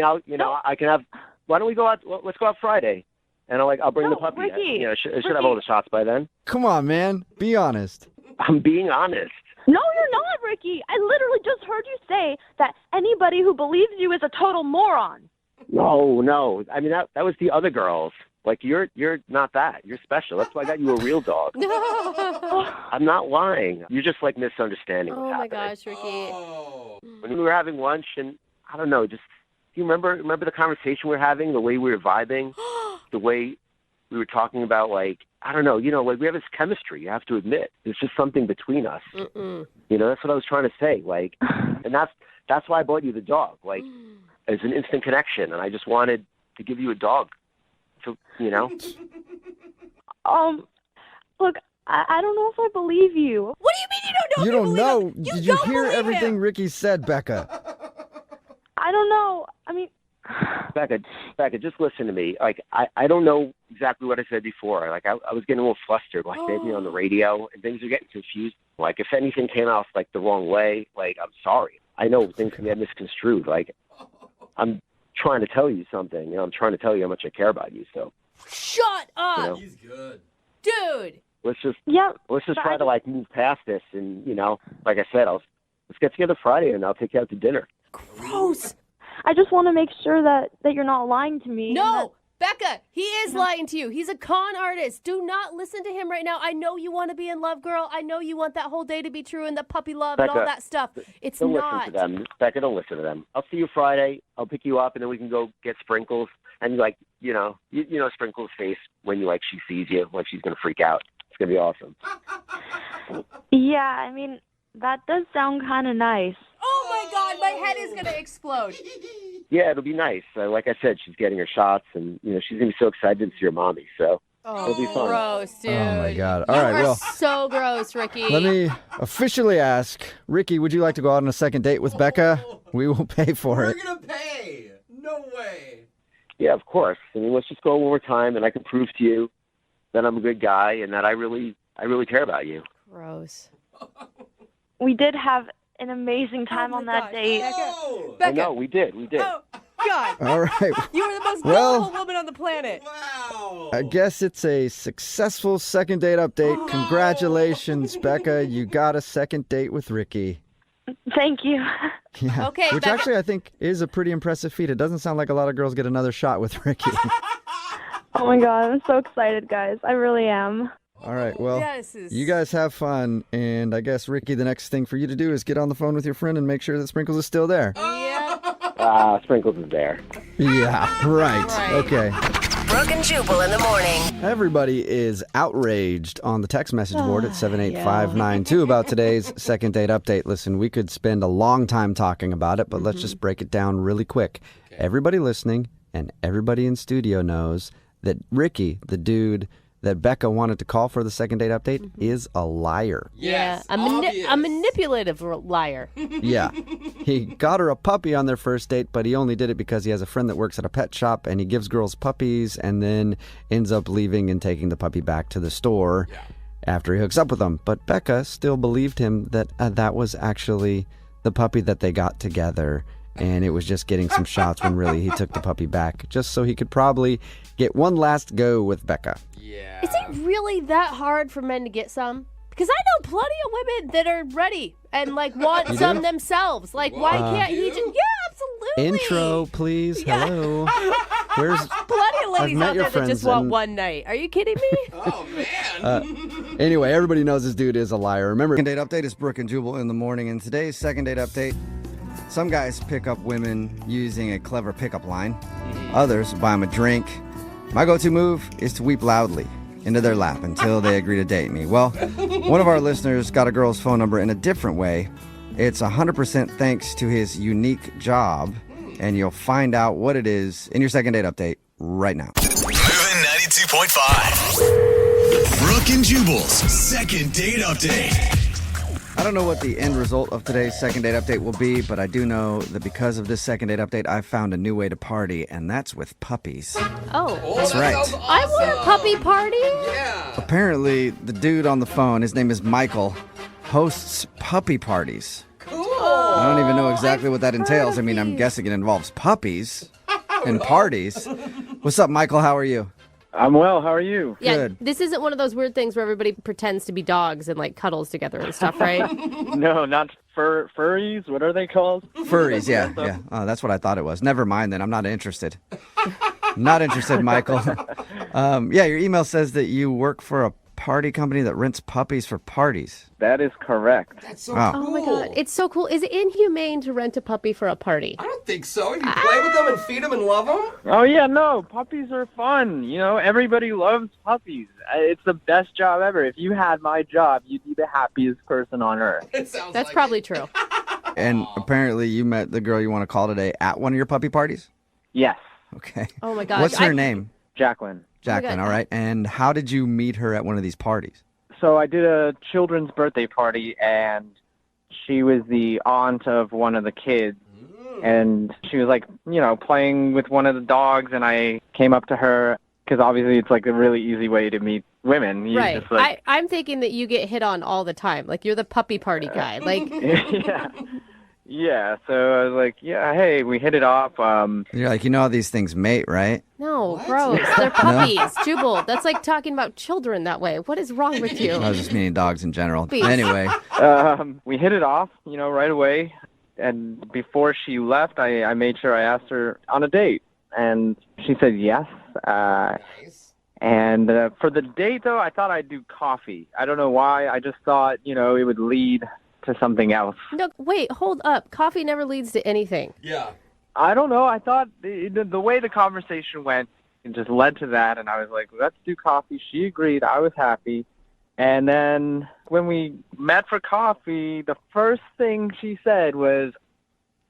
can have. Why don't we go out? Let's go out Friday, and I'll bring the puppy. Ricky, it should have all the shots by then. Come on, man. Be honest. I'm being honest. No, you're not, Ricky. I literally just heard you say that anybody who believes you is a total moron. No. I mean, that was the other girls. Like, you're not that. You're special. That's why I got you a real dog. I'm not lying. You're just, like, misunderstanding what's happening. Gosh, Ricky. When we were having lunch, and I don't know, just, do you remember the conversation we were having, the way we were vibing, the way we were talking about, like, I don't know, like, we have this chemistry, you have to admit. There's just something between us. Mm-mm. That's what I was trying to say. Like, and that's why I bought you the dog. Like, as an instant connection, and I just wanted to give you a dog. So, Look, I don't know if I believe you. What do you mean you don't know? You don't know. Did you hear everything Ricky said, Becca? I don't know. I mean, Becca, just listen to me. Like, I don't know exactly what I said before. Like, I was getting a little flustered, like maybe on the radio, and things are getting confused. Like, if anything came out like the wrong way, like, I'm sorry. I know things can get misconstrued. Like, I'm trying to tell you something. I'm trying to tell you how much I care about you. So shut up. He's good. Dude. Let's just try to like move past this, and like I said, let's get together Friday, and I'll take you out to dinner. Gross. I just want to make sure that you're not lying to me. No, Becca, he is lying to you. He's a con artist. Do not listen to him right now. I know you want to be in love, girl. I know you want that whole day to be true and the puppy love and all Becca, that stuff. It's don't not. listen to them. Becca, don't listen to them. I'll see you Friday. I'll pick you up, and then we can go get Sprinkles. And like, Sprinkles' face when she sees you, like she's gonna freak out. It's gonna be awesome. Yeah, I mean, that does sound kind of nice. Oh my God, my head is gonna explode. Yeah, it'll be nice. Like I said, she's getting her shots, and she's gonna be so excited to see her mommy. So it'll be fun. Gross, dude. Oh my God. You All right, are well, so gross, Ricky. let me officially ask, Ricky, would you like to go out on a second date with Becca? We will pay for it. We're gonna pay. No way. Yeah, of course. I mean, let's just go one more time, and I can prove to you that I'm a good guy and that I really care about you. Gross. We did have an amazing time on that date. Becca. I know, we did. Oh, God. All right. You were the most Well- beautiful woman on the planet. I guess it's a successful second date update. Congratulations, Becca. You got a second date with Ricky. Thank you. Yeah. Okay, Which Becca. actually I think is a pretty impressive feat. It doesn't sound like a lot of girls get another shot with Ricky. Oh my God, I'm so excited, guys. I really am. All right, well, Yes, this is- you guys have fun, and I guess, Ricky, the next thing for you to do is get on the phone with your friend and make sure that Sprinkles is still there. Sprinkles is there. Yeah, right. Okay. Brooke and Jubal in the morning. Everybody is outraged on the text message board at 78592 about today's second date update. Listen, we could spend a long time talking about it, but let's just break it down really quick. Everybody listening and everybody in studio knows that Ricky, the dude that Becca wanted to call for the second date update, is a liar. Yeah, a manipulative liar. Yeah. He got her a puppy on their first date, but he only did it because he has a friend that works at a pet shop and he gives girls puppies and then ends up leaving and taking the puppy back to the store after he hooks up with them. But Becca still believed him that that was actually the puppy that they got together. And it was just getting some shots when really he took the puppy back just so he could probably get one last go with Becca. Is it really that hard for men to get some? Because I know plenty of women that are ready and like want You some do? themselves. Like, why can't he just? Yeah, absolutely. Intro, please. Hello. Where's Plenty of ladies met out your there that just friends want and- one night. Are you kidding me? Anyway, everybody knows this dude is a liar. Remember, second date update is Brooke and Jubal in the morning. And today's second date update, some guys pick up women using a clever pickup line. Others buy them a drink. My go-to move is to weep loudly into their lap until they agree to date me. Well, one of our listeners got a girl's phone number in a different way. It's 100% thanks to his unique job, and you'll find out what it is in your second date update right now. Moving 92.5. Brooke and Jubal's second date update. I don't know what the end result of today's second date update will be, but I do know that because of this second date update, I've found a new way to party, and that's with puppies. Oh, That's right. I want a puppy party. Apparently, the dude on the phone, his name is Michael, hosts puppy parties. Cool. I don't even know exactly what that entails. I mean, I'm guessing it involves puppies and parties. What's up, Michael? How are you? I'm well. How are you? Yeah, Good. this isn't one of those weird things where everybody pretends to be dogs and like cuddles together and stuff, right? No, not furries. What are they called? Furries, yeah. Oh, that's what I thought it was. Never mind then. I'm not interested. Not interested, Michael. Yeah, your email says that you work for a party company that rents puppies for parties. That is correct. That's so Wow. cool. Oh my god, it's so cool. Is it inhumane to rent a puppy for a party? I don't think so. You play with them and feed them and love them? Oh yeah, no, puppies are fun. You know, everybody loves puppies. It's the best job ever. If you had my job, you'd be the happiest person on earth. That's probably true. And apparently you met the girl you want to call today at one of your puppy parties? Yes. Okay. Oh my gosh. What's her name? Jacqueline. Jacqueline, God. all right. And how did you meet her at one of these parties? So I did a children's birthday party, and she was the aunt of one of the kids. And she was like, you know, playing with one of the dogs, and I came up to her because obviously it's like a really easy way to meet women. You Right. just, like, I'm thinking that you get hit on all the time. Like you're the puppy party guy. Like yeah. So I was like, yeah, hey, we hit it off. You're like, you know how these things mate, right? no, gross. They're puppies. Jubal. That's like talking about children that way. What is wrong with you? I was just meaning dogs in general. Please. Anyway, we hit it off, you know, right away. And before she left, I made sure I asked her on a date, and she said yes. And for the date, though, I thought I'd do coffee. I don't know why. I just thought, you know, it would lead to something else. No, wait, hold up. Coffee never leads to anything. Yeah. I don't know. I thought the way the conversation went, it just led to that, and I was like, let's do coffee. She agreed. I was happy. And then when we met for coffee, the first thing she said was,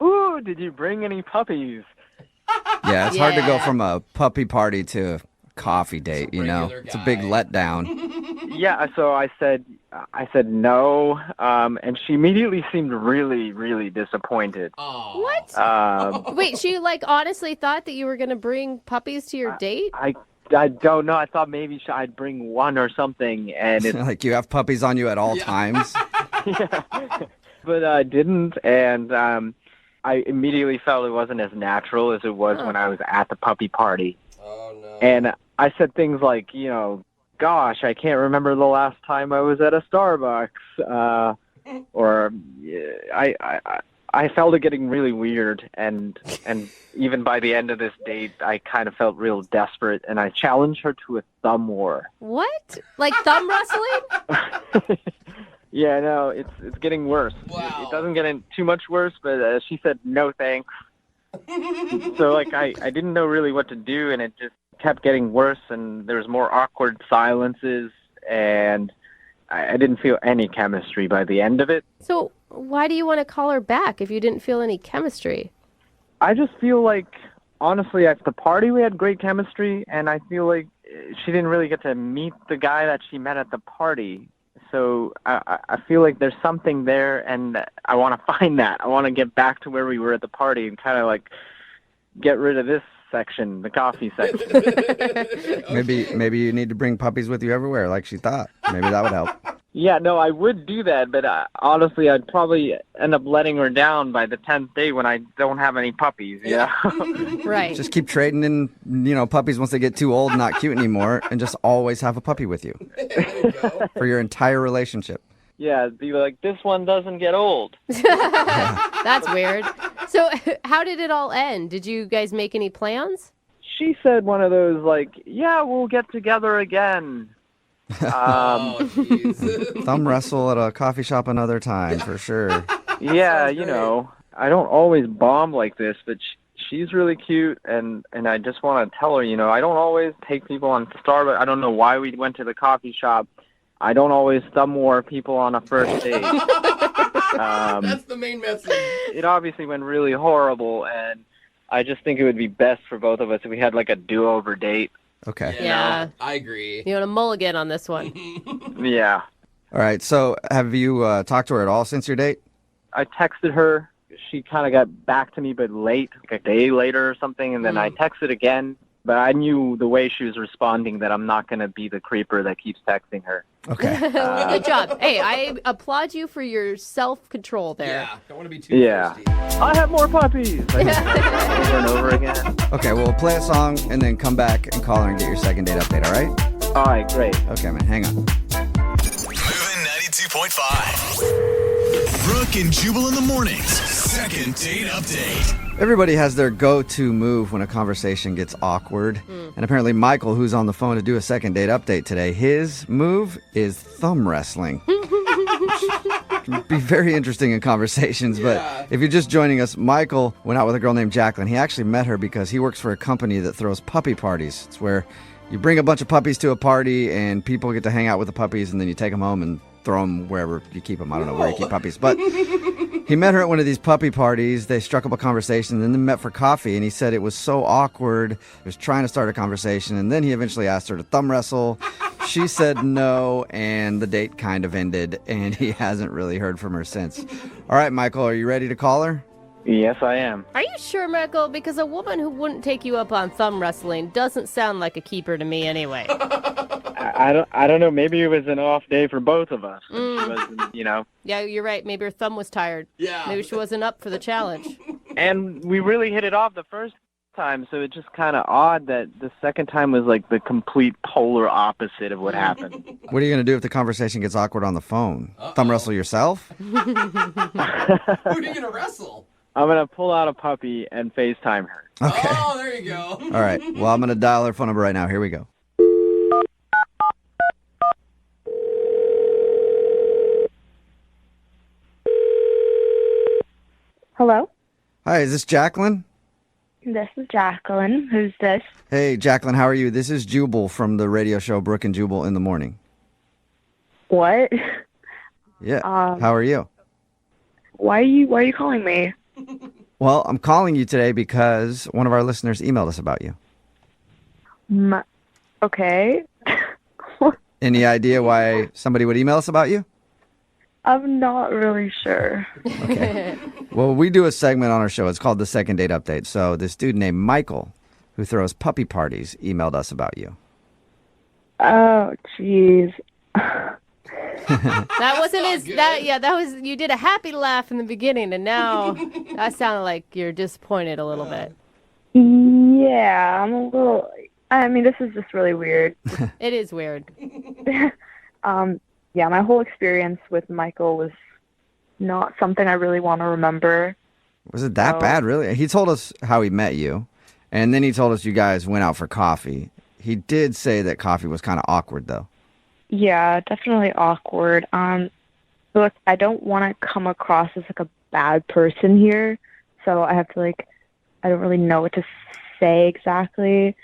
"Ooh, did you bring any puppies?" yeah, it's hard to go from a puppy party to a coffee date, you know? It's a big letdown. Yeah, so I said no, and she immediately seemed really, really disappointed. What? Wait, she like honestly thought that you were going to bring puppies to your date? I don't know. I thought maybe I'd bring one or something, and it's Like you have puppies on you at all times? but I didn't, and I immediately felt it wasn't as natural as it was when I was at the puppy party. Oh, no. And I said things like, you know, gosh, I can't remember the last time I was at a Starbucks. or I felt it getting really weird, and even by the end of this date, I kind of felt real desperate, and I challenged her to a thumb war. What? Like thumb wrestling? Yeah, no, it's getting worse. Wow. It doesn't get too much worse, but she said no thanks. So like I didn't know really what to do, and it just kept getting worse, and there was more awkward silences, and I didn't feel any chemistry by the end of it. So why do you want to call her back if you didn't feel any chemistry? I just feel like, honestly, at the party we had great chemistry, and I feel like she didn't really get to meet the guy that she met at the party. So I feel like there's something there, and I want to find that. I want to get back to where we were at the party and kind of like get rid of this section, the coffee section. Maybe you need to bring puppies with you everywhere, like she thought. Maybe that would help. Yeah, no, I would do that, but honestly, I'd probably end up letting her down by the 10th day when I don't have any puppies, you know? Right. Just keep trading in, puppies once they get too old and not cute anymore, and just always have a puppy with you for your entire relationship. Yeah, be like, this one doesn't get old. That's weird. So how did it all end? Did you guys make any plans? She said one of those, like, yeah, we'll get together again. Thumb wrestle at a coffee shop another time, for sure. Yeah, I don't always bomb like this, but she's really cute, and I just want to tell her, I don't always take people on Starbucks. I don't know why we went to the coffee shop. I don't always thumb war people on a first date. That's the main message. It obviously went really horrible, and I just think it would be best for both of us if we had like a do-over date. Okay. Yeah. I agree. You want a mulligan on this one? Yeah. All right, so have you talked to her at all since your date? I texted her. She kind of got back to me, but late, like a day later or something, and then I texted again. But I knew the way she was responding that I'm not going to be the creeper that keeps texting her. Okay. Good job. Hey, I applaud you for your self-control there. Yeah, don't want to be too thirsty. I have more puppies. Over and over again. Okay, well, we'll play a song and then come back and call her and get your second date update, all right? All right, great. Okay, man, hang on. Moving 92.5. Brooke and Jubal in the mornings. Second date update. Everybody has their go-to move when a conversation gets awkward. And apparently Michael, who's on the phone to do a second date update today, his move is thumb wrestling. Can be very interesting in conversations, but if you're just joining us, Michael went out with a girl named Jacqueline. He actually met her because he works for a company that throws puppy parties. It's where you bring a bunch of puppies to a party and people get to hang out with the puppies, and then you take them home and throw them wherever you keep them. I don't know where you keep puppies, but he met her at one of these puppy parties. They struck up a conversation, and then met for coffee, and he said it was so awkward. He was trying to start a conversation, and then he eventually asked her to thumb wrestle. She said no, and the date kind of ended, and he hasn't really heard from her since. All right, Michael, are you ready to call her? Yes, I am. Are you sure, Michael? Because a woman who wouldn't take you up on thumb wrestling doesn't sound like a keeper to me anyway. I don't know. Maybe it was an off day for both of us. She wasn't, Yeah, you're right. Maybe her thumb was tired. Yeah. Maybe she wasn't up for the challenge. And we really hit it off the first time, so it's just kind of odd that the second time was like the complete polar opposite of what happened. What are you going to do if the conversation gets awkward on the phone? Thumb wrestle yourself? Who are you going to wrestle? I'm going to pull out a puppy and FaceTime her. Okay. Oh, there you go. All right. Well, I'm going to dial her phone number right now. Here we go. Hello? Hi, is this Jacqueline? This is Jacqueline. Who's this? Hey, Jacqueline, how are you? This is Jubal from the radio show Brooke and Jubal in the Morning. What? Yeah. How are you? Why are you calling me? Well, I'm calling you today because one of our listeners emailed us about you. Okay. Any idea why somebody would email us about you? I'm not really sure. Okay. Well, we do a segment on our show. It's called the Second Date Update. So this dude named Michael, who throws puppy parties, emailed us about you. Oh, jeez. That wasn't that was, you did a happy laugh in the beginning, and now that sounded like you're disappointed a little bit. Yeah, I'm a little, this is just really weird. It is weird. Yeah, my whole experience with Michael was not something I really want to remember. Was it that bad, really? He told us how he met you, and then he told us you guys went out for coffee. He did say that coffee was kind of awkward, though. Yeah, definitely awkward. Look, I don't want to come across as like a bad person here, so I have to I don't really know what to say exactly.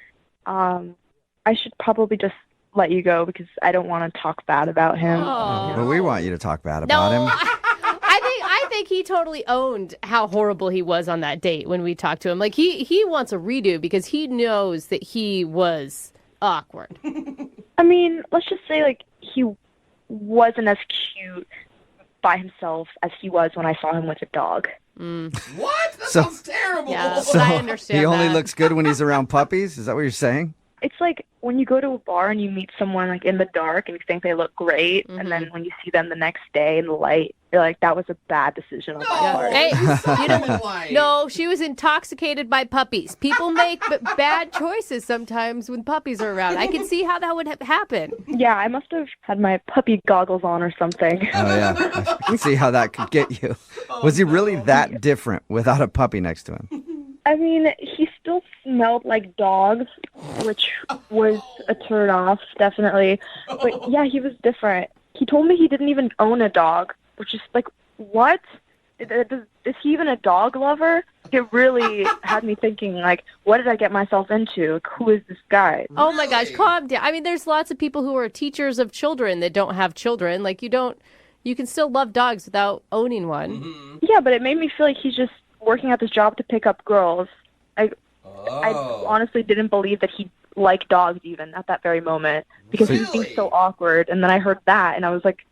I should probably just let you go because I don't want to talk bad about him. But we want you to talk bad about him. I think he totally owned how horrible he was on that date when we talked to him. Like he wants a redo because he knows that he was awkward. I mean, let's just say he wasn't as cute by himself as he was when I saw him with a dog. What? That sounds terrible. Yeah, So I understand he only that. looks good when he's around puppies? Is that what you're saying? It's like when you go to a bar and you meet someone in the dark and you think they look great, and then when you see them the next day in the light, you're like, that was a bad decision on my part. Hey, no, she was intoxicated by puppies. People make bad choices sometimes when puppies are around. I can see how that would happen. Yeah, I must have had my puppy goggles on or something. Oh, yeah. I can see how that could get you. Was he really that different without a puppy next to him? I mean, he still smelled like dogs, which was a turn off, definitely. But yeah, he was different. He told me he didn't even own a dog, which is what? Is he even a dog lover? It really had me thinking, what did I get myself into? Who is this guy? Oh my gosh, calm down. I mean, there's lots of people who are teachers of children that don't have children. You can still love dogs without owning one. Mm-hmm. Yeah, but it made me feel like he's just working at this job to pick up girls. I honestly didn't believe that he liked dogs even at that very moment because he was being so awkward. And then I heard that and I was like,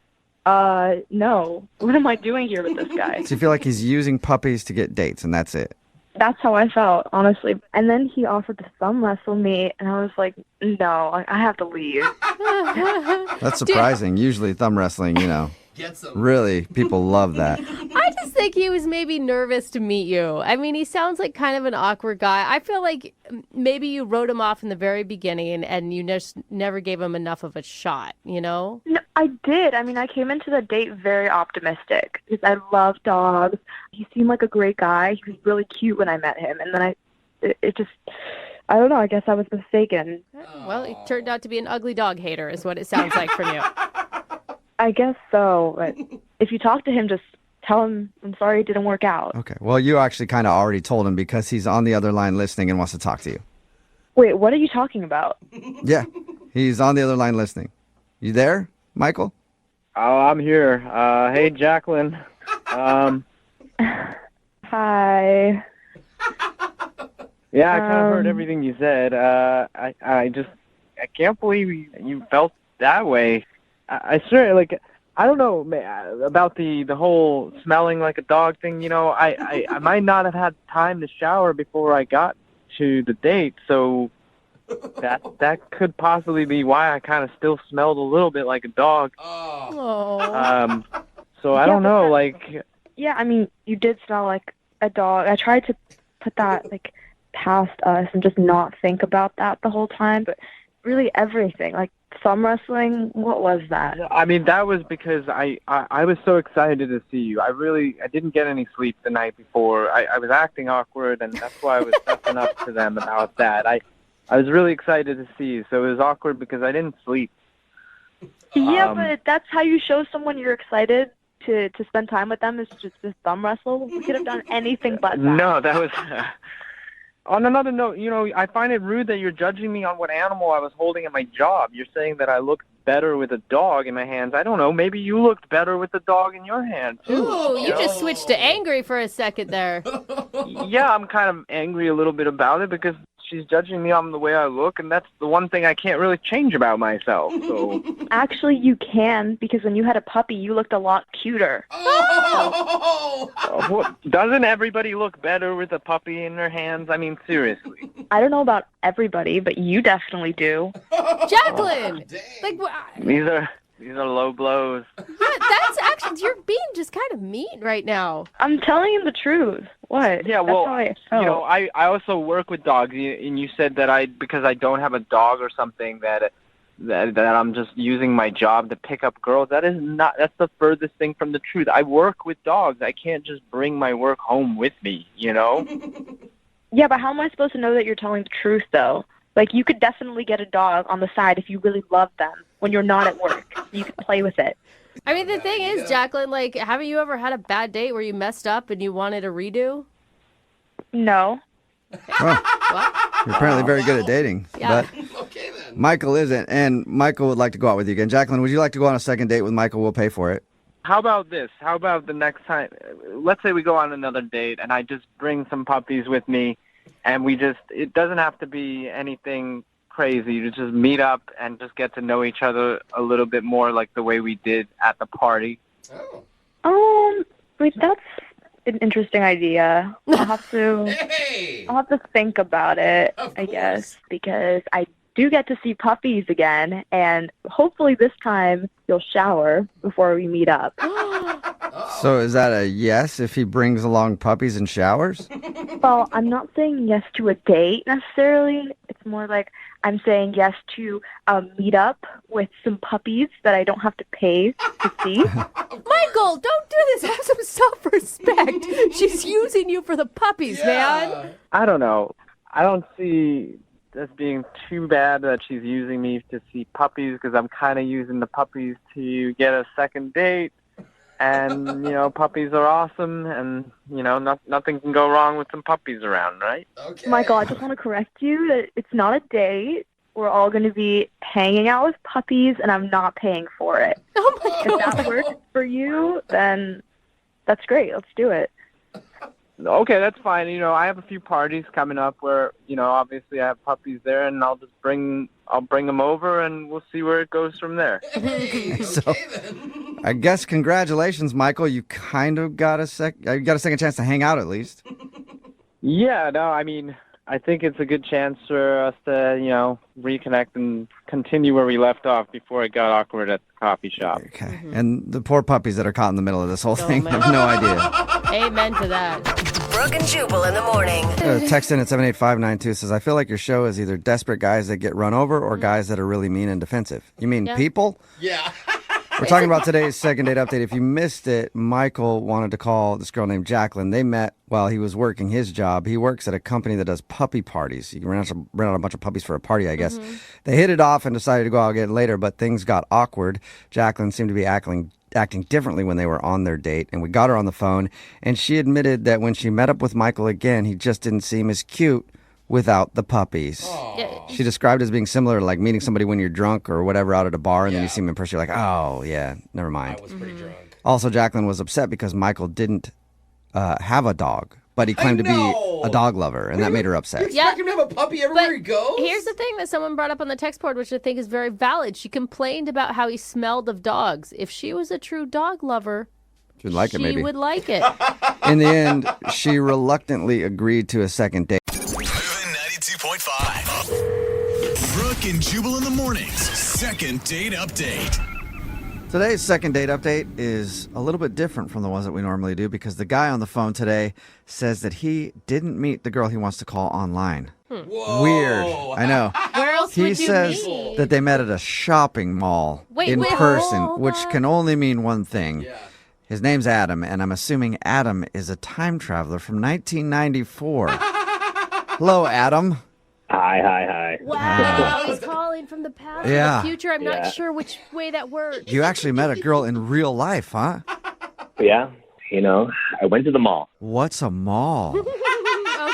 no, what am I doing here with this guy? So you feel like he's using puppies to get dates and that's it? That's how I felt, honestly. And then he offered to thumb wrestle me and I was like, no, I have to leave. That's surprising. Usually thumb wrestling, really, people love that. I just think he was maybe nervous to meet you. I mean, he sounds like kind of an awkward guy. I feel like maybe you wrote him off in the very beginning and you just never gave him enough of a shot, No, I did. I mean, I came into the date very optimistic because I love dogs. He seemed like a great guy. He was really cute when I met him. And then I don't know, I guess I was mistaken. Well, he turned out to be an ugly dog hater is what it sounds like from you. I guess so, but if you talk to him, just tell him, I'm sorry it didn't work out. Okay. Well, you actually kind of already told him because he's on the other line listening and wants to talk to you. Wait, what are you talking about? Yeah, he's on the other line listening. You there, Michael? Oh, I'm here. Hey, Jacqueline. Hi. Yeah, I kind of heard everything you said. I can't believe you felt that way. I sure, I don't know about the whole smelling like a dog thing. I might not have had time to shower before I got to the date, so that could possibly be why I kind of still smelled a little bit like a dog. Oh. So I don't know, Yeah, I mean, you did smell like a dog. I tried to put that past us and just not think about that the whole time, but really everything, thumb wrestling, what was that? I mean, that was because I was so excited to see you. I didn't get any sleep the night before. I was acting awkward, and that's why I was messing up to them about that. I was really excited to see you, so it was awkward because I didn't sleep. Yeah, but that's how you show someone you're excited to spend time with them, is just thumb wrestle. We could have done anything but that. No, that was... On another note, I find it rude that you're judging me on what animal I was holding at my job. You're saying that I looked better with a dog in my hands. I don't know. Maybe you looked better with the dog in your hands. Ooh, you just switched to angry for a second there. Yeah, I'm kind of angry a little bit about it because she's judging me on the way I look, and that's the one thing I can't really change about myself. So actually, you can, because when you had a puppy, you looked a lot cuter. Doesn't everybody look better with a puppy in their hands? I mean, seriously. I don't know about everybody, but you definitely do. Jacqueline! These are low blows. Yeah, that's actually, you're being just kind of mean right now. I'm telling you the truth. What? Yeah, well, that's how I felt. I also work with dogs, and you said that because I don't have a dog or something, that that I'm just using my job to pick up girls. That's the furthest thing from the truth. I work with dogs. I can't just bring my work home with me, you know? Yeah, but how am I supposed to know that you're telling the truth, though? Like, you could definitely get a dog on the side if you really love them when you're not at work. You could play with it. I mean, the thing is, Jacqueline, like, haven't you ever had a bad date where you messed up and you wanted a redo? No. You're apparently very good at dating. Yeah. But okay, then. Michael isn't, and Michael would like to go out with you again. Jacqueline, would you like to go on a second date with Michael? We'll pay for it. How about this? How about the next time? Let's say we go on another date and I just bring some puppies with me and it doesn't have to be anything crazy. You just meet up and just get to know each other a little bit more like the way we did at the party. Wait, that's an interesting idea. I'll have to think about it, I guess, because I do get to see puppies again, and hopefully this time you'll shower before we meet up. So is that a yes if he brings along puppies and showers? Well, I'm not saying yes to a date necessarily. It's more like I'm saying yes to meet up with some puppies that I don't have to pay to see. Michael, don't do this. Have some self-respect. She's using you for the puppies, man. I don't know. I don't see this being too bad that she's using me to see puppies because I'm kind of using the puppies to get a second date. And, you know, puppies are awesome, and, you know, nothing can go wrong with some puppies around, right? Okay. Michael, I just want to correct you that it's not a date. We're all going to be hanging out with puppies, and I'm not paying for it. Oh, my God. If that works for you, then that's great. Let's do it. Okay, that's fine. You know, I have a few parties coming up where, you know, obviously I have puppies there, and I'll bring them over, and we'll see where it goes from there. So, I guess congratulations, Michael. You kind of got a second chance to hang out at least. Yeah, no, I mean, I think it's a good chance for us to, you know, reconnect and continue where we left off before it got awkward at the coffee shop. Okay. And the poor puppies that are caught in the middle of this whole thing have no idea. Amen to that. Brooke and Jubal in the morning. Text in at 78592 says, I feel like your show is either desperate guys that get run over or guys that are really mean and defensive. You mean people? Yeah. We're talking about today's second date update. If you missed it, Michael wanted to call this girl named Jacqueline. They met while he was working his job. He works at a company that does puppy parties. You can rent out a bunch of puppies for a party, I guess. Mm-hmm. They hit it off and decided to go out again later, but things got awkward. Jacqueline seemed to be acting differently when they were on their date, and we got her on the phone, and she admitted that when she met up with Michael again, he just didn't seem as cute without the puppies. She described it as being similar to like meeting somebody when you're drunk or whatever out at a bar, and then you see him in person, you're like, oh, yeah, never mind. I was pretty drunk. Also, Jacqueline was upset because Michael didn't have a dog, but he claimed to be a dog lover, and that made her upset. You expect him to have a puppy everywhere he goes? Here's the thing that someone brought up on the text board, which I think is very valid. She complained about how he smelled of dogs. If she was a true dog lover, she would like it, maybe. She would like it. In the end, she reluctantly agreed to a second date. 92.5. Brooke and Jubal in the mornings. Second date update. Today's second date update is a little bit different from the ones that we normally do because the guy on the phone today says that he didn't meet the girl he wants to call online. Whoa. Weird. I know. Where else He would you says meet? that they met at a shopping mall in person, which can only mean one thing. Yeah. His name's Adam, and I'm assuming Adam is a time traveler from 1994. Hello, Adam. Hi. Wow, he's calling from the past or Yeah. the future. I'm not sure which way that works. You actually met a girl in real life, huh? Yeah, you know, I went to the mall. What's a mall?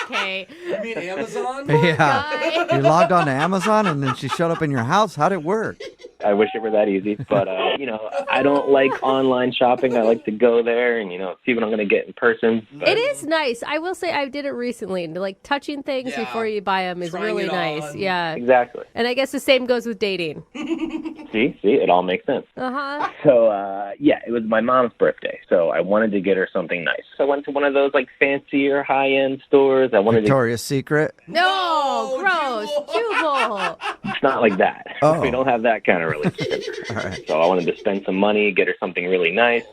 Okay. You mean Amazon? Yeah. You logged on to Amazon and then she showed up in your house? How'd it work? I wish it were that easy, but, you know, I don't like online shopping. I like to go there and, you know, see what I'm going to get in person. But... It is nice. I will say I did it recently. Like touching things before you buy them is Trying really it nice. on. Yeah. Exactly. And I guess the same goes with dating. See, it all makes sense. Uh-huh. So, yeah, it was my mom's birthday, so I wanted to get her something nice. So I went to one of those, like, fancier, high-end stores. I wanted Victoria's Secret? No, gross. Jubal. It's not like that. Oh. We don't have that kind of relationship. All right. So I wanted to spend some money, get her something really nice.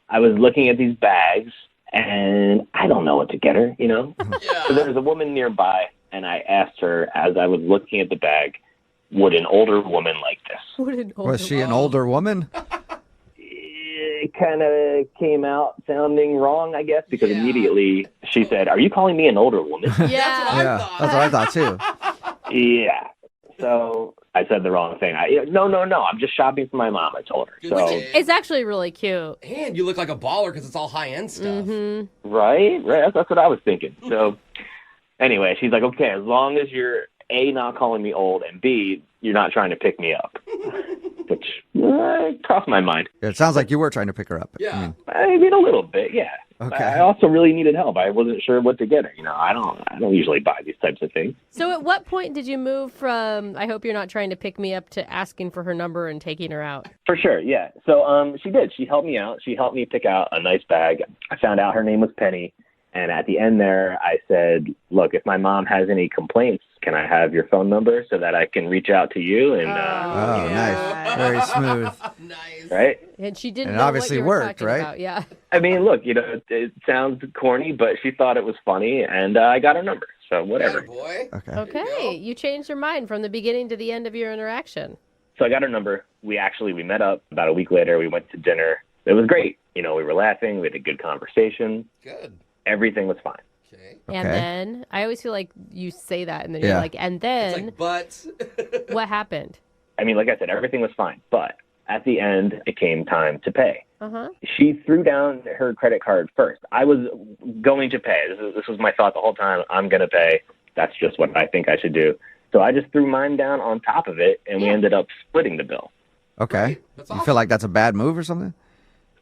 I was looking at these bags, and I don't know what to get her, you know? So there was a woman nearby, and I asked her, as I was looking at the bag, would an older woman like this? What an older Was she an older woman? It kind of came out sounding wrong, I guess, because immediately she said, "Are you calling me an older woman?" Yeah, that's what I thought too. Yeah. So I said the wrong thing. No. I'm just shopping for my mom. I told her. So It's actually really cute. And you look like a baller because it's all high-end stuff. right. That's what I was thinking. So anyway, she's like, "Okay, as long as you're A, not calling me old, and B, you're not trying to pick me up," which crossed my mind. It sounds like you were trying to pick her up. Yeah. I mean, a little bit, yeah. Okay. I also really needed help. I wasn't sure what to get her. I don't usually buy these types of things. So at what point did you move from, I hope you're not trying to pick me up, to asking for her number and taking her out? For sure, yeah. So she did. She helped me out. She helped me pick out a nice bag. I found out her name was Penny. And at the end there, I said, "Look, if my mom has any complaints, can I have your phone number so that I can reach out to you?" And nice. Very smooth. right? And she didn't And it know obviously what you were worked, talking right? about. Yeah. I mean, look, it sounds corny, but she thought it was funny, and I got her number. So whatever. Okay. You changed your mind from the beginning to the end of your interaction. So I got her number. We met up about a week later. We went to dinner. It was great. We were laughing. We had a good conversation. Good. Everything was fine. And then, I always feel like you say that, and then Yeah. you're like, and then, It's like, but. what happened? I mean, like I said, everything was fine. But at the end, it came time to pay. Uh-huh. She threw down her credit card first. I was going to pay. This was my thought the whole time. I'm going to pay. That's just what I think I should do. So I just threw mine down on top of it, and we ended up splitting the bill. Okay. You feel like that's a bad move or something?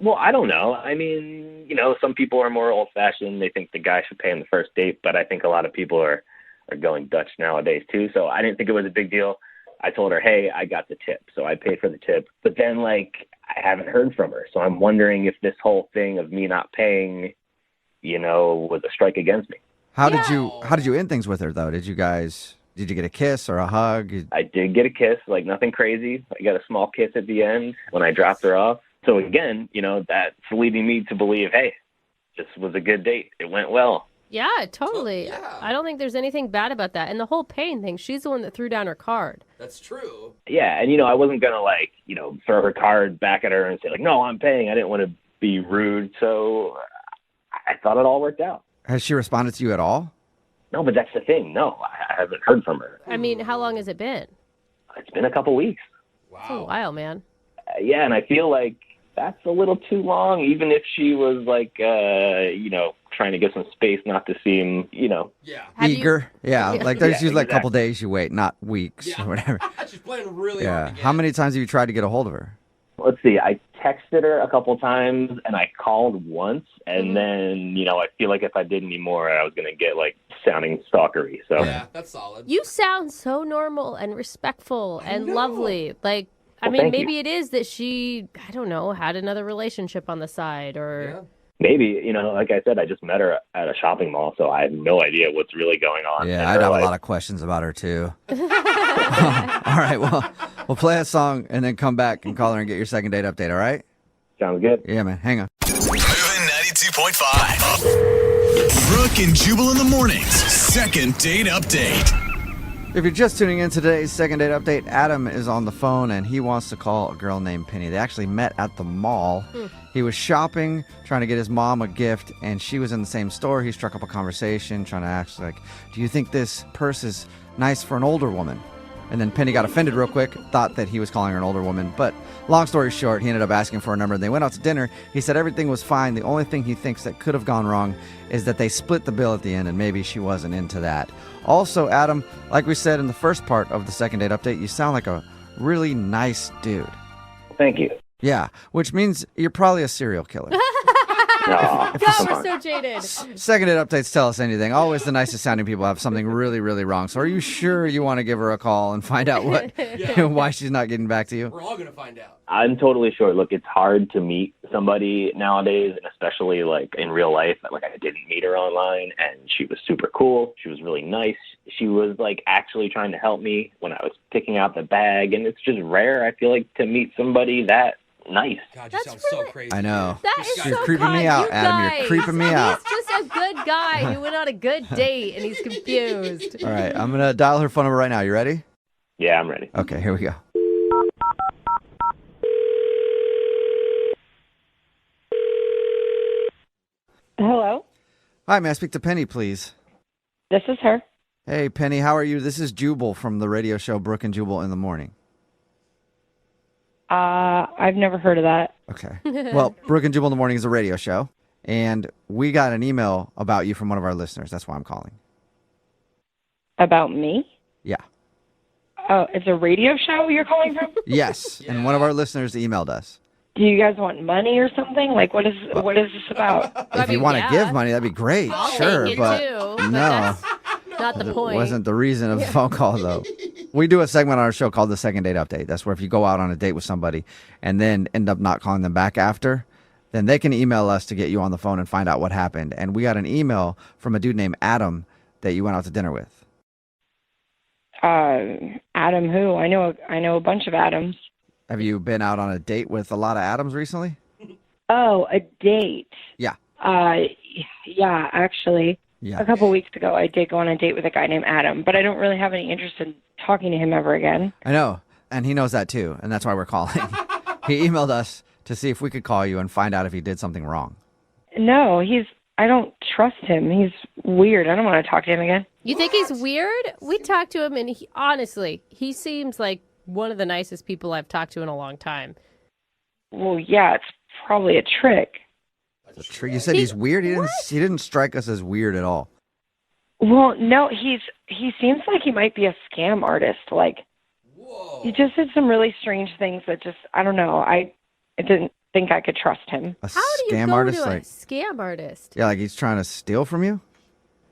Well, I don't know. I mean, some people are more old-fashioned. They think the guy should pay on the first date, but I think a lot of people are going Dutch nowadays, too. So I didn't think it was a big deal. I told her, "Hey, I got the tip." So I paid for the tip. But then, I haven't heard from her. So I'm wondering if this whole thing of me not paying, was a strike against me. How did you end things with her, though? Did you get a kiss or a hug? I did get a kiss, nothing crazy. I got a small kiss at the end when I dropped her off. So again, that's leading me to believe, hey, this was a good date. It went well. Yeah, totally. I don't think there's anything bad about that. And the whole paying thing, she's the one that threw down her card. That's true. Yeah, and I wasn't going to throw her card back at her and say no, I'm paying. I didn't want to be rude. So I thought it all worked out. Has she responded to you at all? No, but that's the thing. No, I haven't heard from her. I mean, how long has it been? It's been a couple weeks. It's a while, man. Yeah, and I feel like that's a little too long, even if she was trying to get some space, not to seem, Eager? Yeah, there's usually a couple exactly. days you wait, not weeks or whatever. She's playing really Yeah. hard. How many times have you tried to get a hold of her? Let's see, I texted her a couple times, and I called once, and then, I feel like if I did any more, I was going to get, sounding stalkery. So Yeah, that's solid. You sound so normal and respectful and lovely. I Well, mean, thank maybe you. it is that she, I don't know, had another relationship on the side or... Maybe, like I said, I just met her at a shopping mall, so I have no idea what's really going on. in Yeah, her I'd have life. a lot of questions about her, too. All right, well, we'll play a song and then come back and call her and get your second date update, all right? Sounds good. Yeah, man. Hang on. Moving 92.5. Brooke and Jubal in the mornings. Second date update. If you're just tuning in today's second date update, Adam is on the phone and he wants to call a girl named Penny. They actually met at the mall. He was shopping, trying to get his mom a gift, and she was in the same store. He struck up a conversation, trying to ask, do you think this purse is nice for an older woman? And then Penny got offended real quick, thought that he was calling her an older woman. But long story short, he ended up asking for a number. They went out to dinner. He said everything was fine. The only thing he thinks that could have gone wrong is that they split the bill at the end, and maybe she wasn't into that. Also, Adam, like we said in the first part of the second date update, you sound like a really nice dude. Thank you. Yeah, which means you're probably a serial killer. God, we're so jaded. Second date updates tell us anything. Always the nicest sounding people have something really, really wrong. So are you sure you want to give her a call and find out why she's not getting back to you? We're all going to find out. I'm totally sure. Look, it's hard to meet somebody nowadays, and especially in real life. I didn't meet her online, and she was super cool. She was really nice. She was actually trying to help me when I was picking out the bag, and it's just rare, I feel like, to meet somebody that nice. God, you sound so crazy. I know. That is You're so creeping kind. me out, You Adam. guys. You're creeping me out. He's just a good guy who went on a good date and he's confused. All right, I'm going to dial her phone number right now. You ready? Yeah, I'm ready. Okay, here we go. Hello? Hi, may I speak to Penny, please? This is her. Hey, Penny, how are you? This is Jubal from the radio show Brooke and Jubal in the Morning. I've never heard of that. Okay. Well, Brooke and Jubal in the Morning is a radio show, and we got an email about you from one of our listeners. That's why I'm calling. About me? Yeah. Oh, it's a radio show you're calling from? Yes, and one of our listeners emailed us. Do you guys want money or something? Like, what is this about? If you want to give money, that'd be great. Sure, take it but too, but no. that's not the That point. wasn't the reason of the phone call, though. We do a segment on our show called the Second Date Update. That's where if you go out on a date with somebody and then end up not calling them back after, then they can email us to get you on the phone and find out what happened. And we got an email from a dude named Adam that you went out to dinner with. Adam who? I know a bunch of Adams. Have you been out on a date with a lot of Adams recently? Oh, a date. Yeah. Yeah, actually. Yeah. A couple weeks ago, I did go on a date with a guy named Adam, but I don't really have any interest in talking to him ever again. I know, and he knows that too, and that's why we're calling. He emailed us to see if we could call you and find out if he did something wrong. No, I don't trust him. He's weird. I don't want to talk to him again. You think he's weird? We talked to him, and honestly, he seems like one of the nicest people I've talked to in a long time. Well, yeah, it's probably a trick. You said he's weird? He didn't strike us as weird at all. Well, no, he seems like he might be a scam artist. Like, he just did some really strange things that just, I don't know. I didn't think I could trust him. A How do you scam go artist? to a Like, scam artist? yeah, like he's trying to steal from you?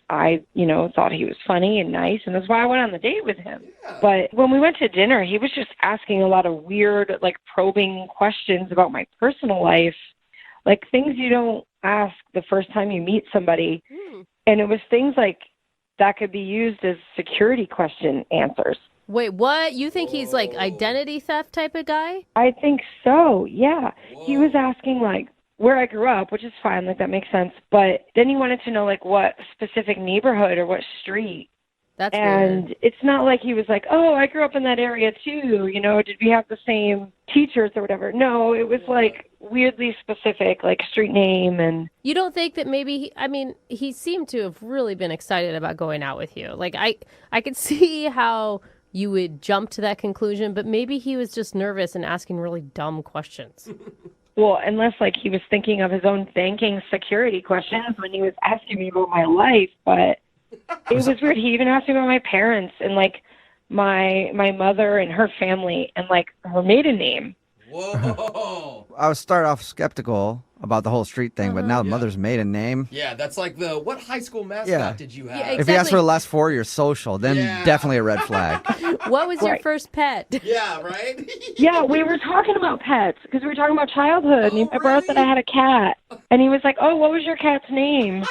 I, thought he was funny and nice, and that's why I went on the date with him. But when we went to dinner, he was just asking a lot of weird, like, probing questions about my personal life, like things you don't ask the first time you meet somebody. And it was things like that could be used as security question answers. Wait, what? You think he's like identity theft type of guy? I think so, yeah. He was asking, like, where I grew up, which is fine, like, that makes sense. But then he wanted to know, like, what specific neighborhood or what street. That's and weird. It's not like he was like, oh, I grew up in that area too, did we have the same teachers or whatever? No, it was like weirdly specific, like street name. And You don't think that maybe, he seemed to have really been excited about going out with you. Like, I could see how you would jump to that conclusion, but maybe he was just nervous and asking really dumb questions. Well, unless like he was thinking of his own banking security questions when he was asking me about my life, but it was weird. He even asked me about my parents and like my mother and her family and like her maiden name. Whoa. I was start off skeptical about the whole street thing, but now the mother's maiden name. Yeah, that's like what high school mascot Yeah. did you have? Yeah, If he asked for the last four of your social, then definitely a red flag. What was your Right. first pet? Yeah, right? Yeah, we were talking about pets because we were talking about childhood. And I brought up that I had a cat. And he was like, oh, what was your cat's name?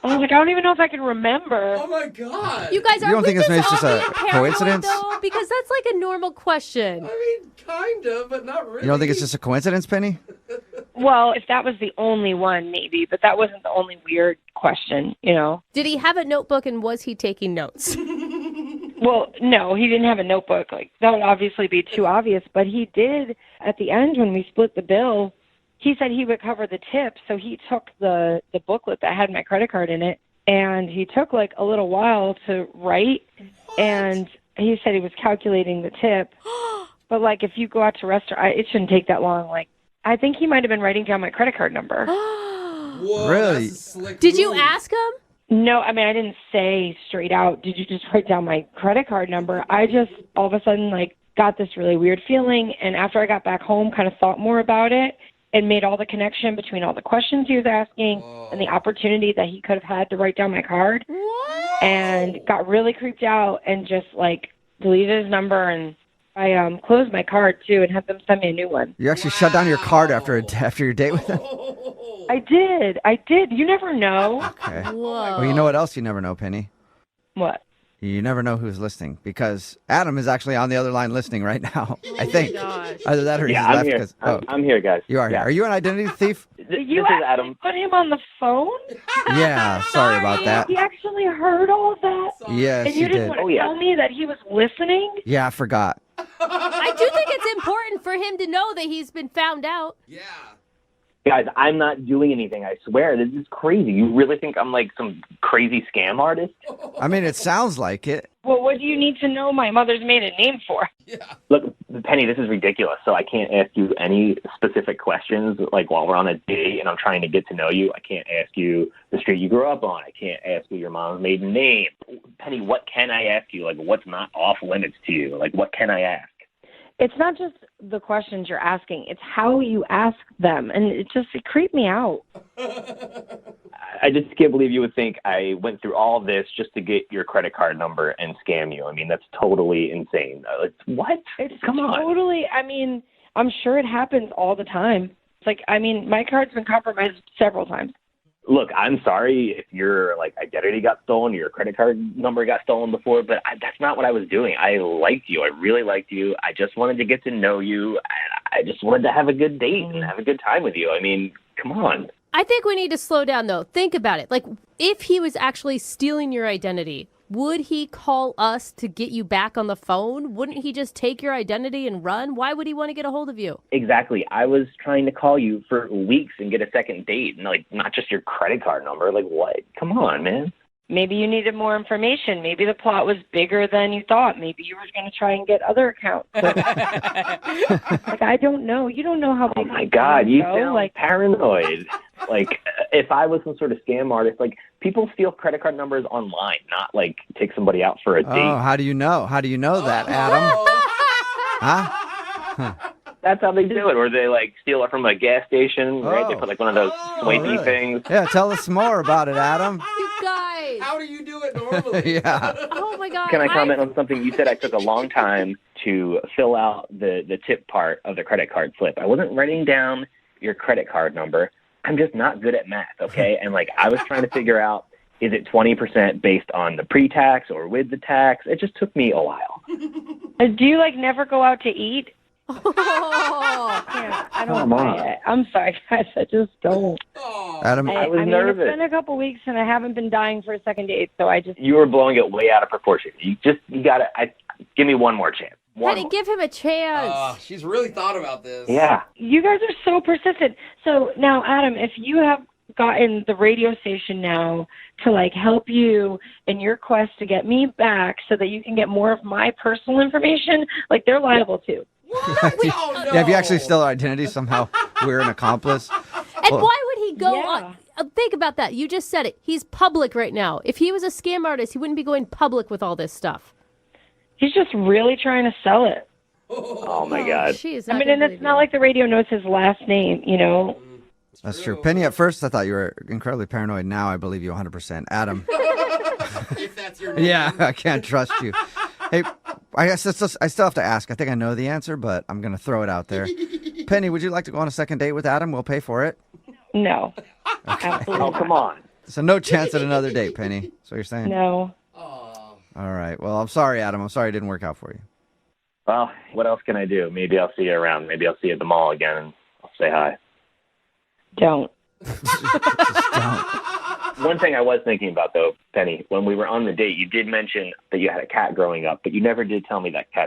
I was like, I don't even know if I can remember. Oh, my God. You guys, You are don't we think this maybe it's just just all a being paranoid, coincidence? though? Because that's like a normal question. I mean, kind of, but not really. You don't think it's just a coincidence, Penny? Well, if that was the only one, maybe, but that wasn't the only weird question, Did he have a notebook and was he taking notes? Well, no, he didn't have a notebook. Like, that would obviously be too obvious, but he did at the end when we split the bill. He said he would cover the tip, so he took the booklet that had my credit card in it, and he took like a little while to write, and he said he was calculating the tip. But like, if you go out to a restaurant, it shouldn't take that long. Like, I think he might have been writing down my credit card number. Whoa, Really? that's a slick Did you move. ask him? No, I mean, I didn't say straight out, did you just write down my credit card number? I just all of a sudden like got this really weird feeling, and after I got back home, kind of thought more about it and made all the connection between all the questions he was asking and the opportunity that he could have had to write down my card. What? And got really creeped out and just like deleted his number, and I closed my card too and had them send me a new one. You actually shut down your card after your date with him? I did. You never know. Okay. Whoa. Well, you know what else you never know, Penny? What? You never know who's listening, because Adam is actually on the other line listening right now, I think. Gosh. Either that or he's Yeah, I'm left. here. 'Cause- I'm here, guys. You are here. Yeah. Are you an identity thief? This You is actually Adam. put him on the phone? Yeah, sorry about that. He actually heard all of that? Yes, And you you didn't did. want to Oh, yeah. tell me that he was listening? Yeah, I forgot. I do think it's important for him to know that he's been found out. Yeah. Guys, I'm not doing anything, I swear. This is crazy. You really think I'm like some crazy scam artist? I mean, it sounds like it. Well, what do you need to know my mother's maiden name for? Look, Penny, this is ridiculous. So I can't ask you any specific questions, like while we're on a date and I'm trying to get to know you. I can't ask you the street you grew up on. I can't ask you your mom's maiden name. Penny, what can I ask you? Like, what's not off limits to you? Like, what can I ask? It's not just the questions you're asking. It's how you ask them. And it creeped me out. I just can't believe you would think I went through all of this just to get your credit card number and scam you. I mean, that's totally insane. What? Come on. Totally. I mean, I'm sure it happens all the time. It's like, I mean, my card's been compromised several times. Look, I'm sorry if your identity got stolen or your credit card number got stolen before, but that's not what I was doing. I liked you. I really liked you. I just wanted to get to know you. I just wanted to have a good date and have a good time with you. I mean, come on. I think we need to slow down, though. Think about it. Like, if he was actually stealing your identity, would he call us to get you back on the phone? Wouldn't he just take your identity and run? Why would he want to get a hold of you? Exactly. I was trying to call you for weeks and get a second date, and not just your credit card number. Like, what? Come on, man. Maybe you needed more information. Maybe the plot was bigger than you thought. Maybe you were going to try and get other accounts. I don't know. You don't know how. Oh my God, you sound paranoid. If I was some sort of scam artist, people steal credit card numbers online, not take somebody out for a date. Oh, how do you know? How do you know that, Adam? Huh? That's how they do it, or they steal it from a gas station, right? They put one of those swanky things. Yeah, tell us more about it, Adam. You guys. How do you do it normally? Yeah. Oh my God. Can I comment on something? You said I took a long time to fill out the tip part of the credit card slip. I wasn't writing down your credit card number. I'm just not good at math, okay? And I was trying to figure out, is it 20% based on the pre-tax or with the tax? It just took me a while. Do you never go out to eat? Oh. Yeah, I don't buy it. I'm sorry, guys. I just don't. Adam, I was nervous. It's been a couple weeks and I haven't been dying for a second date, so I just. You were blowing it way out of proportion. You gotta give me one more chance. Penny, give him a chance. She's really thought about this. Yeah. You guys are so persistent. So now, Adam, if you have gotten the radio station now to help you in your quest to get me back so that you can get more of my personal information, they're liable too. Yeah, if you actually steal our identity, somehow we're an accomplice. And why would he go on? Think about that. You just said it. He's public right now. If he was a scam artist, he wouldn't be going public with all this stuff. He's just really trying to sell it. Oh my God. Geez, and it's not like the radio knows his last name, That's true. Penny, at first I thought you were incredibly paranoid. Now I believe you 100%. Adam. If that's your name. Yeah, I can't trust you. Hey, I guess I still have to ask. I think I know the answer, but I'm going to throw it out there. Penny, would you like to go on a second date with Adam? We'll pay for it. No. Okay. Absolutely. Oh, come on. So no chance at another date, Penny. So you're saying? No. All right. Well, I'm sorry, Adam. I'm sorry it didn't work out for you. Well, what else can I do? Maybe I'll see you around. Maybe I'll see you at the mall again and I'll say hi. Don't. One thing I was thinking about, though, Penny, when we were on the date, you did mention that you had a cat growing up, but you never did tell me that cat